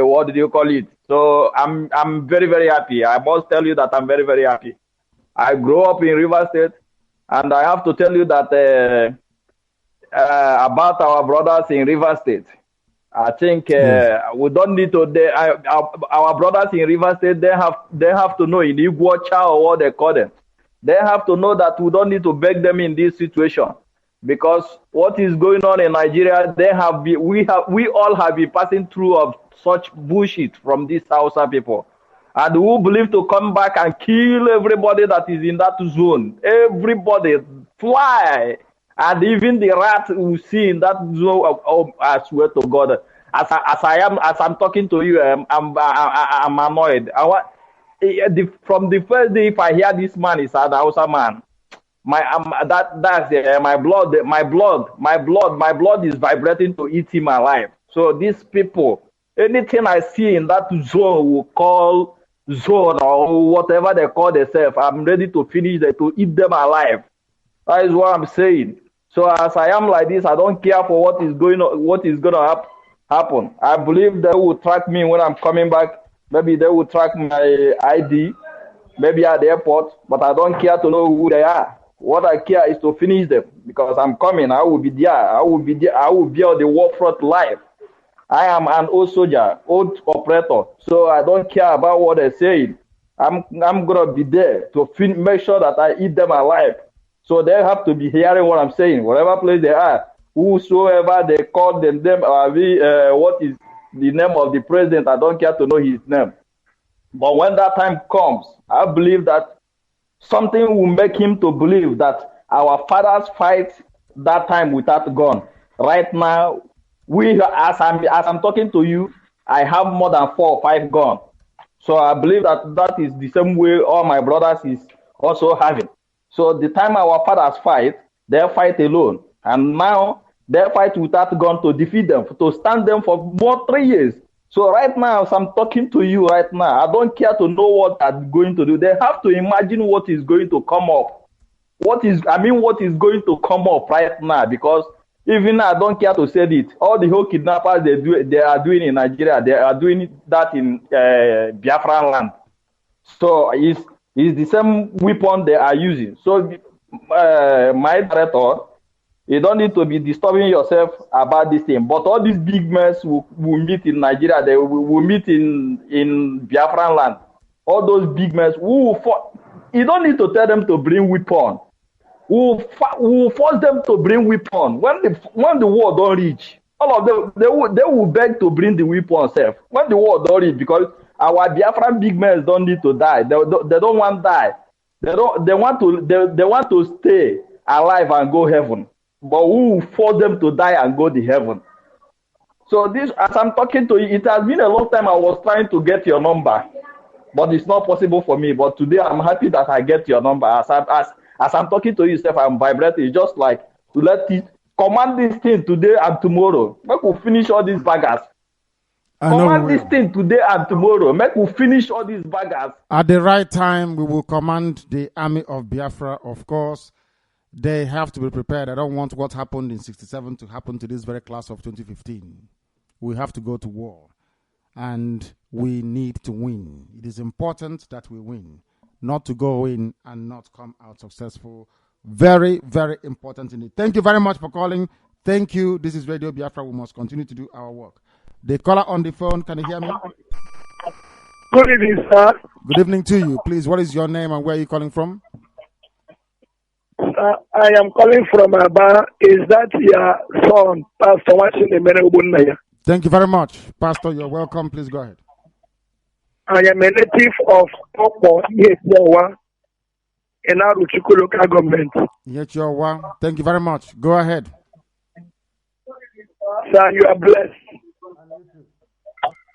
what do you call it? So I'm very, very happy. I must tell you that I'm very, very happy. I grew up in River State, and I have to tell you that about our brothers in River State. I think we don't need to. Our brothers in River State, they have to know in Igbo or what they call them. They have to know that we don't need to beg them in this situation, because what is going on in Nigeria, we all have been passing through of such bullshit from these Hausa people, and who believe to come back and kill everybody that is in that zone. Everybody fly. And even the rat we see in that zone, I swear to God, as I'm talking to you, I'm annoyed. From the first day, if I hear this man is an Hausa man, my blood is vibrating to eat him alive. So these people, anything I see in that zone, will call zone or whatever they call themselves, I'm ready to finish them, to eat them alive. That is what I'm saying. So as I am like this, I don't care for what is going to happen. I believe they will track me when I'm coming back. Maybe they will track my ID, maybe at the airport, but I don't care to know who they are. What I care is to finish them, because I'm coming. I will be there. I will be on the war front live. I am an old soldier, old operator, so I don't care about what they're saying. I'm gonna be there to make sure that I eat them alive. So they have to be hearing what I'm saying, whatever place they are. Whosoever they call them, what is the name of the president? I don't care to know his name. But when that time comes, I believe that something will make him to believe that our fathers fight that time without gun. Right now, as I'm talking to you, I have more than 4 or 5 guns. So I believe that is the same way all my brothers is also having. So the time our fathers fight, they fight alone. And now they fight without gun to defeat them, to stand them for more 3 years. So right now, as I'm talking to you right now, I don't care to know what they're going to do. They have to imagine what is going to come up. What is going to come up right now, because even I don't care to say it. All the whole kidnappers they are doing in Nigeria, they are doing that in Biafran land. So it's the same weapon they are using. So my director, you don't need to be disturbing yourself about this thing. But all these big men will meet in Nigeria. They will meet in Biafran land. All those big men who you don't need to tell them to bring weapon. Who force them to bring weapon when the war don't reach. All of them they will beg to bring the weapon self when the war don't reach, because our Biafran big men don't need to die. They don't want to die. They want to stay alive and go heaven. But who will force them to die and go to heaven? So this, as I'm talking to you, it has been a long time I was trying to get your number, but it's not possible for me. But today I'm happy that I get your number. As I'm talking to you, Steph, I'm vibrating. It's just like to let it command this thing today and tomorrow. Make we finish all these baggers. Command this thing today and tomorrow. Make we finish all these baggers. At the right time, we will command the army of Biafra, of course. They have to be prepared. I don't want what happened in 1967 to happen to this very class of 2015. We have to go to war. And we need to win. It is important that we win. Not to go in and not come out successful. Very, very important indeed. Thank you very much for calling. Thank you. This is Radio Biafra. We must continue to do our work. The caller on the phone, can you hear me? Good evening, sir. Good evening to you. Please, what is your name and where are you calling from? I am calling from Aba. Is that your son, Pastor Washington? Thank you very much. Pastor, you're welcome. Please go ahead. I am a native of Opo, Yetiowa, in Aruchuku local government. Yetiowa. Thank you very much. Go ahead. Sir, you are blessed.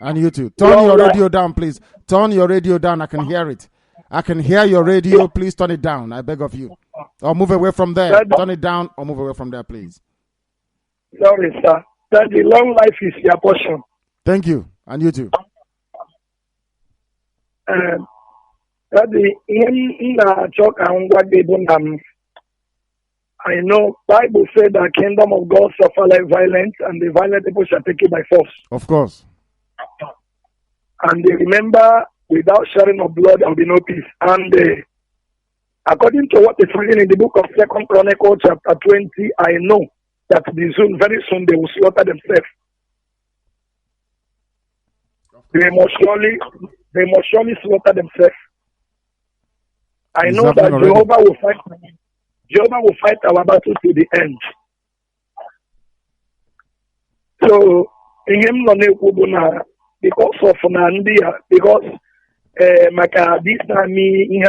And you too. Turn your radio down, please. Turn your radio down. I can hear it. I can hear your radio. Please turn it down. I beg of you. Or move away from there. Turn it down or move away from there, please. Sorry, sir. That the long life is your portion. Thank you. And you too. That the in talk and what they don't I know Bible said the kingdom of God suffer like violence, and the violent people shall take it by force. Of course. And they remember, without shedding of blood, there will be no peace. And according to what is written in the book of 2 Chronicles chapter 20, I know that very soon they will slaughter themselves. They must surely slaughter themselves. I know that Jehovah will fight our battle to the end. So, in him, because of Nandia, because Maka, this Nami,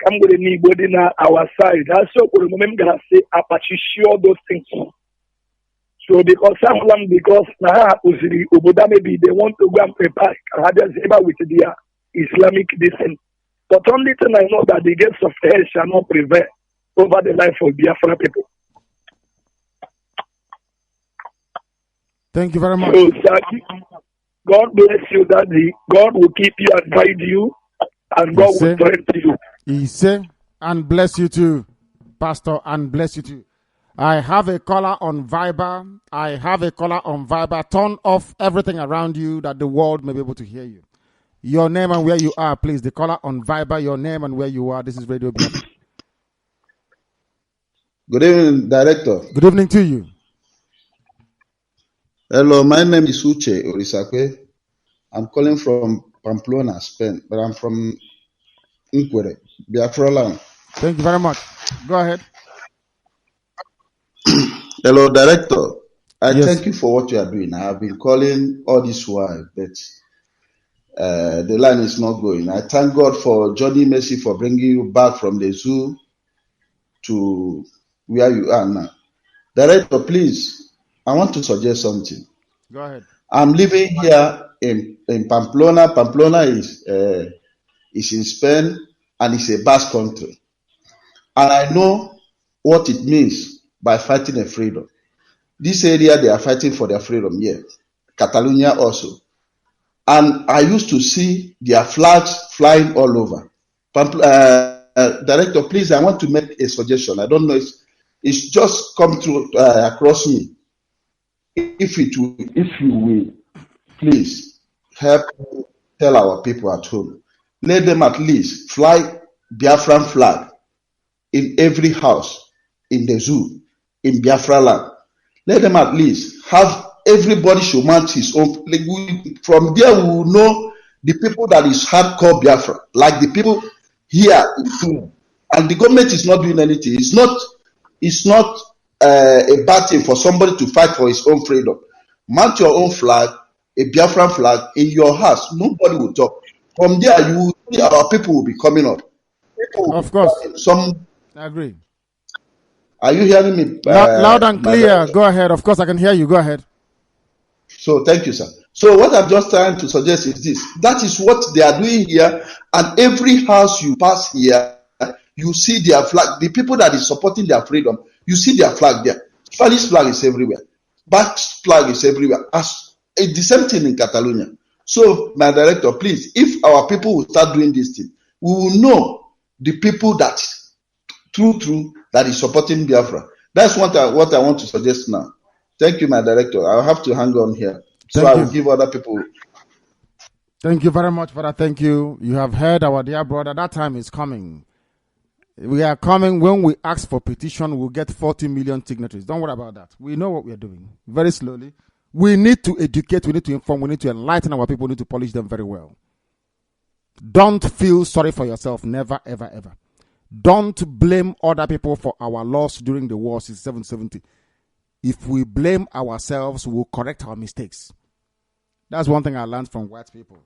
I'm going to need our side. That's so we remember say Apache sure those things. So because now maybe they want to go and prepare with their Islamic descent. But only thing I know that the gates of hell shall not prevail over the life of Biafra people. Thank you very much. So, God bless you, Daddy. God will keep you and guide you, and God will strengthen you. He say, and bless you too, Pastor, and bless you too. I have a caller on Viber. Turn off everything around you that the world may be able to hear you. Your name and where you are, please. The caller on Viber, your name and where you are. This is Radio Biafra. Good evening, Director. Good evening to you. Hello, my name is Uche Orisakwe. I'm calling from Pamplona, Spain, but I'm from Nkwere, Biafra land. Thank you very much. Go ahead. Hello, Director. I thank you for what you are doing. I have been calling all this while, but the line is not going. I thank God for Johnny Mercy for bringing you back from the zoo to where you are now. Director, please, I want to suggest something. Go ahead. I'm living here in Pamplona. Pamplona is in Spain and it's a Basque country. And I know what it means by fighting a freedom. This area, they are fighting for their freedom here. Catalonia also. And I used to see their flags flying all over. Director, please, I want to make a suggestion. I don't know, it's just come through across me. If you will, please help tell our people at home. Let them at least fly Biafran flag in every house, in the zoo, in Biafra land. Let them at least have everybody should mount his own. From there, we will know the people that is hardcore Biafra, like the people here in Tulu. And the government is not doing anything. It's not a bad thing for somebody to fight for his own freedom. Mount your own flag, a Biafran flag, in your house. Nobody will talk. From there, you will see our people will be coming up. Of course. I agree. Are you hearing me? Loud and clear. Go ahead. Of course, I can hear you. Go ahead. So, thank you, sir. So, what I'm just trying to suggest is this. That is what they are doing here. And every house you pass here, you see their flag. The people that is supporting their freedom, you see their flag there. Spanish flag is everywhere. Basque flag is everywhere. It's the same thing in Catalonia. So, my director, please, if our people will start doing this thing, we will know the people that true that is supporting Biafra. That's what I want to suggest now. Thank you, my director. I'll have to hang on here. So I will give other people. Thank you very much for that. Thank you. You have heard our dear brother. That time is coming. We are coming. When we ask for petition, we'll get 40 million signatories. Don't worry about that. We know what we are doing. Very slowly. We need to educate. We need to inform. We need to enlighten our people. We need to polish them very well. Don't feel sorry for yourself. Never, ever, ever. Don't blame other people for our loss during the war since 1770. If we blame ourselves, we'll correct our mistakes. That's one thing I learned from white people.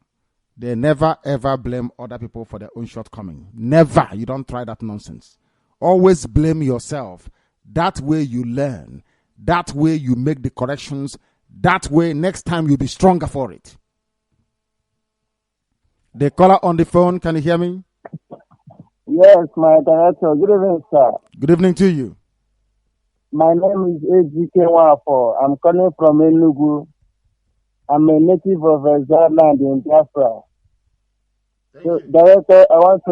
They never, ever blame other people for their own shortcoming. Never. You don't try that nonsense. Always blame yourself. That way you learn. That way you make the corrections That way, next time you'll be stronger for it. The caller on the phone, can you hear me? Yes, my director. Good evening, sir. Good evening to you. My name is AGK Wafo. I'm calling from Enugu. I'm a native of Zerland in Biafra. So, director, I want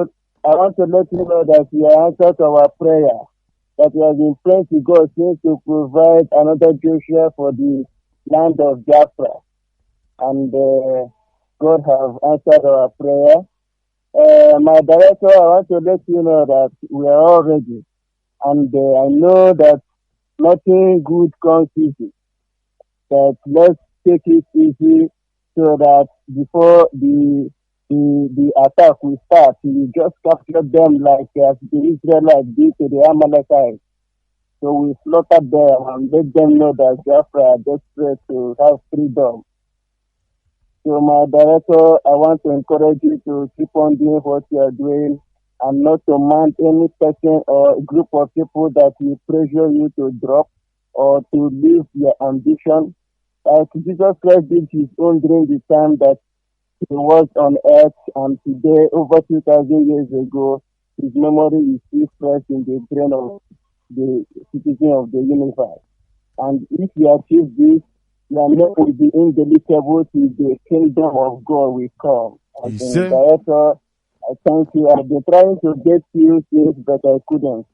to let you know that you answered our prayer. That we have been praying to God since to provide another Joshua for the land of Biafra. And God have answered our prayer. My director, I want to let you know that we are all ready. And I know that nothing good comes easy. That let's take it easy so that before the attack will start, we just capture them like as the Israelites did to the Amalekites. So we slaughter them and let them know that Biafra are desperate to have freedom. So my director, I want to encourage you to keep on doing what you are doing and not to mind any person or group of people that will pressure you to drop or to leave your ambition. Like Jesus Christ did his own during the time that he was on earth, and today, over 2,000 years ago, his memory is still fresh in the brain of the citizen of the universe. And if you achieve this, your name will be indelicable to the kingdom of God will come. As the director, I thank you. I've been trying to get you things, but I couldn't.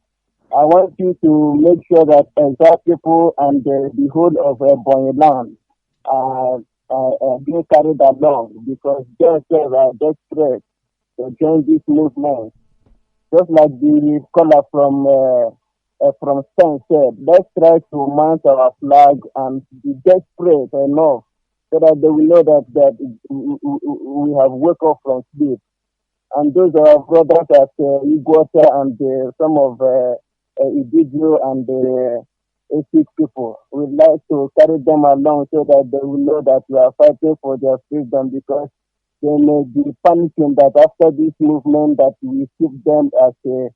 I want you to make sure that exact people and the whole of Bonny land being carried along, because just are desperate to join this movement. Just like the caller from Spain said, let's try to mount our flag and be desperate enough so that they will know that we have woke up from sleep. And those are our brothers at Igbo and some of Indigenous and ethnic people. We'd like to carry them along so that they will know that we are fighting for their freedom, because they may be panicking that after this movement that we keep them as a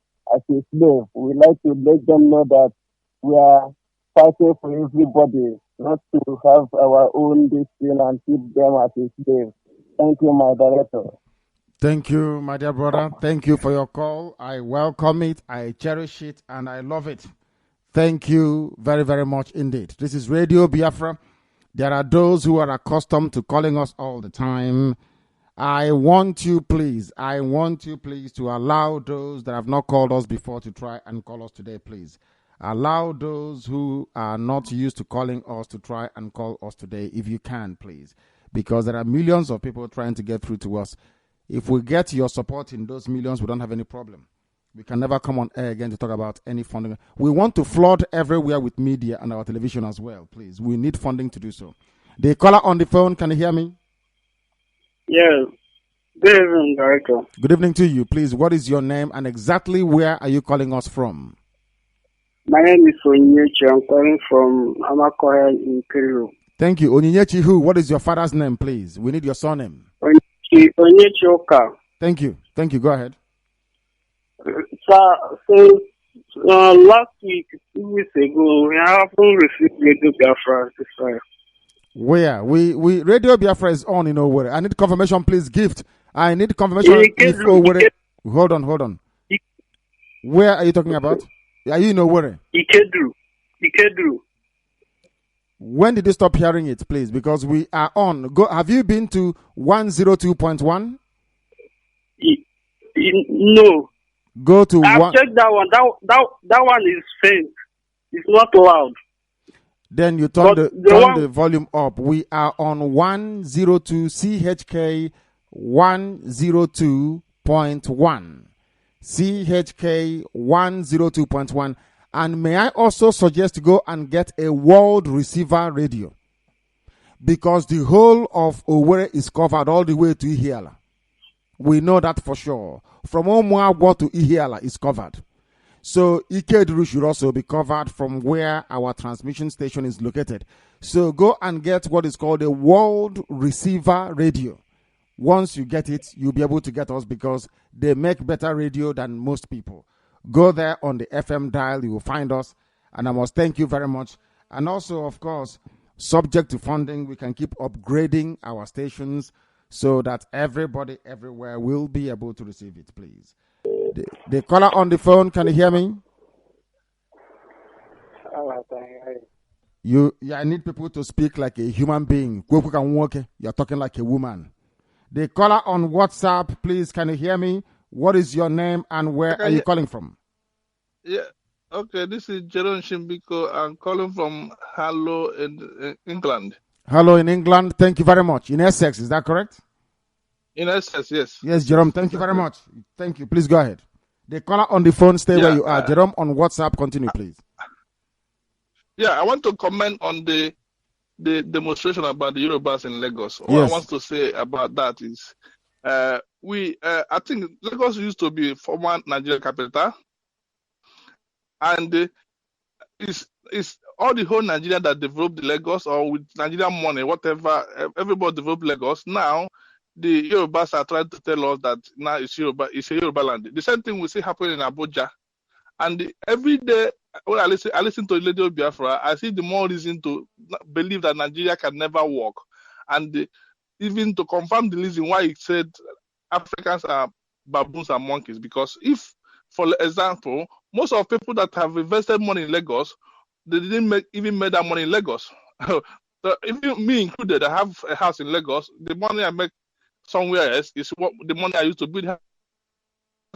slave. We like to let them know that we are fighting for everybody, not to have our own destiny and keep them as a slave. Thank you, my director. Thank you, my dear brother. Thank you for your call. I welcome it, I cherish it, and I love it. Thank you very, very much indeed. This is Radio Biafra. There are those who are accustomed to calling us all the time. I want you, please, to allow those that have not called us before to try and call us today, please. Allow those who are not used to calling us to try and call us today, if you can, please. Because there are millions of people trying to get through to us. If we get your support in those millions, we don't have any problem. We can never come on air again to talk about any funding. We want to flood everywhere with media and our television as well, please. We need funding to do so. The caller on the phone, can you hear me? Yes. Good evening, Director. Good evening to you. Please, what is your name and exactly where are you calling us from? My name is Onyechi. I'm calling from Amakoya in Kiriru. Thank you. Onyechi who? What is your father's name, please? We need your surname. Onyechi Oka. Thank you. Thank you. Go ahead. Sir, since last week, 2 weeks ago, we haven't received Radio Biafra this time. Where? We Radio Biafra is on in Owerri. I need confirmation, please. Gift. I need confirmation. If Owerri. Hold on. Where are you talking about? Are you in Owerri? Ikedru. When did you stop hearing it, please? Because we are on. Go. Have you been to 102.1? No. Go to I've checked that one. That one is faint. It's not loud. Then you turn the volume up. We are on 102 CHK 102.1. CHK 102.1. And may I also suggest to go and get a world receiver radio, because the whole of Owerri is covered all the way to Ihiala. We know that for sure. From Omuagwa to Ihiala is covered. So Ikedru should also be covered from where our transmission station is located. So go and get what is called a world receiver radio. Once you get it, you'll be able to get us, because they make better radio than most people. Go there on the FM dial, you will find us. And I must thank you very much. And also, of course, subject to funding, we can keep upgrading our stations so that everybody everywhere will be able to receive it, please. The caller on the phone, can you hear me? I need people to speak like a human being. You're talking like a woman. The caller on WhatsApp, please, can you hear me? What is your name and where are you calling from? Yeah, okay, this is Jerome Shimbiko. I'm calling from Harlow in England. Hello in England, thank you very much. In Essex, is that correct? In Essex, yes. Yes, Jerome, thank you very much. Thank you, please go ahead. The caller on the phone, stay where you are. Jerome on WhatsApp, continue, please. Yeah, I want to comment on the demonstration about the Yorubas in Lagos. What I want to say about that is, I think Lagos used to be former Nigerian capital, and it's all the whole Nigeria that developed the Lagos, or with Nigerian money, whatever, everybody developed Lagos. Now, the Yorubas are trying to tell us that now it's a Yoruba land. The same thing we see happen in Abuja. And every day, when I listen to RadioBiafra, I see the more reason to believe that Nigeria can never work. And even to confirm the reason why it said Africans are baboons and monkeys. Because if, for example, most of people that have invested money in Lagos, they didn't even make that money in Lagos. So even me included, I have a house in Lagos. The money I make somewhere else is what the money I used to build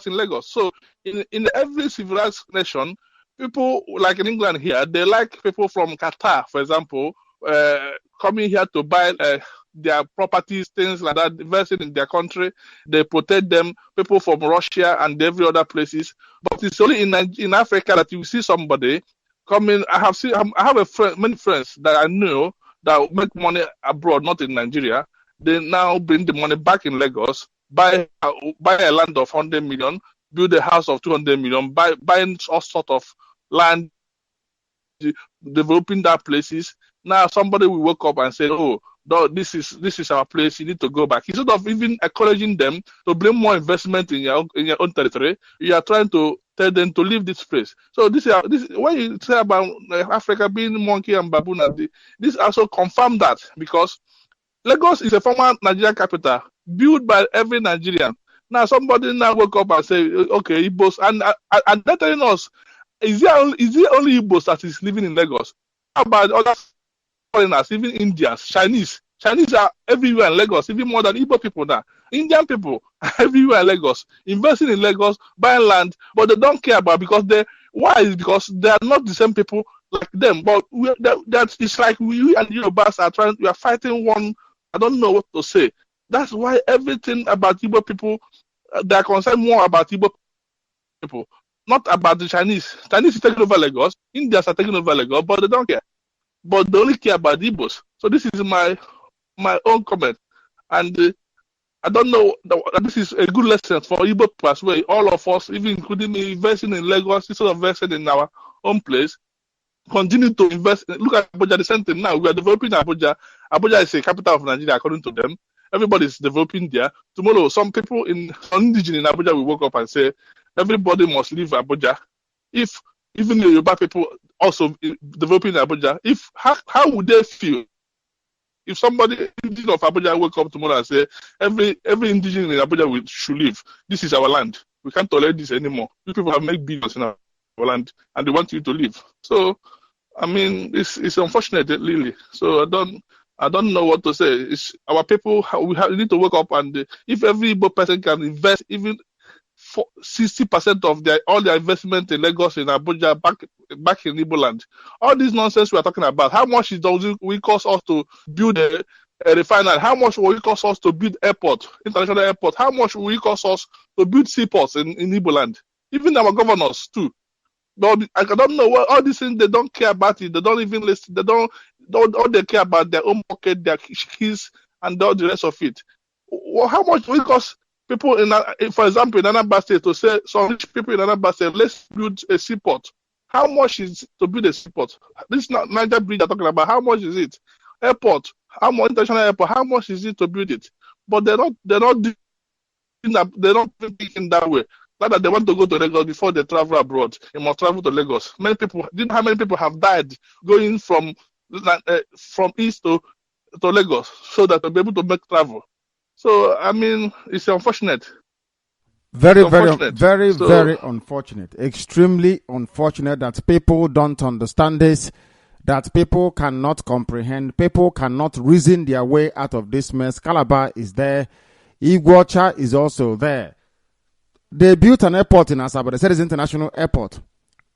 in Lagos. So in every civilized nation, people like in England here, they like people from Qatar, for example, coming here to buy their properties, things like that, investing in their country. They protect them. People from Russia and every other places. But it's only in Africa that you see somebody coming. I have many friends that I know that make money abroad, not in Nigeria. They now bring the money back in Lagos, buy a land of 100 million, build a house of 200 million, buying all sort of land, developing that places. Now somebody will wake up and say, "Oh, no, this is our place. You need to go back." Instead of even encouraging them to bring more investment in your own territory, you are trying to tell them to leave this place. So this when you say about Africa being monkey and baboon, this also confirm that, because Lagos is a former Nigerian capital built by every Nigerian. Now somebody now wake up and say, "Okay, Igbos," and they're telling us, is it only Igbos that is living in Lagos? How about other foreigners, even Indians, Chinese? Chinese are everywhere in Lagos, even more than Igbo people now. Indian people are everywhere in Lagos, investing in Lagos, buying land, but they don't care about why? Is because they are not the same people like them. But it's like we and Yorubas we are fighting one. I don't know what to say. That's why everything about Igbo people, they are concerned more about Igbo people, not about the Chinese. Chinese is taking over Lagos, Indians are taking over Lagos, but they don't care. But they only care about the Igbos. So this is my own comment. And I don't know, this is a good lesson for Igbo people as well. All of us, even including me, investing in Lagos instead of investing in our own place. Continue to invest. Look at Abuja, the same thing now. We are developing Abuja. Abuja is a capital of Nigeria, according to them. Everybody is developing there. Tomorrow, some people some indigenous in Abuja will wake up and say, everybody must leave Abuja. If even the Yoruba people also developing Abuja, how would they feel if somebody indigenous of Abuja wake up tomorrow and say, every indigenous in Abuja should leave? This is our land. We can't tolerate this anymore. You people have made billions in our land, and they want you to leave. So, I mean, it's unfortunate, really. So I don't know what to say. It's our people. We need to wake up, and if every Igbo person can invest even 60% of all their investment in Lagos, in Abuja, back in Igbo land, all this nonsense we are talking about, how much will it cost us to build a refinery? How much will it cost us to build international airport? How much will it cost us to build seaports in Igbo land? Even our governors too. But I don't know what all these things, they don't care about it. They don't even listen. All they care about their own pocket, their keys, and all the rest of it. Well, how much will it cost people for example, in Anambra State, to say some rich people in Anambra State, let's build a seaport? How much is it to build a seaport? This is not Niger Bridge I'm talking about. How much is it? Airport, how much? International airport, how much is it to build it? But they're not thinking that way. Not that they want to go to Lagos before they travel abroad. They must travel to Lagos. How many people have died going from from east to Lagos so that they'll be able to make travel. So, I mean, it's unfortunate. Very, It's unfortunate. very unfortunate. Extremely unfortunate that people don't understand this, that people cannot comprehend, people cannot reason their way out of this mess. Calabar is there. Iguacha is also there. They built an airport in Asaba. They said it's international airport.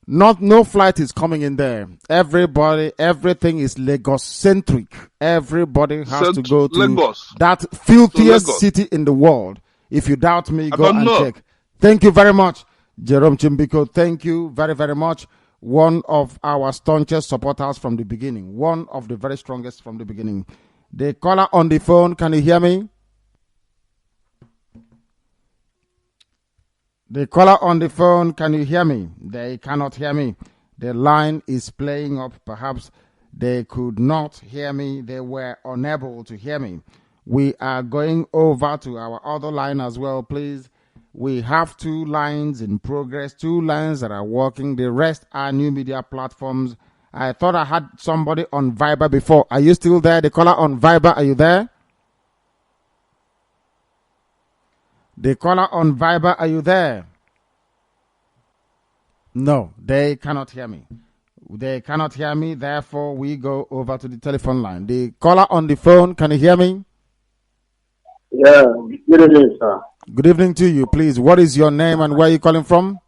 No flight is coming in there. Everything is Lagos-centric. Everybody has to go to Lagos. That filthiest city in the world. If you doubt me, go and check. Thank you very much, Jerome Chimbiko. Thank you very, very much. One of our staunchest supporters from the beginning. One of the very strongest from the beginning. The caller on the phone, can you hear me? The caller on the phone, can you hear me? They cannot hear me. The line is playing up. Perhaps they could not hear me. They were unable to hear me. We are going over to our other line as well, please. We have 2 lines in progress, 2 lines that are working. The rest are new media platforms. I thought I had somebody on Viber before. Are you still there? The caller on Viber, are you there? The caller on Viber, are you there? No, they cannot hear me. They cannot hear me. Therefore, we go over to the telephone line. The caller on the phone, can you hear me? Yeah, good evening, sir. Good evening to you, please. What is your name and where are you calling from?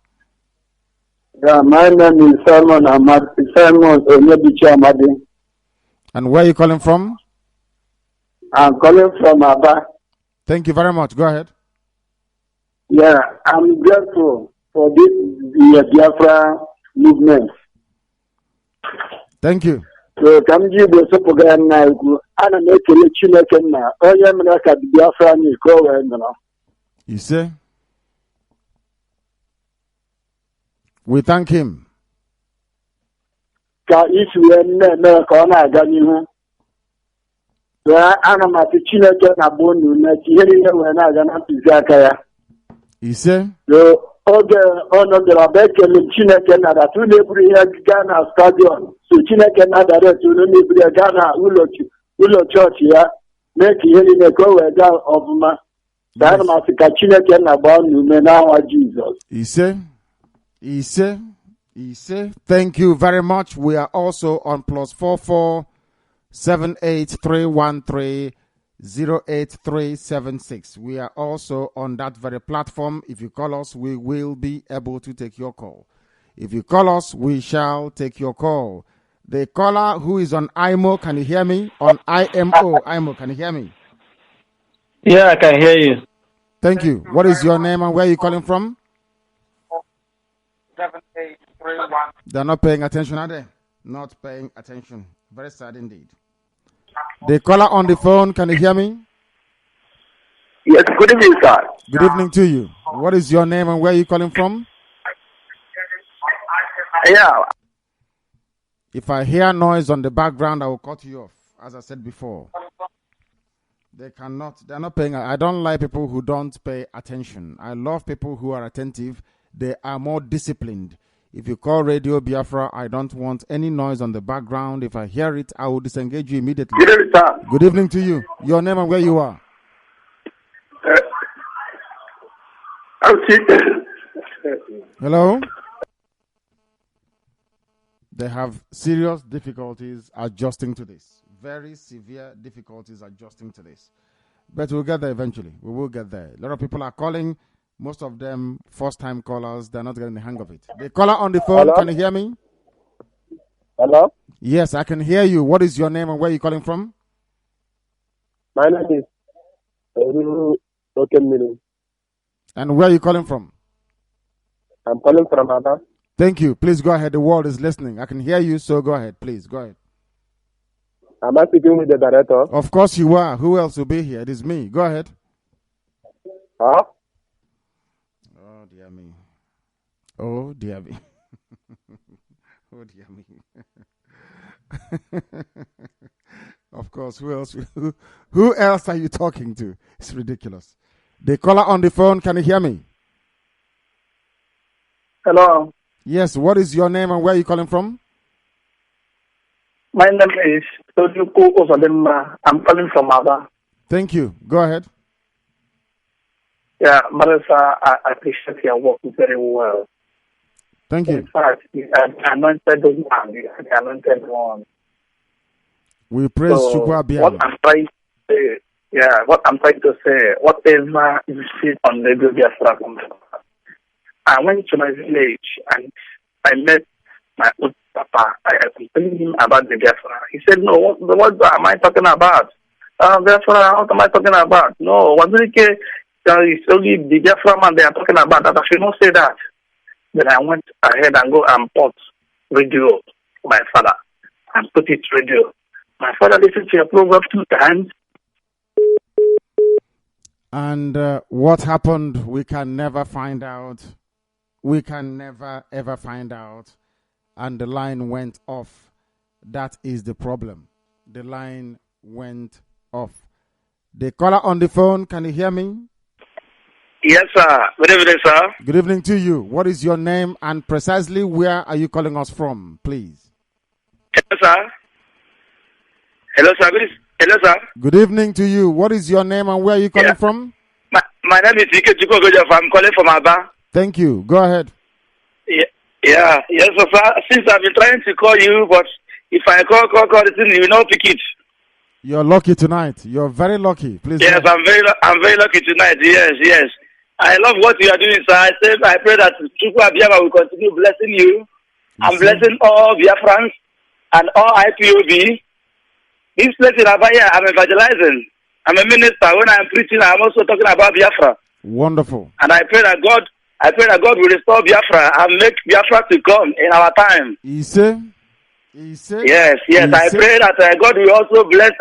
Yeah, my name is Simon Onyebichi Amadi. And where are you calling from? I'm calling from Aba. Thank you very much. Go ahead. Yeah, I'm grateful for this Biafra movement. Thank you. So, Kamji Bosopoga Naigu, Anna Mekele Chinekena, Oyamaka Biafra Niko. You see? We thank him. Ka isi wee ka ọ na-aga n'ihu. Ana m asị Chineke na-agba unu ume ka ihe niile wee na-aga na ntụziaka ya. Ise? Oge ọ nọdụrụ ọba ekele Chineke na-ada tụ na-eburu ihe gaa na stadion. So Chineke na-adara etu unu na-eburu ya gaa na ụlọ chọọchị ya mee ka ihe niile ka o wee gaa ọfụma. Ana m asị ka Chineke na-agba unu ume n'aha Jizọs. Ise. Thank you very much. We are also on +44 78313 08376. We are also on that very platform. If you call us, we will be able to take your call. If you call us, we shall take your call. The caller who is on IMO, can you hear me? On IMO, can you hear me? Yeah, I can hear you. Thank you. What is your name and where are you calling from? 7831. They're not paying attention, are they? Not paying attention. Very sad indeed. The caller on the phone, can you hear me? Yes, good evening, sir. Good evening to you. What is your name and where are you calling from? Yeah. If I hear noise on the background, I will cut you off, as I said before. They're not paying. I don't like people who don't pay attention. I love people who are attentive. They are more disciplined. If you call Radio Biafra, I don't want any noise on the background. If I hear it, I will disengage you immediately. Good evening, sir. Good evening to you. Your name and where you are. Hello? They have serious difficulties adjusting to this. Very severe difficulties adjusting to this. But we'll get there eventually. We will get there. A lot of people are calling. Most of them first-time callers. They're not getting the hang of it. The caller on the phone, Hello? Can you hear me? Hello? Yes, I can hear you. What is your name and where are you calling from? My name is Okemiri. And where are you calling from? I'm calling from Aba. Thank you. Please go ahead. The world is listening. I can hear you, so go ahead. Please, go ahead. Am I speaking with the director? Of course you are. Who else will be here? It is me. Go ahead. Huh? Oh, dear me. Oh, dear me. Oh, dear me. Of course, who else? Who else are you talking to? It's ridiculous. The caller on the phone, can you hear me? Hello. Yes, what is your name and where are you calling from? My name is Tojuku Osadema. I'm calling from Aba. Thank you. Go ahead. Yeah, Marissa, I appreciate your work very well. Thank you. In fact, you are the anointed one. You are the anointed one. We praise Chukwu Abiyama. What I'm trying to say, whatever you see on Radio Biafra, I went to my village and I met my old papa. I was telling him about the Biafra. He said, no, what am I talking about? Biafra, what am I talking about? No, it's only the Biafra man they are talking about. That I should not say that. Then I went ahead and go and bought radio for my father and put it radio. My father listened to your program 2 times. And what happened, we can never find out. We can never, ever find out. And the line went off. That is the problem. The line went off. The caller on the phone, can you hear me? Yes, sir. Good evening, sir. Good evening to you. What is your name and precisely where are you calling us from, please? Hello, sir. Hello, sir. Hello, sir. Good evening to you. What is your name and where are you calling from? My name is Ike Chukwugojof. I'm calling from Aba. Thank you. Go ahead. Yes, sir. Since I've been trying to call you, but if I call, the thing, you will not pick it. You're lucky tonight. You're very lucky. Please. Yes, I'm very lucky tonight. Yes. I love what you are doing, sir. I pray that Chukwu Abiyama will continue blessing you and blessing all Biafrans and all IPOB. This place in Abaya, I'm evangelizing. I'm a minister. When I'm preaching, I'm also talking about Biafra. Wonderful. And I pray that God will restore Biafra and make Biafra to come in our time. Yes. I pray that God will also bless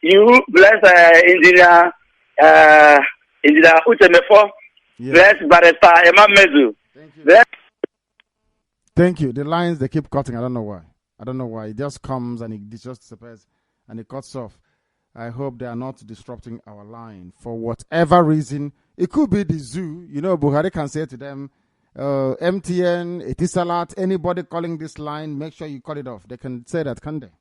you, bless Engineer Uchemefo, bless Barrister Emma Mezu. Thank you. The lines, they keep cutting. I don't know why. It just comes and it just disappears and it cuts off. I hope they are not disrupting our line for whatever reason. It could be the zoo. You know, Buhari can say to them, MTN, Etisalat, anybody calling this line, make sure you cut it off. They can say that, can't they?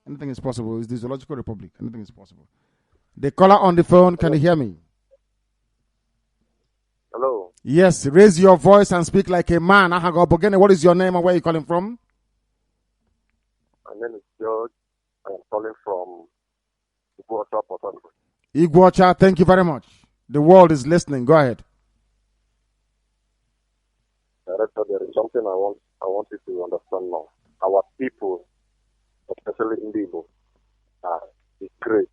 Anything is possible. It's the Zoological Republic. Anything is possible. The caller on the phone, can you hear me? Hello. Yes, raise your voice and speak like a man. What is your name and where are you calling from? My name is George. I am calling from Igbo, Port Harcourt. Igbo, thank you very much. The world is listening. Go ahead. Director, there is something I want you to understand now. Our people, especially in Igbo, are disgraced.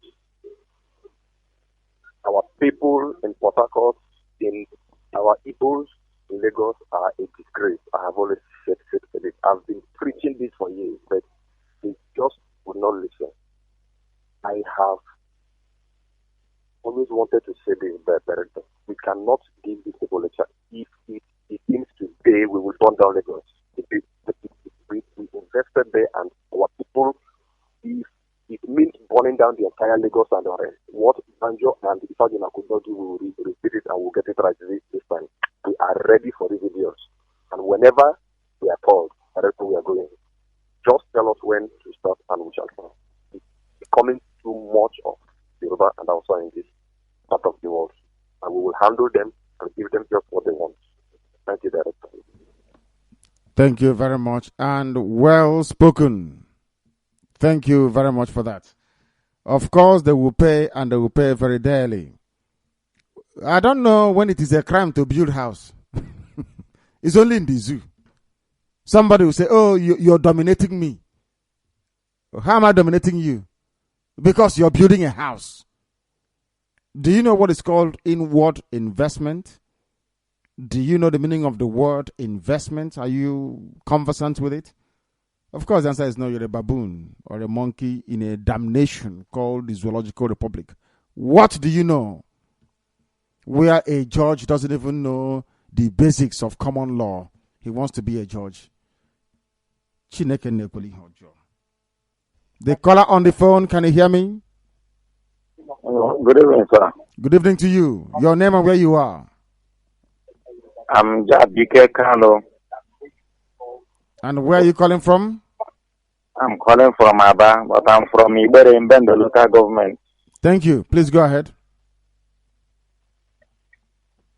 Our people in Port Harcourt, in our Igbos in Lagos are a disgrace. I have always said it. I've been preaching this for years, but they just would not listen. I have always wanted to say this, Director. We cannot give these people a chance. If it seems to pay, we will burn down Lagos. We invested there, and our people, if it means burning down the entire Lagos and the rest, what Banjo and Ifagina could not do, we will repeat it and we'll get it right this time. We are ready for these videos. And whenever we are called, Director, we are going. Just tell us when to start and we shall come. It's becoming too much of Yoruba and also in this part of the world. And we will handle them and give them just what they want. Thank you, Director. Thank you very much. And well spoken. Thank you very much for that. Of course, they will pay and they will pay very dearly. I don't know when it is a crime to build house. It's only in the zoo. Somebody will say, oh, you're dominating me. How am I dominating you? Because you're building a house. Do you know what is called inward investment? Do you know the meaning of the word investment? Are you conversant with it? Of course, the answer is no. You're a baboon or a monkey in a damnation called the Zoological Republic. What do you know? Where a judge doesn't even know the basics of common law. He wants to be a judge. The caller on the phone, can you hear me? Good evening, sir. Good evening to you. Your name and where you are? I'm BIAFRA Kanu. And where are you calling from? I'm calling from Aba, but I'm from Ibere in Bend, the local government. Thank you. Please go ahead.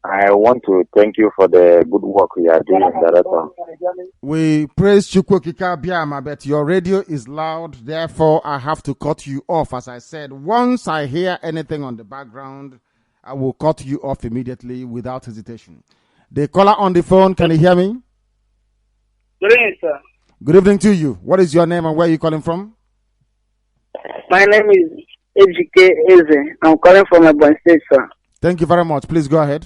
I want to thank you for the good work we are doing, Director. We praise Chukwokika Biama, but your radio is loud, therefore I have to cut you off. As I said, once I hear anything on the background, I will cut you off immediately without hesitation. The caller on the phone, can you hear me? Good evening, sir. Good evening to you. What is your name and where are you calling from? My name is Ejike Eze. I'm calling from Ebonyi State, sir. Thank you very much. Please go ahead.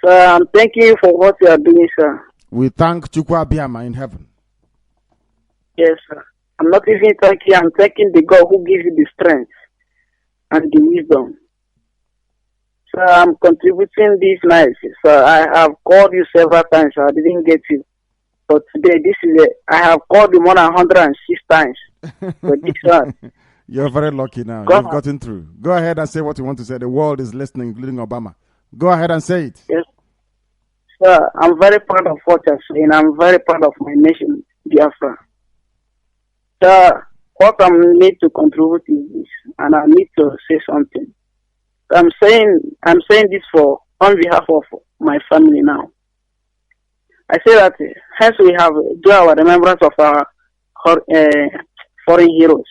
Sir, I'm thanking you for what you are doing, sir. We thank Chukwa Biama in heaven. Yes, sir. I'm not even thanking you. I'm thanking the God who gives you the strength and the wisdom. Sir, I'm contributing this night. Sir, I have called you several times. I didn't get you. But today, I have called you more than 106 times. But this one. You're very lucky now. You've gotten through. Go ahead and say what you want to say. The world is listening, including Obama. Go ahead and say it. Yes. Sir, I'm very proud of what you're saying. I'm very proud of my nation, Biafra. Sir, what I need to contribute is this, and I need to say something. I'm saying this on behalf of my family now. I say that hence we have do our remembrance of our foreign heroes.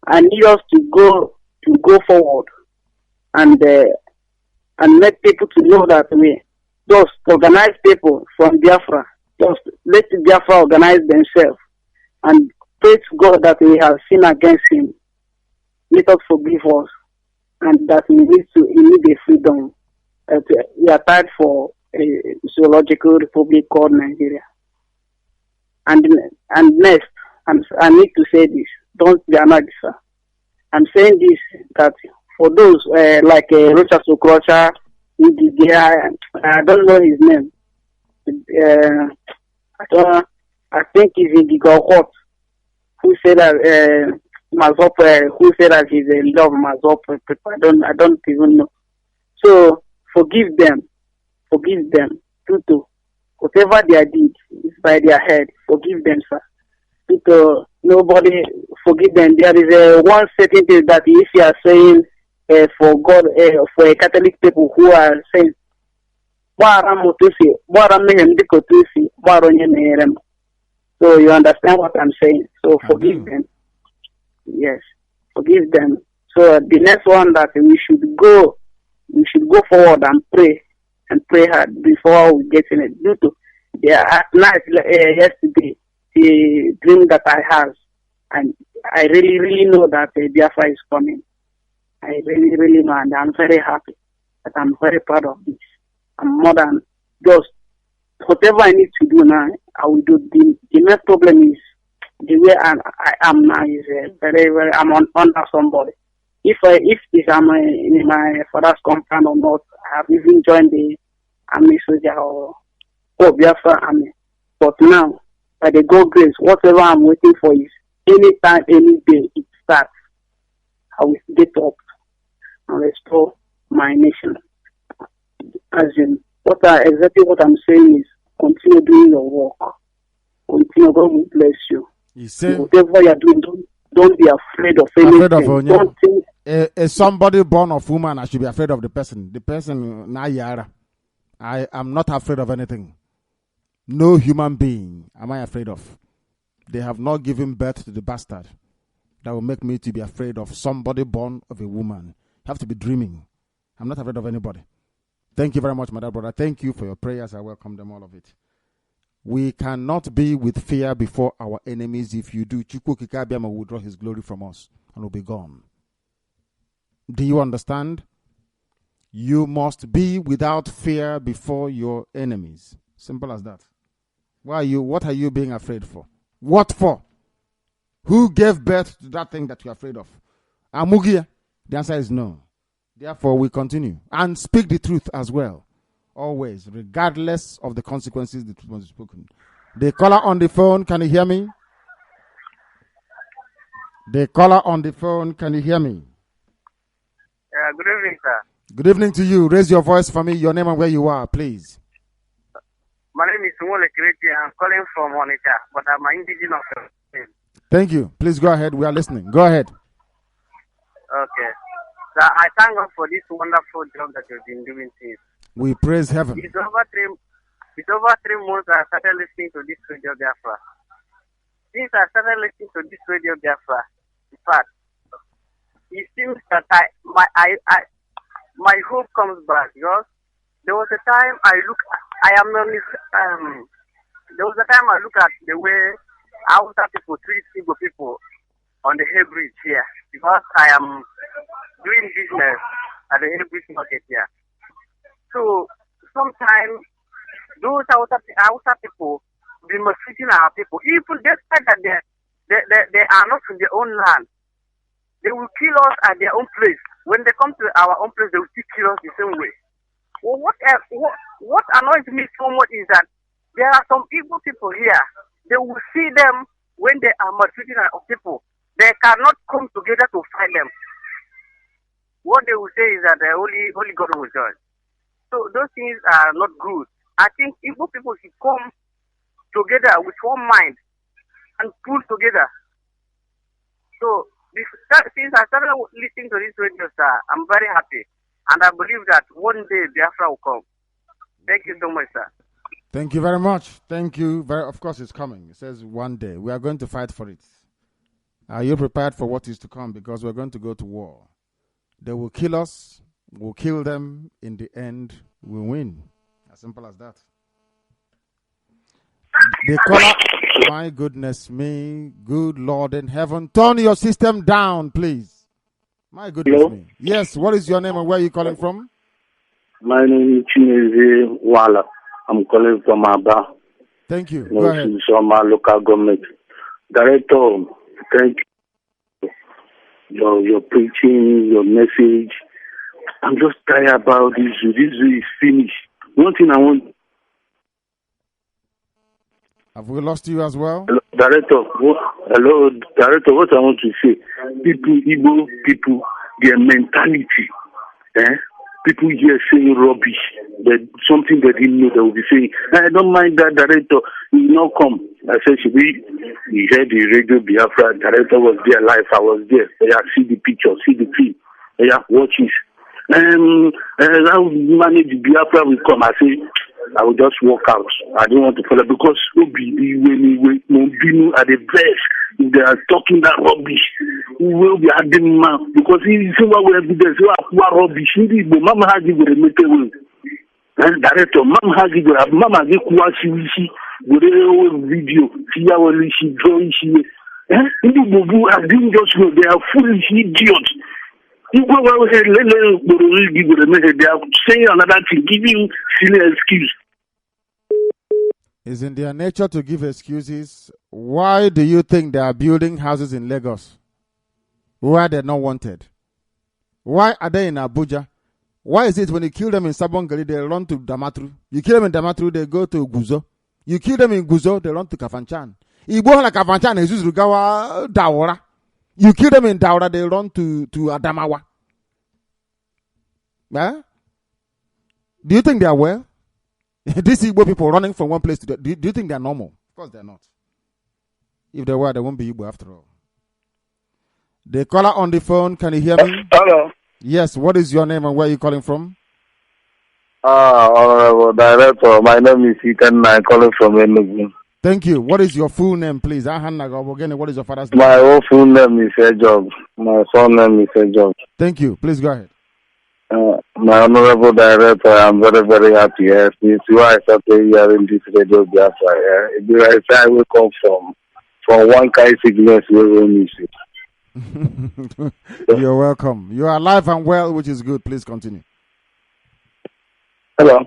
I need us to go forward and make people to know that we just organize people from Biafra. Just let Biafra organize themselves and pray to God that we have sinned against him. Let us forgive us and that we need a freedom. We are tired for a zoological republic called Nigeria. And next, I need to say this. Don't be annoyed, sir. I'm saying this that for those like Richard Sokrocha, I don't know his name. I think he's in the who said that Mazop, who said that he's a love Mazop. I don't even know. So forgive them. Tutu, whatever they did is by their head. Forgive them, sir. Tutu, nobody forgive them. There is one certain thing that if you are saying for God, for a Catholic people who are saying, so you understand what I'm saying. So forgive them. Yes, forgive them. So the next one that we should go forward and pray hard before we get in it. Due to at night yesterday, the dream that I have, and I really know that Biafra is coming. I really know, and I'm very happy. That I'm very proud of this. I'm more than just whatever I need to do now. I will do. The main problem is the way I am now is very. I'm under somebody. If I'm in my father's compound or not, I have even joined the army soldier or Biafra army. But now, by the God grace, whatever I'm waiting for is anytime, any day it starts, I will get up and restore my nation. As in, exactly what I'm saying is continue doing your work. Continue, God will bless you. Whatever you're doing, don't be afraid of anything. Don't think somebody born of woman, I should be afraid of the person. The person, Naija. I am not afraid of anything. No human being am I afraid of. They have not given birth to the bastard that will make me to be afraid of somebody born of a woman. You have to be dreaming. I'm not afraid of anybody. Thank you very much, my dear brother. Thank you for your prayers. I welcome them, all of it. We cannot be with fear before our enemies. If you do, Chukwokika Biama will draw his glory from us and will be gone. Do you understand? You must be without fear before your enemies. Simple as that. What are you being afraid for? What for? Who gave birth to that thing that you're afraid of? Amugia? The answer is no. Therefore, we continue and speak the truth as well. Always, regardless of the consequences the truth was spoken. The caller on the phone, can you hear me? The caller on the phone, can you hear me? Good evening, sir. Good evening to you. Raise your voice for me, your name and where you are, please. My name is Wole Kireti. I'm calling from Onitsha, but I'm an indigenous. Thank you. Please go ahead. We are listening. Go ahead. Okay. So I thank God for this wonderful job that you've been doing since. We praise heaven. It's over 3 months I started listening to this Radio Biafra. Since I started listening to this Radio Biafra, in fact, it seems that my hope comes back, because there was a time there was a time I look at the way Hausa people treat Igbo people on the Hay Bridge here, because I am doing business at the Hay Bridge market here. So sometimes those Hausa people be mistreating our people, even despite that they are not from their own land. They will kill us at their own place. When they come to our own place, they will still kill us the same way. Well, what annoys me so much is that there are some Igbo people here. They will see them when they are mistreating our people. They cannot come together to fight them. What they will say is that only God will judge. So those things are not good. I think Igbo people should come together with one mind and pull together. So since I started listening to this radio, sir, I'm very happy. And I believe that one day Biafra will come. Thank you so much, sir. Thank you very much. Thank you. Of course, it's coming. It says one day. We are going to fight for it. Are you prepared for what is to come? Because we're going to go to war. They will kill us. We'll kill them. In the end, we'll win. As simple as that. The caller, my goodness me, good Lord in heaven. Turn your system down, please. My goodness me. Yes, what is your name and where are you calling from? My name is Chineze Wala. I'm calling from Aba. Thank you. Go ahead. Shoma local government. Director, thank you. Your preaching, your message. I'm just tired about this. This is finished. One thing I want. Have we lost you as well? Hello, Director. Director. What I want to say, Igbo people, their mentality. People here saying rubbish. That something they didn't know, they will be saying, I don't mind that, Director. He will not come. I said, you heard the Radio Biafra. Director was there live. I was there. Yeah, see the picture, see the film. Yeah, watch it. How manage Biafra will come. I say, I will just walk out. I don't want to follow because when we are the best. If they are talking that rubbish, we will be adding man because he is what we have to do. Rubbish. Mama has it with a metal. And director, Mama has it with a Mama get Kuwashi with a video. See how she drawing she. I didn't just know they are foolish idiots. You go ahead, they are saying another thing, giving silly excuse. It's in their nature to give excuses. Why do you think they are building houses in Lagos where they're not wanted? Why are they in Abuja? Why is it when you kill them in Sabongari, they run to Damatru? You kill them in Damatru, they go to Guzo. You kill them in Guzo, they run to Kafanchan. Igbo like Kafanchan, Jesus Rugawa, Dawara. You kill them in Dawara, they run to Adamawa. Yeah? Do you think they are well? These Igbo people running from one place to the other, do you think they are normal? Of course they are not. If they were, they won't be Igbo after all. The caller on the phone, can you hear me? Hello. Yes, what is your name and where are you calling from? Honorable Director, my name is Ethan. I'm calling from Enugu. Thank you. What is your full name, please? What is your father's name? My own full name is Ejob. My son name is Ejob. Thank you. Please go ahead. My Honorable Director, I'm very, very happy. Yes, it's why I started hearing this Radio Biafra. It's where I will come from one kind of sickness we will miss it. You're welcome. You are alive and well, which is good. Please continue. Hello.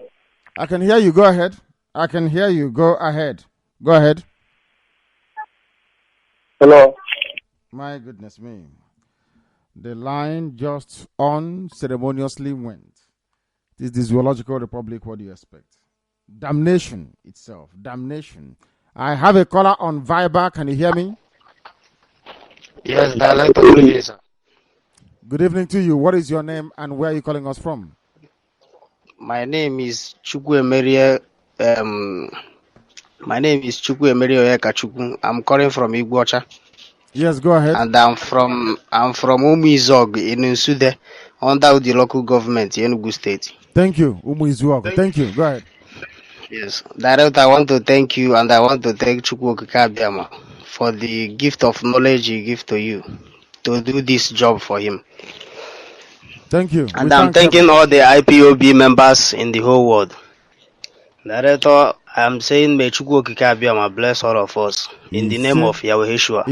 I can hear you. Go ahead. I can hear you. Go ahead. Go ahead. Hello. My goodness me. The line just unceremoniously went. This is the Zoological Republic. What do you expect? Damnation itself. Damnation. I have a caller on Viber. Can you hear me? Yes, Director. Good evening, sir. Good evening to you. What is your name and where are you calling us from? My name is Chukwuemerie My name is Chukwu Emeri Oyekachukwu. I'm calling from Igbo. Yes, go ahead. And I'm from Umizog in Nsude, under the local government in Enugu State. Thank you, Umizog. Thank you. Go ahead. Yes, Director, I want to thank you, and I want to thank Chukwu Okike for the gift of knowledge he gave to you to do this job for him. Thank you. And I'm thanking all the IPOB members in the whole world. Director, I'm saying may Chukwu Okike bless all of us in the name of Yahweh Yeshua.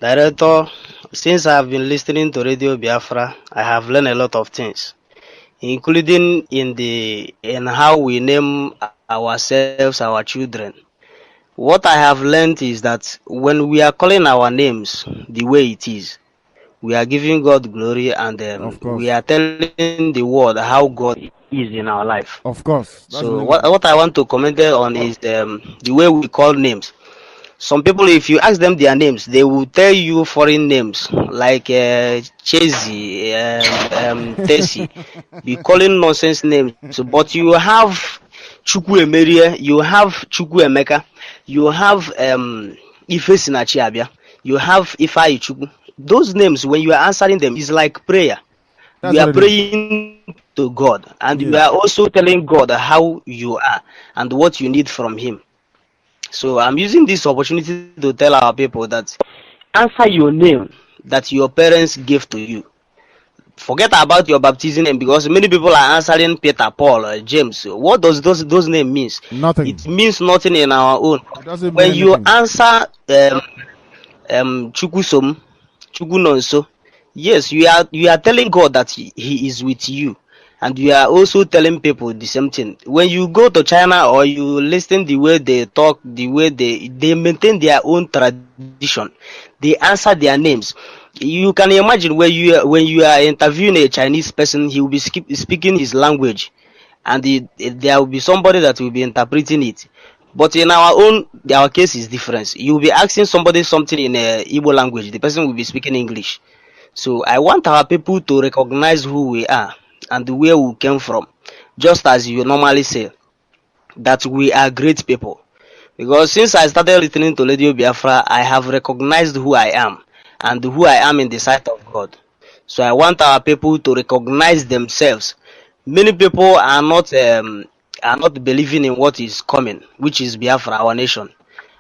Director, since I've been listening to Radio Biafra, I have learned a lot of things, including in how we name ourselves, our children. What I have learned is that when we are calling our names the way it is, we are giving God glory, and we are telling the world how God is in our life. Of course. So what I want to comment on is the way we call names. Some people, if you ask them their names, they will tell you foreign names like Chezi, Tesi, be calling nonsense names. But you have Chukwu Emerie, you have Chukwu Emeka, you have Ife Sinachiabia, you have Ifeanyi Chukwu. Those names, when you are answering them, is like prayer. You are praying to God, and you are also telling God how you are and what you need from Him. So I'm using this opportunity to tell our people that answer your name that your parents gave to you. Forget about your baptism name, because many people are answering Peter, Paul, James. What does those names means? Nothing. It means nothing in our own. When you answer Chukwusom, Chukwunonso, yes, you are telling God that he is with you. And you are also telling people the same thing. When you go to China or you listen the way they talk, the way they maintain their own tradition, they answer their names. You can imagine when you are interviewing a Chinese person, he will be speaking his language, and there will be somebody that will be interpreting it. But in our case is different. You will be asking somebody something in Igbo language, the person will be speaking English. So I want our people to recognize who we are and where we came from, just as you normally say that we are great people. Because since I started listening to Radio Biafra, I have recognized who I am and who I am in the sight of God. So I want our people to recognize themselves. Many people are not believing in what is coming, which is Biafra, our nation.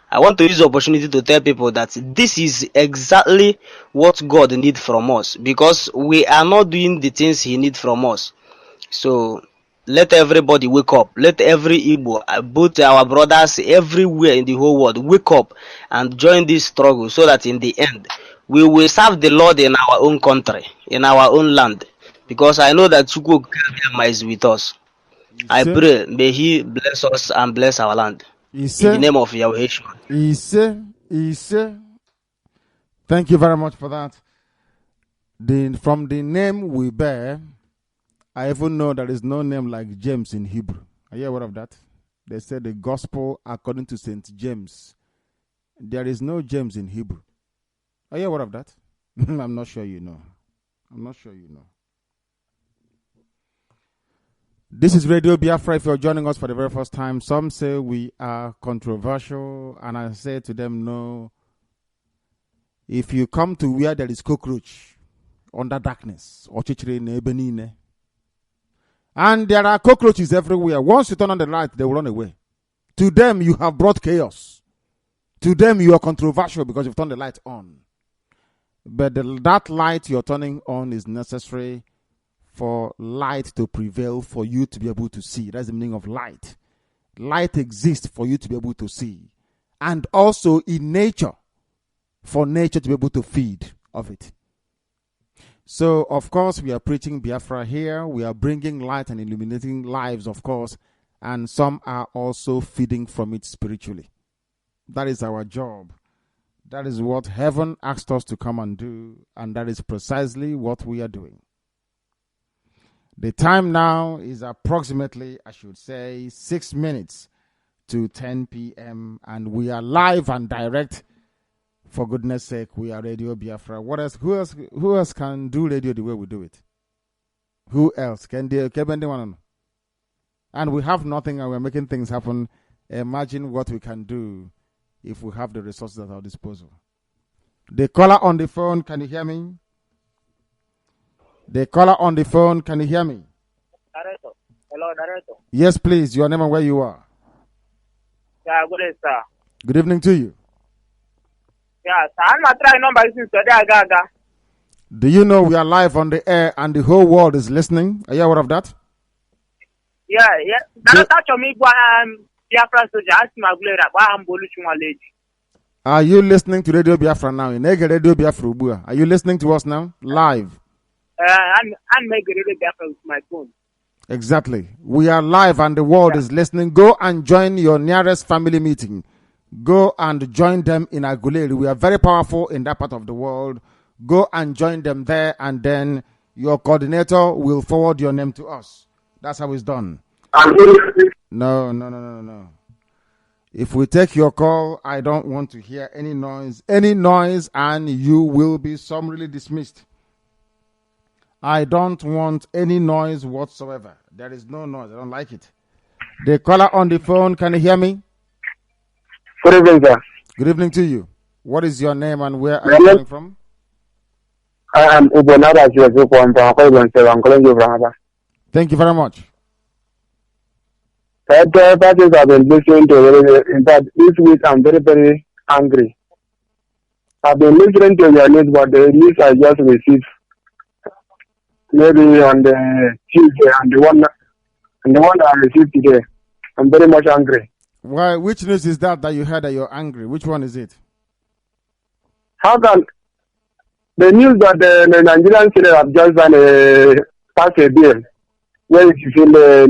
I want to use the opportunity to tell people that this is exactly what God needs from us, because we are not doing the things He needs from us. So let everybody wake up. Let every Igbo, both our brothers everywhere in the whole world, wake up and join this struggle, so that in the end we will serve the Lord in our own country, in our own land. Because I know that Chukwu is with us. I pray, may He bless us and bless our land. In the name of Yahweh. Thank you very much for that. From the name we bear, I even know there is no name like James in Hebrew. Are you aware of that? They said the gospel according to St. James. There is no James in Hebrew. Are you aware of that? I'm not sure you know. This is Radio Biafra. If you're joining us for the very first time, some say we are controversial, and I say to them, no. If you come to where there is cockroach under darkness, and there are cockroaches everywhere, once you turn on the light, they will run away. To them, you have brought chaos. To them, you are controversial because you've turned the light on. But that light you're turning on is necessary for light to prevail, for you to be able to see. That's the meaning of light. Light exists for you to be able to see. And also in nature, for nature to be able to feed of it. So, of course, we are preaching Biafra here. We are bringing light and illuminating lives, of course. And some are also feeding from it spiritually. That is our job. That is what heaven asked us to come and do. And that is precisely what we are doing. The time now is approximately, I should say, 6 minutes to 10 p.m. And we are live and direct. For goodness sake, we are Radio Biafra. What else? Who else can do radio the way we do it? Who else? Can they? And we have nothing and we're making things happen. Imagine what we can do if we have the resources at our disposal. The caller on the phone, can you hear me? The caller on the phone, can you hear me? Director. Hello, Director. Yes, please. Your name and where you are. Yeah, good day, sir. Good evening to you. Yeah, sir. I'm not trying number since today. Do you know we are live on the air and the whole world is listening? Are you aware of that? Yeah. That's me. Biafran soldier. Ask my glera. Are you listening to Radio Biafra now? Radio Biafra. Are you listening to us now? Live. I'm making Radio Biafra with my phone. Exactly. We are live and the world is listening. Go and join your nearest family meeting. Go and join them in Aguleri. We are very powerful in that part of the world. Go and join them there, and then your coordinator will forward your name to us. That's how it's done. No. If we take your call, I don't want to hear any noise. Any noise, and you will be summarily dismissed. I don't want any noise whatsoever. There is no noise. I don't like it. The caller on the phone, can you hear me? Good evening, sir. Good evening to you. What is your name and where are you calling from? I am Igbo. I'm calling you from Aba. Thank you very much. I've been listening to. In fact, this week I'm very, very angry. I've been listening to your news, but the news I just received maybe on the Tuesday and the one that I received today. I'm very much angry. Why? Which news is that you heard that you're angry? Which one is it? How can the news that the Nigerian state have just done passed a bill where it is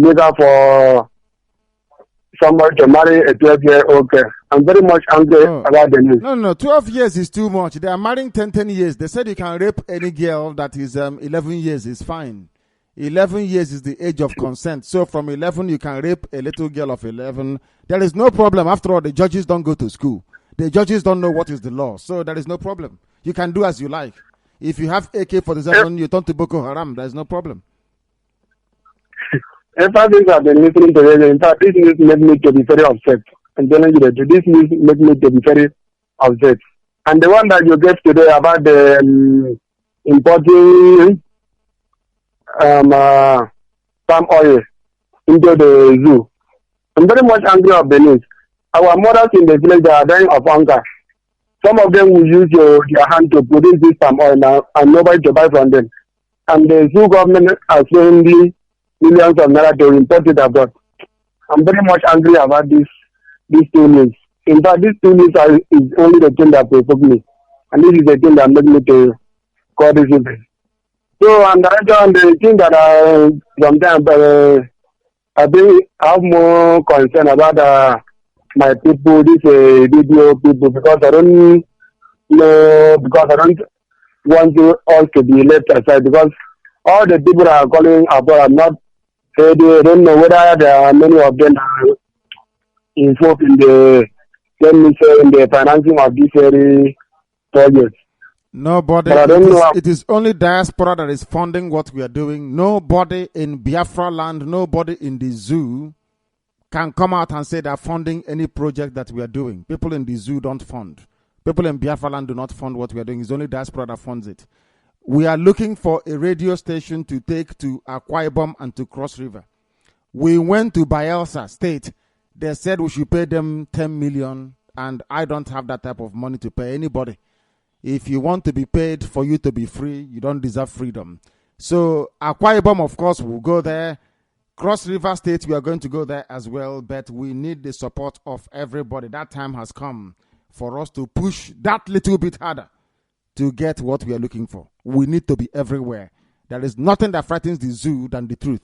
legal for somebody to marry a 12-year-old girl? I'm very much angry about the news. No. 12 years is too much. They are marrying 10 years. They said you can rape any girl that is 11 years. Is fine. 11 years is the age of consent. So from 11, you can rape a little girl of 11. There is no problem. After all, the judges don't go to school. The judges don't know what is the law. So there is no problem. You can do as you like. If you have AK-47, you turn to Boko Haram. There is no problem. Ever since I've been listening to it, in fact, this news made me to be very upset. I'm telling you that this news made me to be very upset. And the one that you gave today about the importing palm oil into the zoo, I'm very much angry of the news. Our mothers in the village are dying of hunger. Some of them will use their hand to produce this palm oil now, and nobody to buy from them. And the zoo government are spending millions of naira to import it abroad. I'm very much angry about these two news. In fact, these two news is only the thing that provoked me, and this is the thing that made me to call this event. So, and the thing that sometimes I have more concern about my people, this video people, because I don't want you all to be left aside, because all the people that are calling abroad are not, they don't know whether there are many of them are involved in the financing of this very project. Nobody. It is only diaspora that is funding what we are doing. Nobody in Biafra land, nobody in the zoo can come out and say they're funding any project that we are doing. People in the zoo don't fund. People in Biafra land do not fund what we are doing. It's only diaspora that funds it. We are looking for a radio station to take to Akwa Ibom and to Cross River. We went to Bayelsa State. They said we should pay them 10 million, and I don't have that type of money to pay anybody. If you want to be paid for you to be free, you don't deserve freedom. So Akwa Ibom, of course, will go there. Cross River State, we are going to go there as well, but we need the support of everybody. That time has come for us to push that little bit harder to get what we are looking for. We need to be everywhere. There is nothing that frightens the zoo than the truth,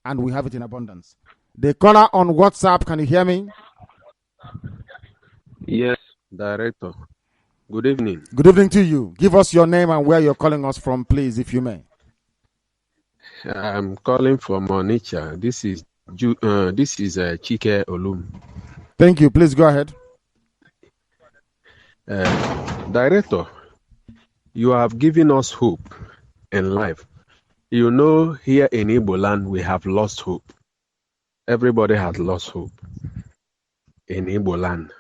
and we have it in abundance. The caller on WhatsApp, can you hear me? Yes, Director. Good evening. Good evening to you. Give us your name and where you're calling us from, please, if you may. I'm calling from Onitsha. This is Chike Olum. Thank you. Please go ahead. Director, you have given us hope in life. You know, here in Igbo land, we have lost hope. everybody has lost hope in Igbo land.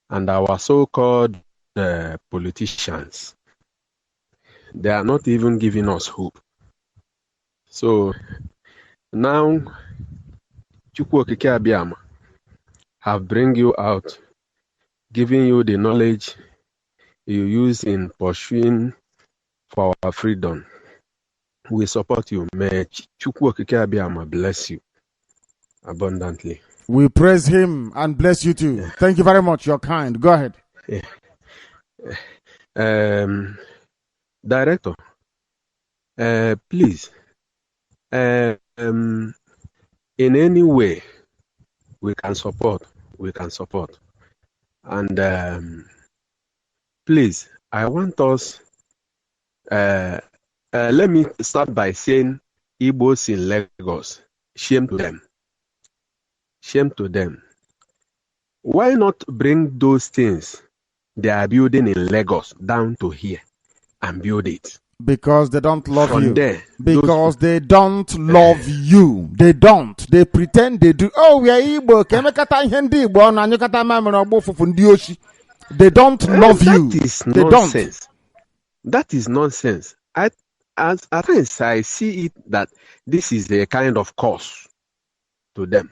And our so-called politicians, they are not even giving us hope. So now, Chukwu Okike Abiyama have bring you out, giving you the knowledge you use in pursuing for our freedom. We support you. May Chukwu Okike Abiyama bless you abundantly. We praise him and bless you too. Thank you very much. You're kind. Go ahead. Director, please, in any way we can support. And please, I want us, let me start by saying Igbos in Lagos, shame to them. Shame to them. Why not bring those things they are building in Lagos down to here and build it? Because they don't love From you. there, Because they don't love you. They don't. They pretend they do. Oh, we are Igbo. They don't love you. That is They nonsense. don't. That is nonsense. At times I see it that this is a kind of curse to them.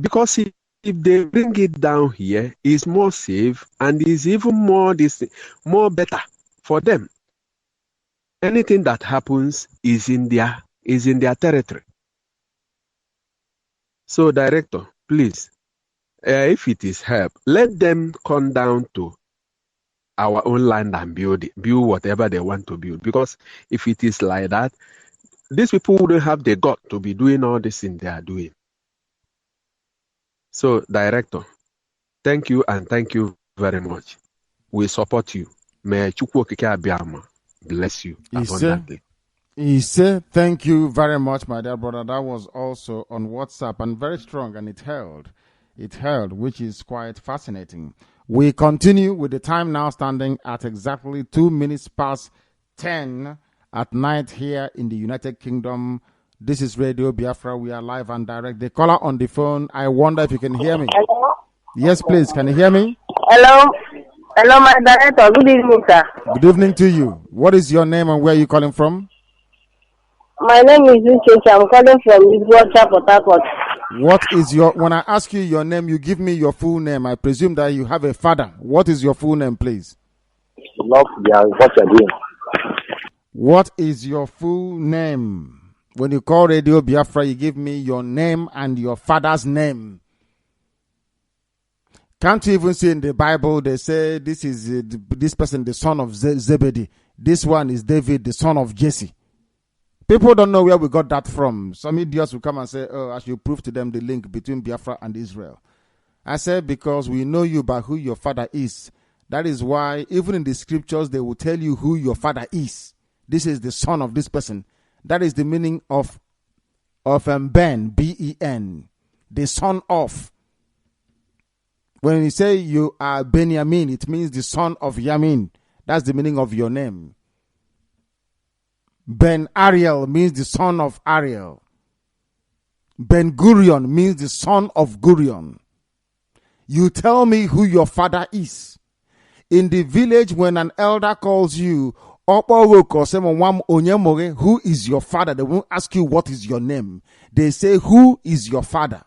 Because if they bring it down here, it's more safe and is even more better for them. Anything that happens is in their territory. So, Director, please, if it is help, let them come down to our own land and build whatever they want to build. Because if it is like that, these people wouldn't have the gut to be doing all this thing they are doing. So, Director, thank you and thank you very much. We support you. May Chukwu Okike Abiyama bless you abundantly. He said, thank you very much, my dear brother. That was also on WhatsApp and very strong, and it held. It held, which is quite fascinating. We continue with the time now standing at exactly 2 minutes past 10 at night here in the United Kingdom. This is Radio Biafra. We are live and direct. The caller on the phone, I wonder if you can hear me. Hello? Yes, please. Can you hear me? Hello? Hello, my director. Good evening, sir. Good evening to you. What is your name and where are you calling from? My name is Uchechi. I'm calling from Igbo, Port Harcourt. What is your, when I ask you your name, you give me your full name. I presume that you have a father. What is your full name, please? Love, yeah, what you're doing. What is your full name? When you call Radio Biafra, you give me your name and your father's name. Can't you even see in the Bible, they say this is this person, the son of Zebedee. This one is David, the son of Jesse. People don't know where we got that from. Some idiots will come and say, oh, I should prove to them the link between Biafra and Israel. I said, because we know you by who your father is. That is why, even in the scriptures, they will tell you who your father is. This is the son of this person. That is the meaning of Ben, B-E-N, the son of. When you say you are Benjamin, it means the son of Yamin. That's the meaning of your name. Ben Ariel means the son of Ariel. Ben Gurion means the son of Gurion. You tell me who your father is. In the village, when an elder calls you, who is your father? They won't ask you what is your name. They say, who is your father?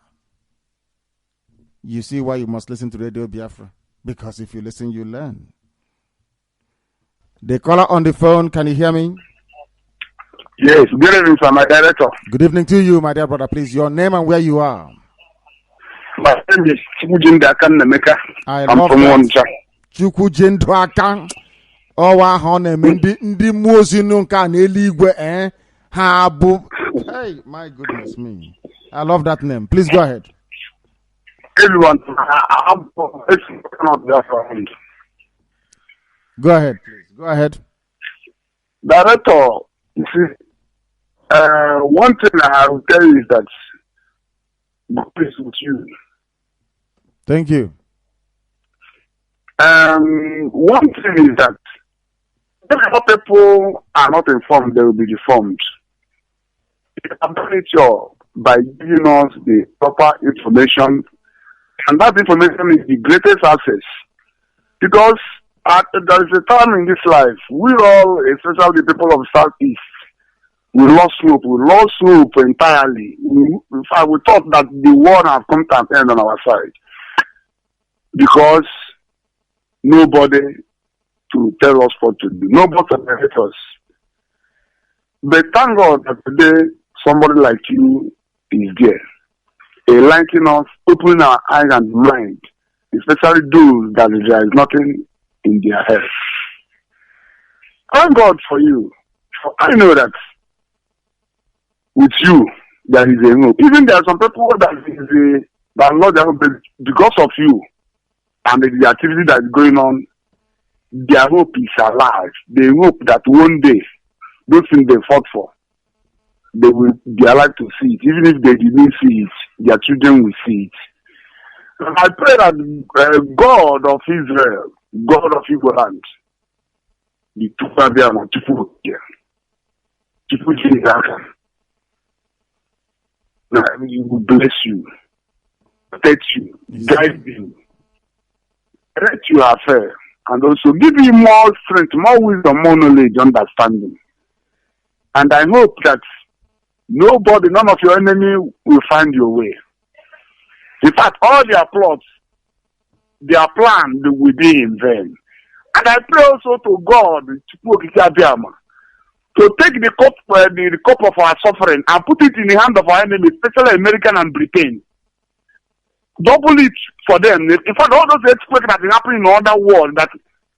You see why you must listen to Radio Biafra. Because if you listen, you learn. The caller on the phone, can you hear me? Yes, good evening, sir, my director. Good evening to you, my dear brother. Please, your name and where you are. My name is Chukwu Nemeka. I'm from Onitsha. Chukwu Akan. Owa hone ndi mozi nunka neligwe habu. Hey, my goodness me. I love that name. Please go ahead. Everyone, go ahead, please. Go ahead. Director, you see, one thing I will tell you is that God is with you. Thank you. One thing is that if people are not informed, they will be deformed. You have done it by giving us the proper information, and that information is the greatest access. Because there is a time in this life, we all, especially the people of Southeast, we lost hope. We lost hope entirely. In fact, we thought that the war had come to an end on our side because nobody to tell us what to do, nobody to help us. But thank God that today somebody like you is there, enlightening us, opening our eyes and mind, especially those that there is nothing in their heads. Thank God for you. For I know that with you there is a hope. Even there are some people that Lord, because of you and the activity that is going on, their hope is alive. They hope that one day those things they fought for, they will be alive to see it. Even if they didn't see it, their children will see it. And I pray that God of Israel, God of Igbo land, the Tupabiama, he will bless you, protect you, guide you, let you affair, and also give you more strength, more wisdom, more knowledge, understanding. And I hope that none of your enemy will find your way. In fact, all their plots, their plan will be in vain. And I pray also to God to take the cup of our suffering and put it in the hand of our enemies, especially American and Britain. Double it for them. In fact, all those earthquakes that are happening in other world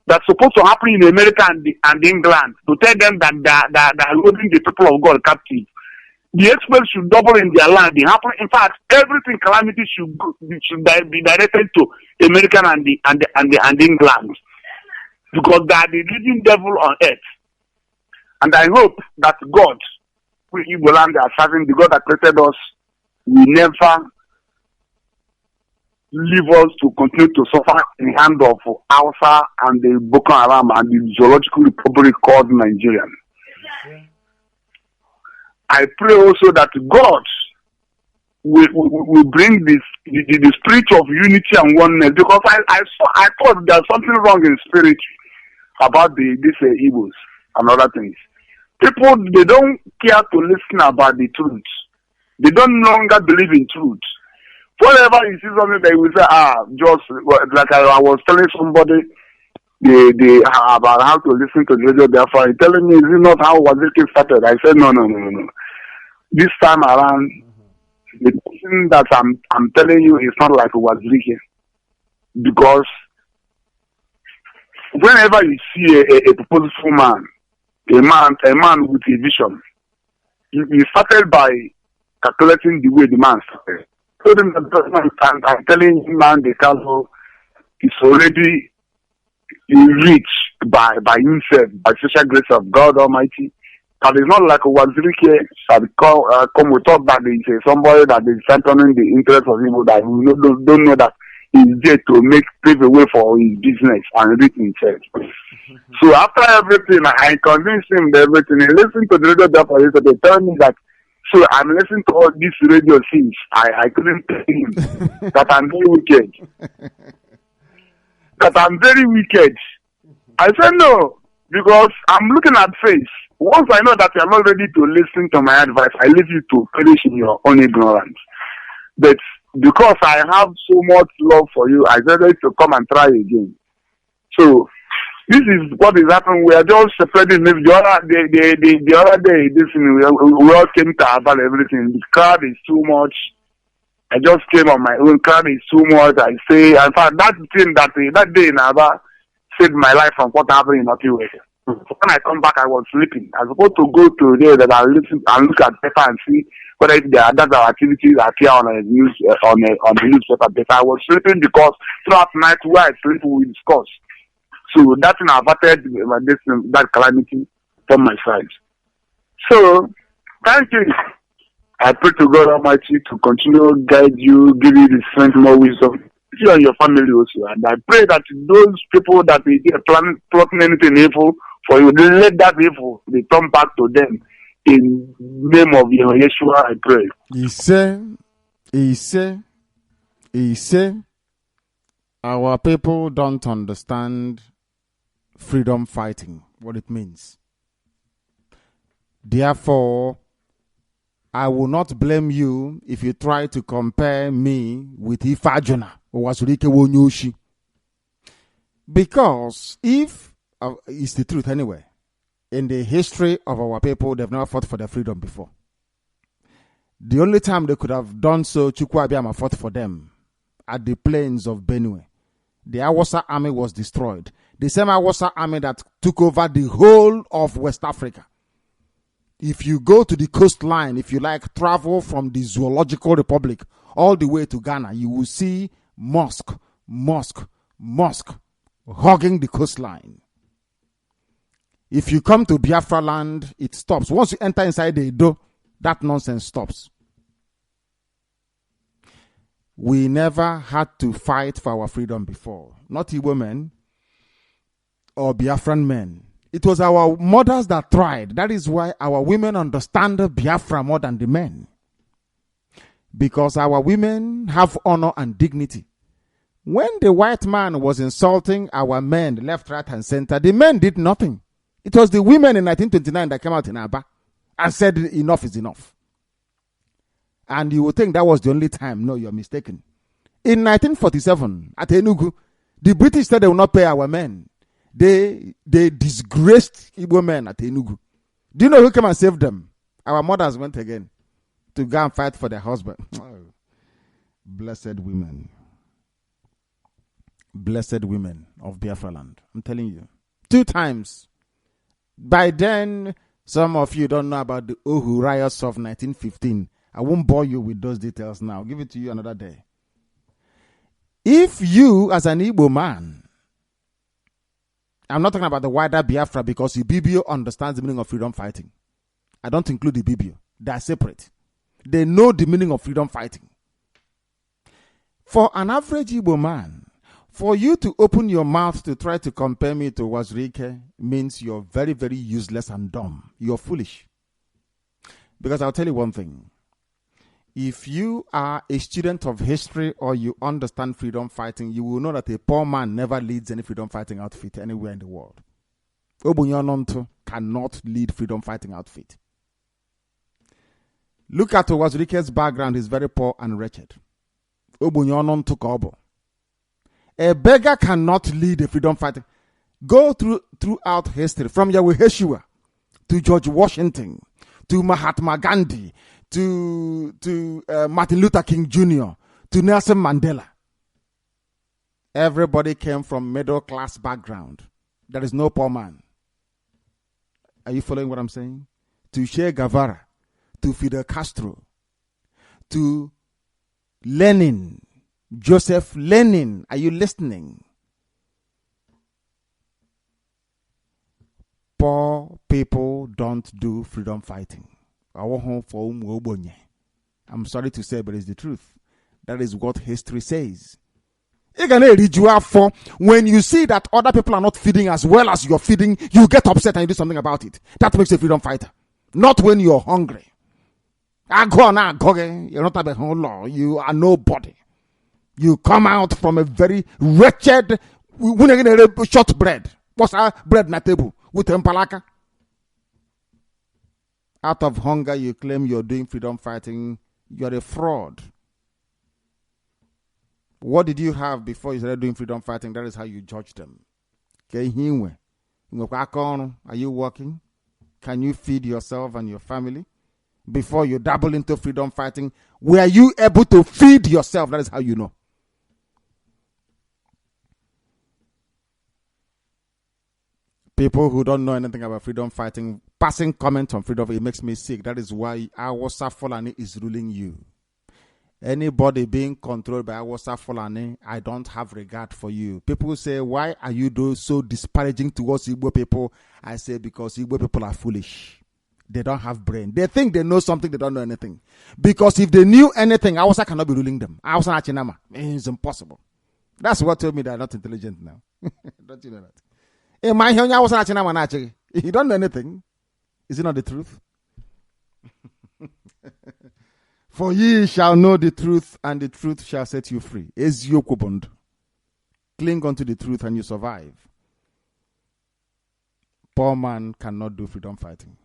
that's supposed to happen in America and England, to tell them that they are holding the people of God captive. The earthquakes should double in their land. In fact, everything calamity should be directed to America and England, because they are the leading devil on earth. And I hope that God, we Igbo land are serving, the God that created us, will never leave us to continue to suffer in the hand of Hausa and the Boko Haram and the zoological republic called Nigerian. I pray also that God will bring the spirit of unity and oneness, because I thought there's something wrong in spirit about these Igbos and other things. People, they don't care to listen about the truth. They don't no longer believe in truth. Whenever you see something, they will say, just like I was telling somebody about how to listen to RadioBiafra. He's telling me, is it not how Wazirike started? I said, no. This time around, the thing that I'm telling you is not like Wazirike. Because whenever you see a purposeful man, a man with a vision, he started by calculating the way the man started. I'm telling him, man, the castle is already reached by himself, by special grace of God Almighty. And it's not like Wazirike shall come with us that there is somebody that is championing the interest of people that we don't know that he's there to pave a way for his business and reach himself. So after everything, I convinced him that everything. He listened to the RadioBiafra yesterday. They tell me that, so I'm listening to all these radio things. I couldn't tell him that I'm very wicked. That I'm very wicked. I said no, because I'm looking at face. Once I know that you're not ready to listen to my advice, I leave you to perish in your own ignorance. But because I have so much love for you, I decided to come and try again. So this is what is happening. We are just separating. Maybe the other day, we all came to about everything. The crowd is too much. I just came on my own. Crowd is too much. I say, in fact, that thing that day in Aba saved my life from what happened in Okiwe. When I come back, I was sleeping. I was supposed to go to there that I listen and look at paper and see whether there are other activities appear on the news on the newspaper. But I was sleeping because throughout the night where I sleep, we discuss. So that thing averted that calamity from my side. So thank you. I pray to God Almighty to continue guide you, give you the strength, more wisdom, you and your family also. And I pray that those people that they plotting anything evil for you, they let that evil be turned back to them In name of Yeshua, I pray. He say, our people don't understand freedom fighting, what it means. Therefore, I will not blame you if you try to compare me with Ifajuna or Wasurike Wonyoshi. Because if, it's the truth anyway, in the history of our people, they've never fought for their freedom before. The only time they could have done so, Chukwu Abịama fought for them at the plains of Benue. The Awasa army was destroyed. The same Awasa army that took over the whole of West Africa. If you go to the coastline, if you like, travel from the Zoological Republic all the way to Ghana, you will see mosque hugging the coastline. If you come to Biafra land, it stops. Once you enter inside the Edo, that nonsense stops. We never had to fight for our freedom before. Not Igbo men or Biafran men. It was our mothers that tried. That is why our women understand Biafra more than the men. Because our women have honor and dignity. When the white man was insulting our men, left, right, and center, the men did nothing. It was the women in 1929 that came out in Aba and said enough is enough. And you would think that was the only time. No, you're mistaken. In 1947, at Enugu, the British said they will not pay our men. They disgraced Igbo men at Enugu. Do you know who came and saved them? Our mothers went again to go and fight for their husband. Oh, blessed women. Blessed women of Biafra land. I'm telling you. 2 times. By then, some of you don't know about the Ohu riots of 1915. I won't bore you with those details now. I'll give it to you another day. If you, as an Igbo man, I'm not talking about the wider Biafra because Ibibio understands the meaning of freedom fighting. I don't include Ibibio. They are separate. They know the meaning of freedom fighting. For an average Igbo man, for you to open your mouth to try to compare me to Wazirike means you're very, very useless and dumb. You're foolish. Because I'll tell you one thing. If you are a student of history or you understand freedom fighting, you will know that a poor man never leads any freedom fighting outfit anywhere in the world. Obunyononto cannot lead freedom fighting outfit. Look at Wazirike's background. He's very poor and wretched. Obunyononto kobo. A beggar cannot lead a freedom fighting. Go throughout history, from Yahweh Yeshua to George Washington to Mahatma Gandhi to Martin Luther King Jr. to Nelson Mandela. Everybody came from middle class background. There is no poor man. Are you following what I'm saying? To Che Guevara, to Fidel Castro, to Lenin, Joseph Lenin. Are you listening? Poor people don't do freedom fighting. I'm sorry to say, but it's the truth. That is what history says. When you see that other people are not feeding as well as you're feeding, you get upset and you do something about it. That makes you a freedom fighter. Not when you're hungry. You're not a whole law. You are nobody. You come out from a very wretched short bread. What's our bread na table? With empalaka. Out of hunger, you claim you're doing freedom fighting. You're a fraud. What did you have before you started doing freedom fighting? That is how you judge them. Are you working? Can you feed yourself and your family? Before you dabble into freedom fighting, were you able to feed yourself? That is how you know. People who don't know anything about freedom fighting, passing comment on freedom, it makes me sick. That is why Awasa Fulani is ruling you. Anybody being controlled by Awasa Fulani, I don't have regard for you. People say, why are you so disparaging towards Igbo people? I say, because Igbo people are foolish. They don't have brain. They think they know something, they don't know anything. Because if they knew anything, Awasa cannot be ruling them. Awasa Achinama. It's impossible. That's what told me they're not intelligent now. Don't you know that? You don't know anything. Is it not the truth? For ye shall know the truth, and the truth shall set you free. Eziokwu. Cling unto the truth and you survive. Poor man cannot do freedom fighting.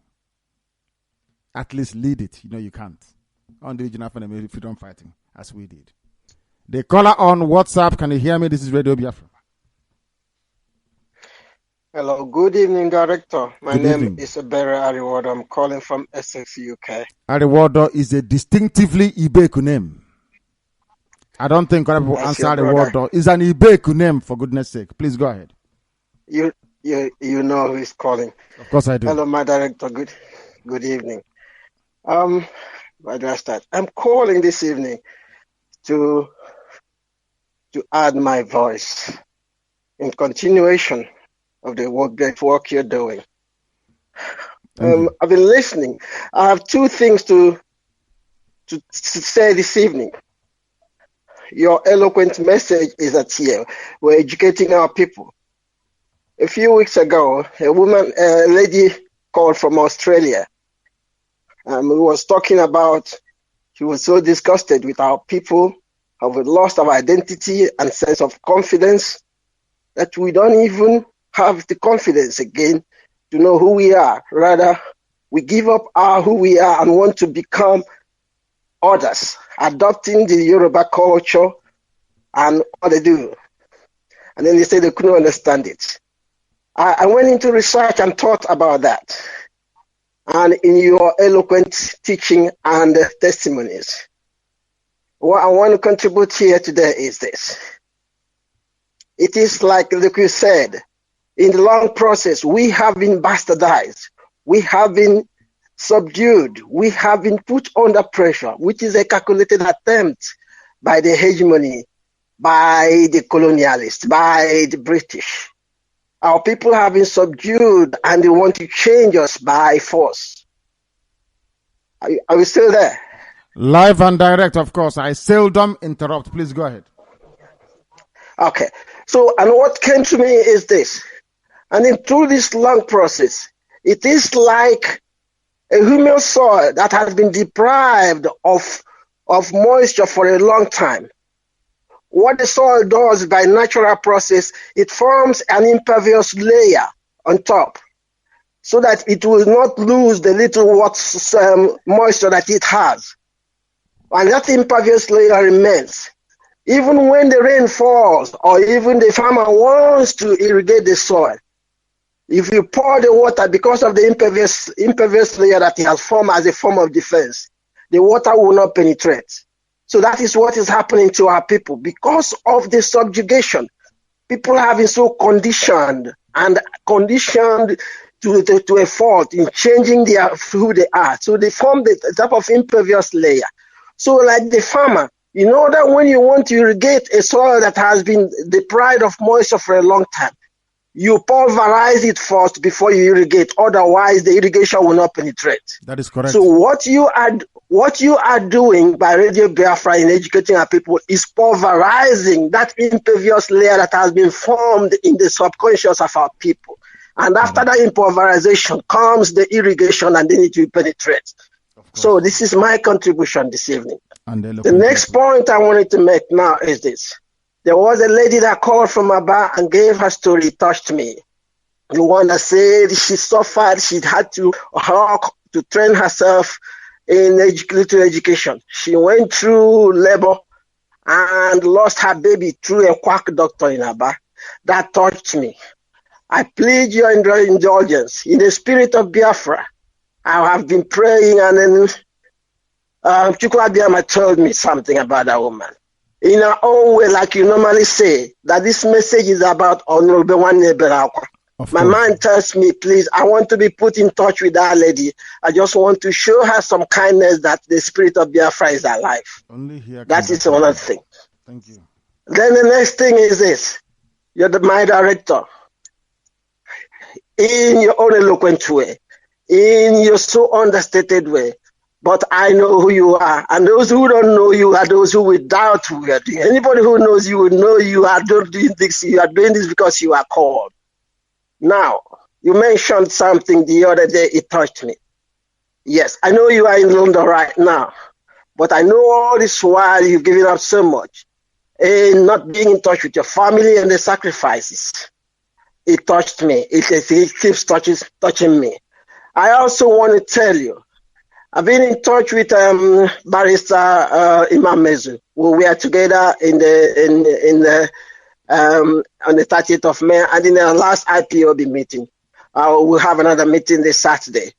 At least lead it. You know you can't. On the original freedom fighting, as we did. The caller on WhatsApp, can you hear me? This is Radio Biafra. Hello, good evening, Director. My Good name evening. is Ebere Ariwodo. I'm calling from Essex, UK. Ariwodo is a distinctively Ibeku name. I don't think other people That's answer your brother. Ariwodo. It's an Ibeku name, for goodness sake. Please go ahead. You know who is calling. Of course I do. Hello, my Director. Good evening. Where do I start? I'm calling this evening to add my voice in continuation of the great work you're doing. I've been listening. I have two things to say this evening. Your eloquent message is that here we're educating our people. A few weeks ago, a lady called from Australia. We was talking about, she was so disgusted with our people, how we lost our identity and sense of confidence, that we don't even have the confidence again to know who we are. Rather, we give up who we are and want to become others, adopting the Yoruba culture and what they do. And then they say they couldn't understand it. I went into research and thought about that. And in your eloquent teaching and testimonies, what I want to contribute here today is this. It is like you said, in the long process, we have been bastardized. We have been subdued. We have been put under pressure, which is a calculated attempt by the hegemony, by the colonialists, by the British. Our people have been subdued and they want to change us by force. Are we still there? Live and direct, of course. I seldom interrupt. Please go ahead. Okay. So, and what came to me is this. And then through this long process, it is like a human soil that has been deprived of moisture for a long time. What the soil does by natural process, it forms an impervious layer on top so that it will not lose the little moisture that it has. And that impervious layer remains. Even when the rain falls or even the farmer wants to irrigate the soil, if you pour the water because of the impervious layer that it has formed as a form of defense, the water will not penetrate. So that is what is happening to our people. Because of the subjugation, people have been so conditioned to a fault in changing who they are. So they form the type of impervious layer. So like the farmer, you know that when you want to irrigate a soil that has been deprived of moisture for a long time, you pulverize it first before you irrigate. Otherwise, the irrigation will not penetrate. That is correct. So what you are doing by Radio Biafra in educating our people is pulverizing that impervious layer that has been formed in the subconscious of our people. And after that impervialization comes the irrigation, and then it will penetrate. So this is my contribution this evening. The next point I wanted to make now is this. There was a lady that called from Aba and gave her story. It touched me. The one that said she suffered, she had to work to train herself in little education. She went through labor and lost her baby through a quack doctor in Aba. That touched me. I plead your indulgence. In the spirit of Biafra, I have been praying, and then Chukwuabiama told me something about that woman. In our own way, like you normally say, that this message is about Honorable Nwanne Berakwa. My mind tells me, please, I want to be put in touch with that lady. I just want to show her some kindness that the spirit of Biafra is alive. That is another thing. Thank you. Then the next thing is this. You're my director. In your own eloquent way, in your so understated way, but I know who you are. And those who don't know you are those who will doubt who you are doing. Anybody who knows you will know you are doing this. You are doing this because you are called. Now, you mentioned something the other day. It touched me. Yes, I know you are in London right now, but I know all this while you've given up so much and not being in touch with your family and the sacrifices. It touched me. It keeps touching me. I also want to tell you, I've been in touch with Barrister Imam Mezu. We were together on the 30th of May and in the last IPOB meeting. We'll have another meeting this Saturday.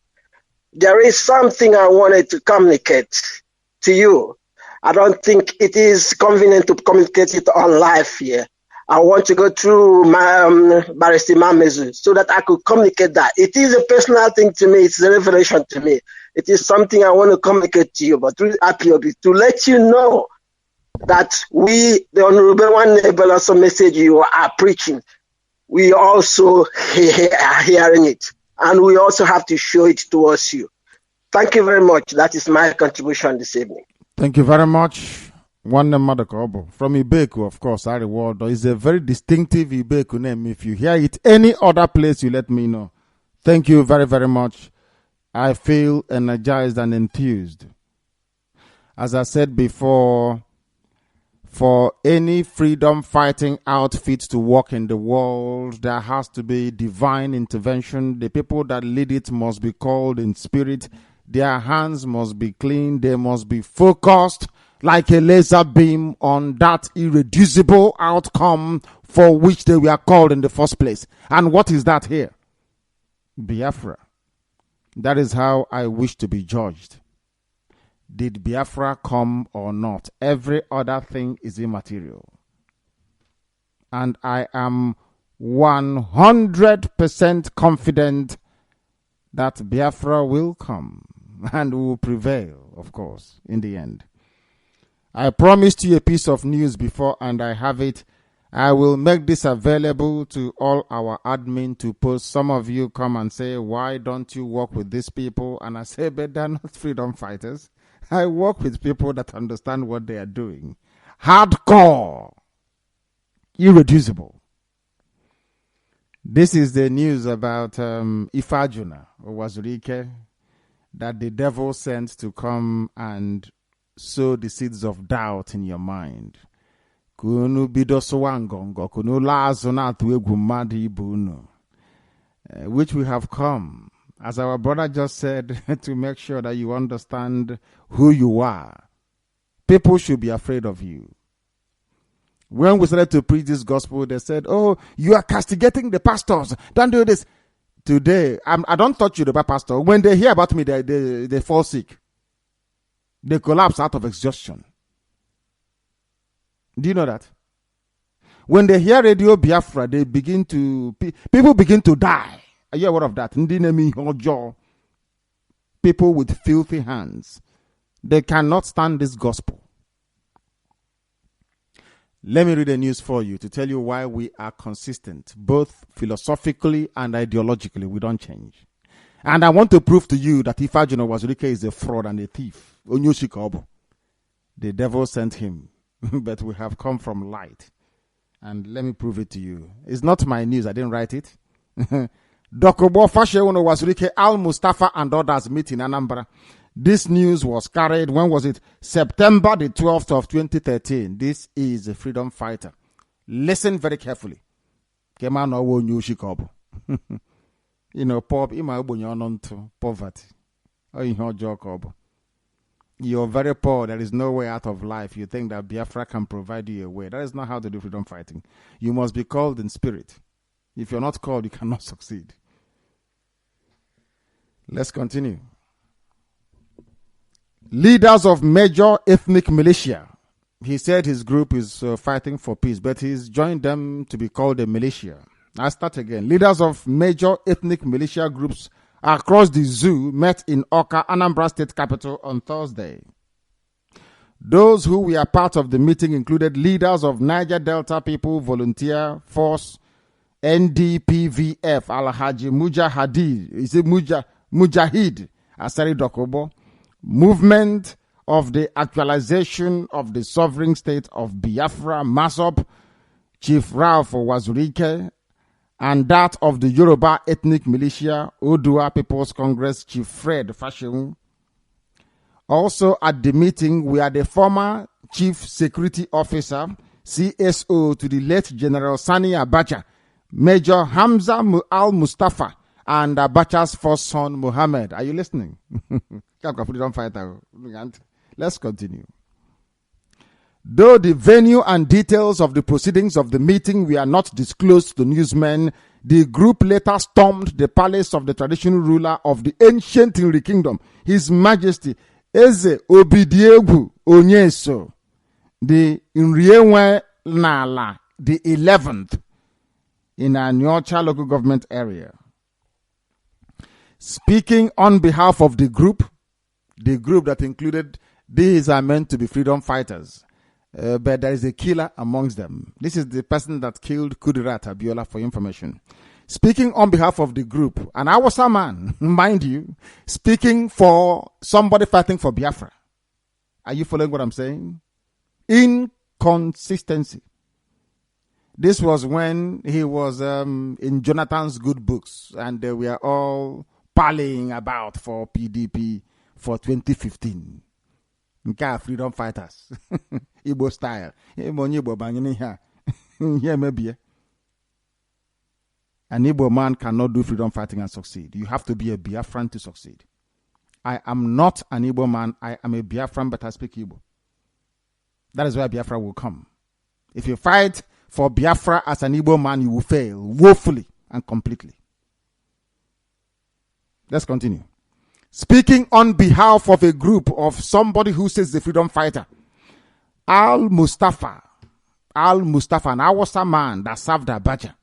There is something I wanted to communicate to you. I don't think it is convenient to communicate it on live here. I want to go through my Barrister Imam Mezu so that I could communicate that. It is a personal thing to me. It's a revelation to me. It is something I want to communicate to you, but through IPOB, to let you know that we, the Honorable One Neighbor, also message you are preaching. We also are hearing it, and we also have to show it towards you. Thank you very much. That is my contribution this evening. Thank you very much. One name from Ibeku, of course, Ariwaldo is a very distinctive Ibeku name. If you hear it any other place, you let me know. Thank you very, very much. I feel energized and enthused. As I said before, for any freedom fighting outfit to work in the world, there has to be divine intervention. The people that lead it must be called in spirit. Their hands must be clean. They must be focused like a laser beam on that irreducible outcome for which they were called in the first place. And what is that here? Biafra. That is how I wish to be judged. Did Biafra come or not? Every other thing is immaterial. And I am 100% confident that Biafra will come and will prevail, of course, in the end. I promised you a piece of news before, and I have it. I will make this available to all our admin to post. Some of you come and say, why don't you work with these people? And I say, but they're not freedom fighters. I work with people that understand what they are doing. Hardcore. Irreducible. This is the news about Ifajuna or Wazurike that the devil sent to come and sow the seeds of doubt in your mind. Which we have come, as our brother just said, to make sure that you understand who you are. People should be afraid of you. When we started to preach this gospel, they said, oh, you are castigating the pastors. Don't do this. Today, I don't touch you, the pastor. When they hear about me, they fall sick. They collapse out of exhaustion. Do you know that? When they hear Radio Biafra, people begin to die. Are you aware of that? People with filthy hands. They cannot stand this gospel. Let me read the news for you to tell you why we are consistent, both philosophically and ideologically. We don't change. And I want to prove to you that Ifajuna Wazurike is a fraud and a thief. The devil sent him, but we have come from light. And let me prove it to you. It's not my news. I didn't write it. Dokobo Fashewuno Wazurike, Al Mustafa and others meet in Anambra. This news was carried, when was it? September the 12th of 2013. This is a freedom fighter. Listen very carefully. You know, poverty. You're very poor. There is no way out of life. You think that Biafra can provide you a way. That is not how to do freedom fighting. You must be called in spirit. If you're not called, you cannot succeed. Let's continue. Leaders of major ethnic militia. He said his group is fighting for peace, but he's joined them to be called a militia. I'll start again. Leaders of major ethnic militia groups across the zoo met in Oka, Anambra State capital, on Thursday. Those who were part of the meeting included leaders of Niger Delta People Volunteer Force, NDPVF, Alhaji Mujahid Asari Dokobo, Movement of the Actualization of the Sovereign State of Biafra, MASOP, Chief Ralph Wazurike, and that of the Yoruba ethnic militia, Odua People's Congress Chief Fred Fashewu. Also at the meeting were the former Chief Security Officer, CSO to the late General Sani Abacha, Major Hamza Al-Mustafa, and Abacha's first son, Mohammed. Are you listening? Freedom fighter. Let's continue. Though the venue and details of the proceedings of the meeting were not disclosed to newsmen, the group later stormed the palace of the traditional ruler of the ancient Nri Kingdom, His Majesty Eze Obidiegwu Onyeso, the Nrienwe Nala, the 11th, in Anyocha local government area. Speaking on behalf of the group that included, these are meant to be freedom fighters, but there is a killer amongst them. This is the person that killed Kudirat Abiola, for information. Speaking on behalf of the group, and I was a man, mind you, speaking for somebody fighting for Biafra. Are you following what I'm saying? Inconsistency. This was when he was in Jonathan's good books, and they were all parleying about for PDP for 2015. Freedom fighters. Igbo style. An Igbo man cannot do freedom fighting and succeed. You have to be a Biafran to succeed. I am not an Igbo man. I am a Biafran, but I speak Igbo. That is where Biafra will come. If you fight for Biafra as an Igbo man, you will fail woefully and completely. Let's continue. Speaking on behalf of a group of somebody who says the freedom fighter, Al-Mustafa, an Awasa man that served Abacha,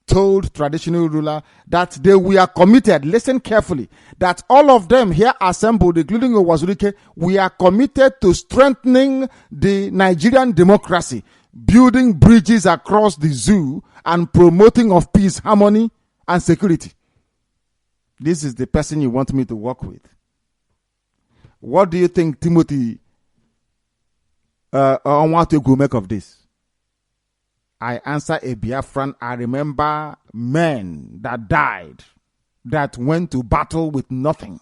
told traditional ruler that they were committed, listen carefully, that all of them here assembled, including Owazurike, we are committed to strengthening the Nigerian democracy, building bridges across the zoo, and promoting of peace, harmony, and security. This is the person you want me to work with. What do you think Timothy Onwategu make of this? I answer a Biafran. I remember men that died, that went to battle with nothing.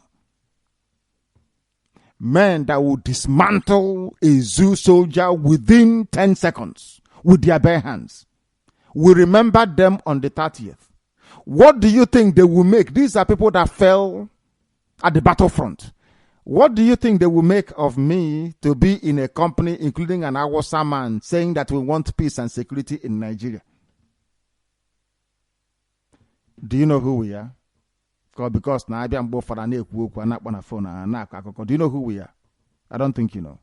Men that would dismantle a zoo soldier within 10 seconds with their bare hands. We remember them on the 30th. What do you think they will make? These are people that fell at the battlefront. What do you think they will make of me to be in a company, including an Awasa man, saying that we want peace and security in Nigeria? Do you know who we are? Because now do you know who we are? I don't think you know.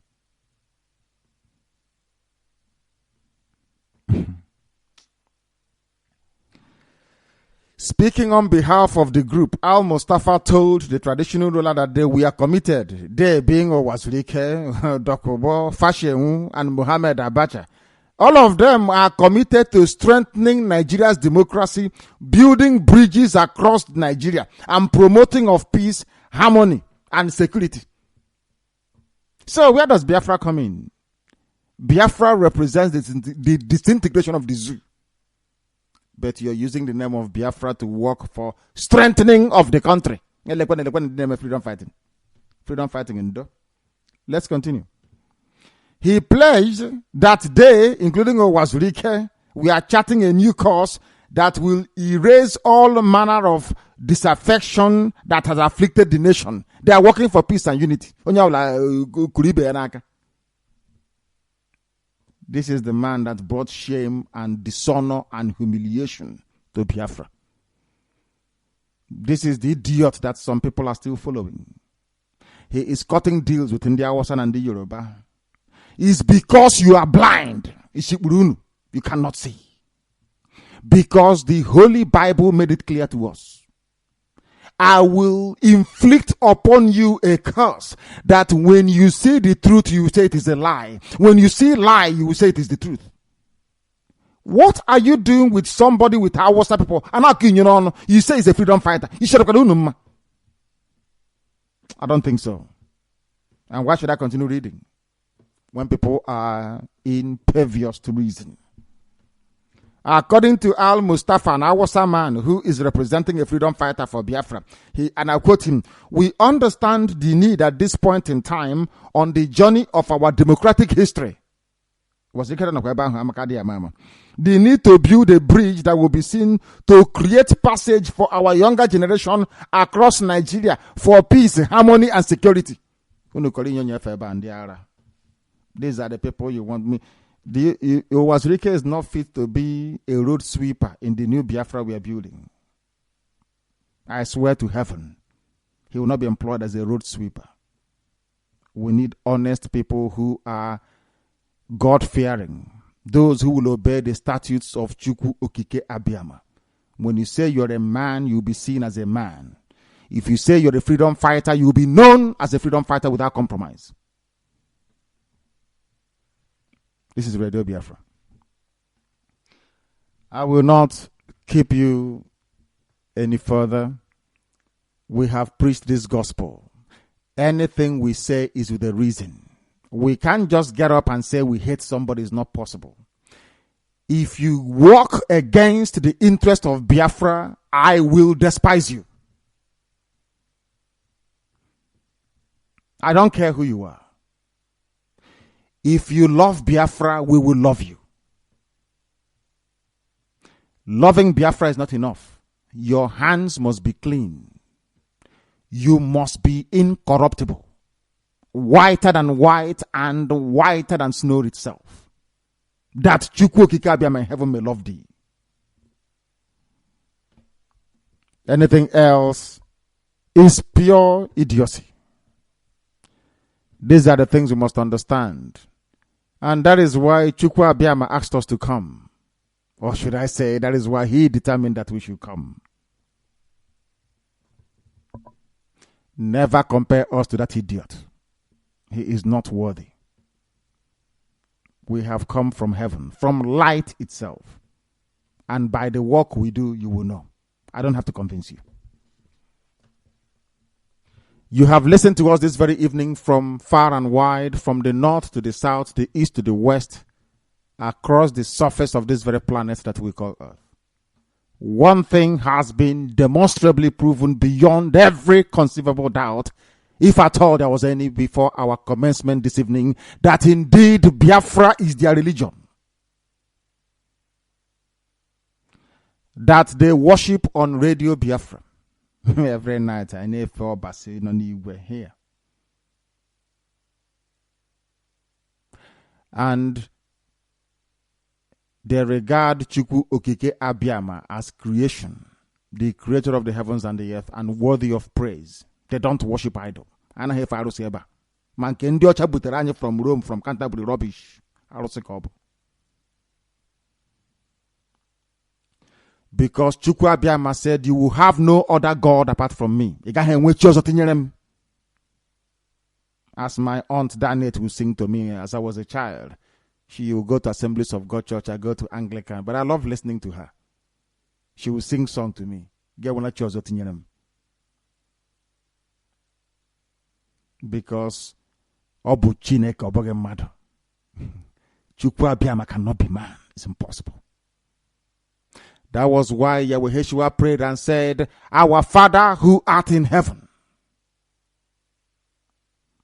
Speaking on behalf of the group, Al-Mustafa told the traditional ruler that they were committed, they being Owazurike, Dokobo, Fashewu, and Mohammed Abacha. All of them are committed to strengthening Nigeria's democracy, building bridges across Nigeria, and promoting of peace, harmony, and security. So where does Biafra come in? Biafra represents the disintegration of the zoo. But you're using the name of Biafra to work for strengthening of the country. Freedom fighting. Freedom fighting in Do. Let's continue. He pledged that they, including Owazurike, we are charting a new course that will erase all manner of disaffection that has afflicted the nation. They are working for peace and unity. This is the man that brought shame and dishonor and humiliation to Biafra. This is the idiot that some people are still following. He is cutting deals with India Awasa and the Yoruba. It's because you are blind. You cannot see. Because the Holy Bible made it clear to us. I will inflict upon you a curse that when you see the truth, you say it is a lie. When you see lie, you will say it is the truth. What are you doing with somebody with Hausa people? You say he's a freedom fighter. You should have. I don't think so. And why should I continue reading when people are impervious to reason? According to Al Mustafa, an Awasa man who is representing a freedom fighter for Biafra, and I quote him, "We understand the need at this point in time on the journey of our democratic history. The need to build a bridge that will be seen to create passage for our younger generation across Nigeria for peace, harmony, and security." These are the people you want me. Owazirike is not fit to be a road sweeper in the new Biafra we are building. I swear to heaven, he will not be employed as a road sweeper. We need honest people who are God-fearing, those who will obey the statutes of Chukwu Okike Abiyama. When you say you're a man, you'll be seen as a man. If you say you're a freedom fighter, you'll be known as a freedom fighter without compromise. This is Radio Biafra. I will not keep you any further. We have preached this gospel. Anything we say is with a reason. We can't just get up and say we hate somebody. It's not possible. If you walk against the interest of Biafra, I will despise you. I don't care who you are. If you love Biafra, we will love you. Loving Biafra is not enough. Your hands must be clean. You must be incorruptible. Whiter than white and whiter than snow itself. That Chukwu Okike Abiyama in heaven may love thee. Anything else is pure idiocy. These are the things we must understand. And that is why Chukwu Abiyama asked us to come. Or should I say, that is why he determined that we should come. Never compare us to that idiot. He is not worthy. We have come from heaven, from light itself. And by the work we do, you will know. I don't have to convince you. You have listened to us this very evening from far and wide, from the north to the south, the east to the west, across the surface of this very planet that we call Earth. One thing has been demonstrably proven beyond every conceivable doubt, if at all there was any before our commencement this evening, that indeed Biafra is their religion. That they worship on Radio Biafra. Every night I need for Basi no Igbo here. And they regard Chukwu Okike Abiyama as creation, the creator of the heavens and the earth, and worthy of praise. They don't worship idol. And I have Aruseba. Man can do a from Rome, from Canterbury, rubbish. Arusekob. Because Chukwu Abiyama said, you will have no other God apart from me. As my aunt Danet will sing to me as I was a child. She will go to Assemblies of God Church. I go to Anglican. But I love listening to her. She will sing song to me. Because Obu Chineke Oboge Mado. Chukwu Abiyama cannot be man. It's impossible. That was why Yahweh Yeshua prayed and said, Our Father who art in heaven,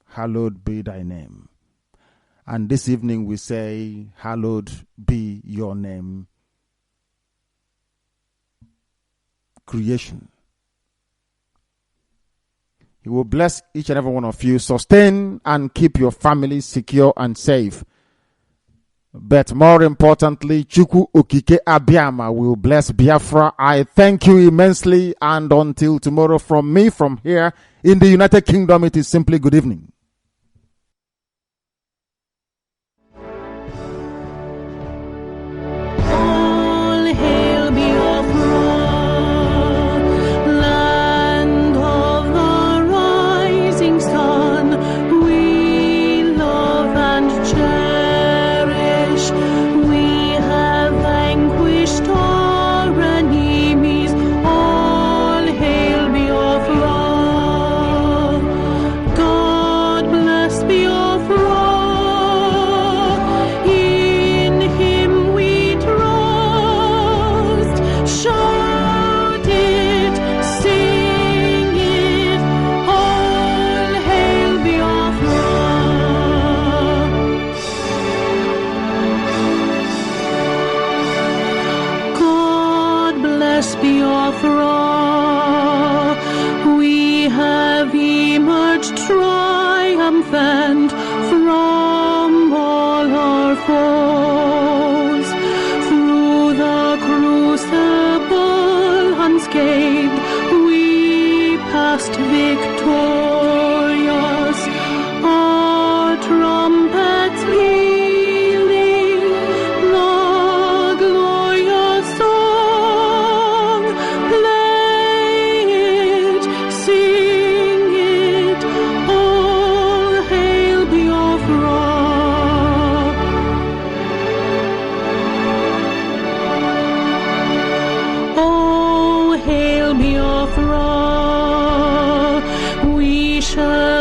hallowed be thy name. And this evening we say, hallowed be your name. Creation. He will bless each and every one of you, sustain and keep your family secure and safe. But more importantly, Chukwu Okike Abiyama will bless Biafra. I thank you immensely, and until tomorrow from me, from here in the United Kingdom, it is simply good evening. triumphant from all our foes. Through the crucible unscathed we passed victorious, our trumpets pealing the glorious song. Play it, sing it, all hail Biafra. Oh, hail Biafra, we shall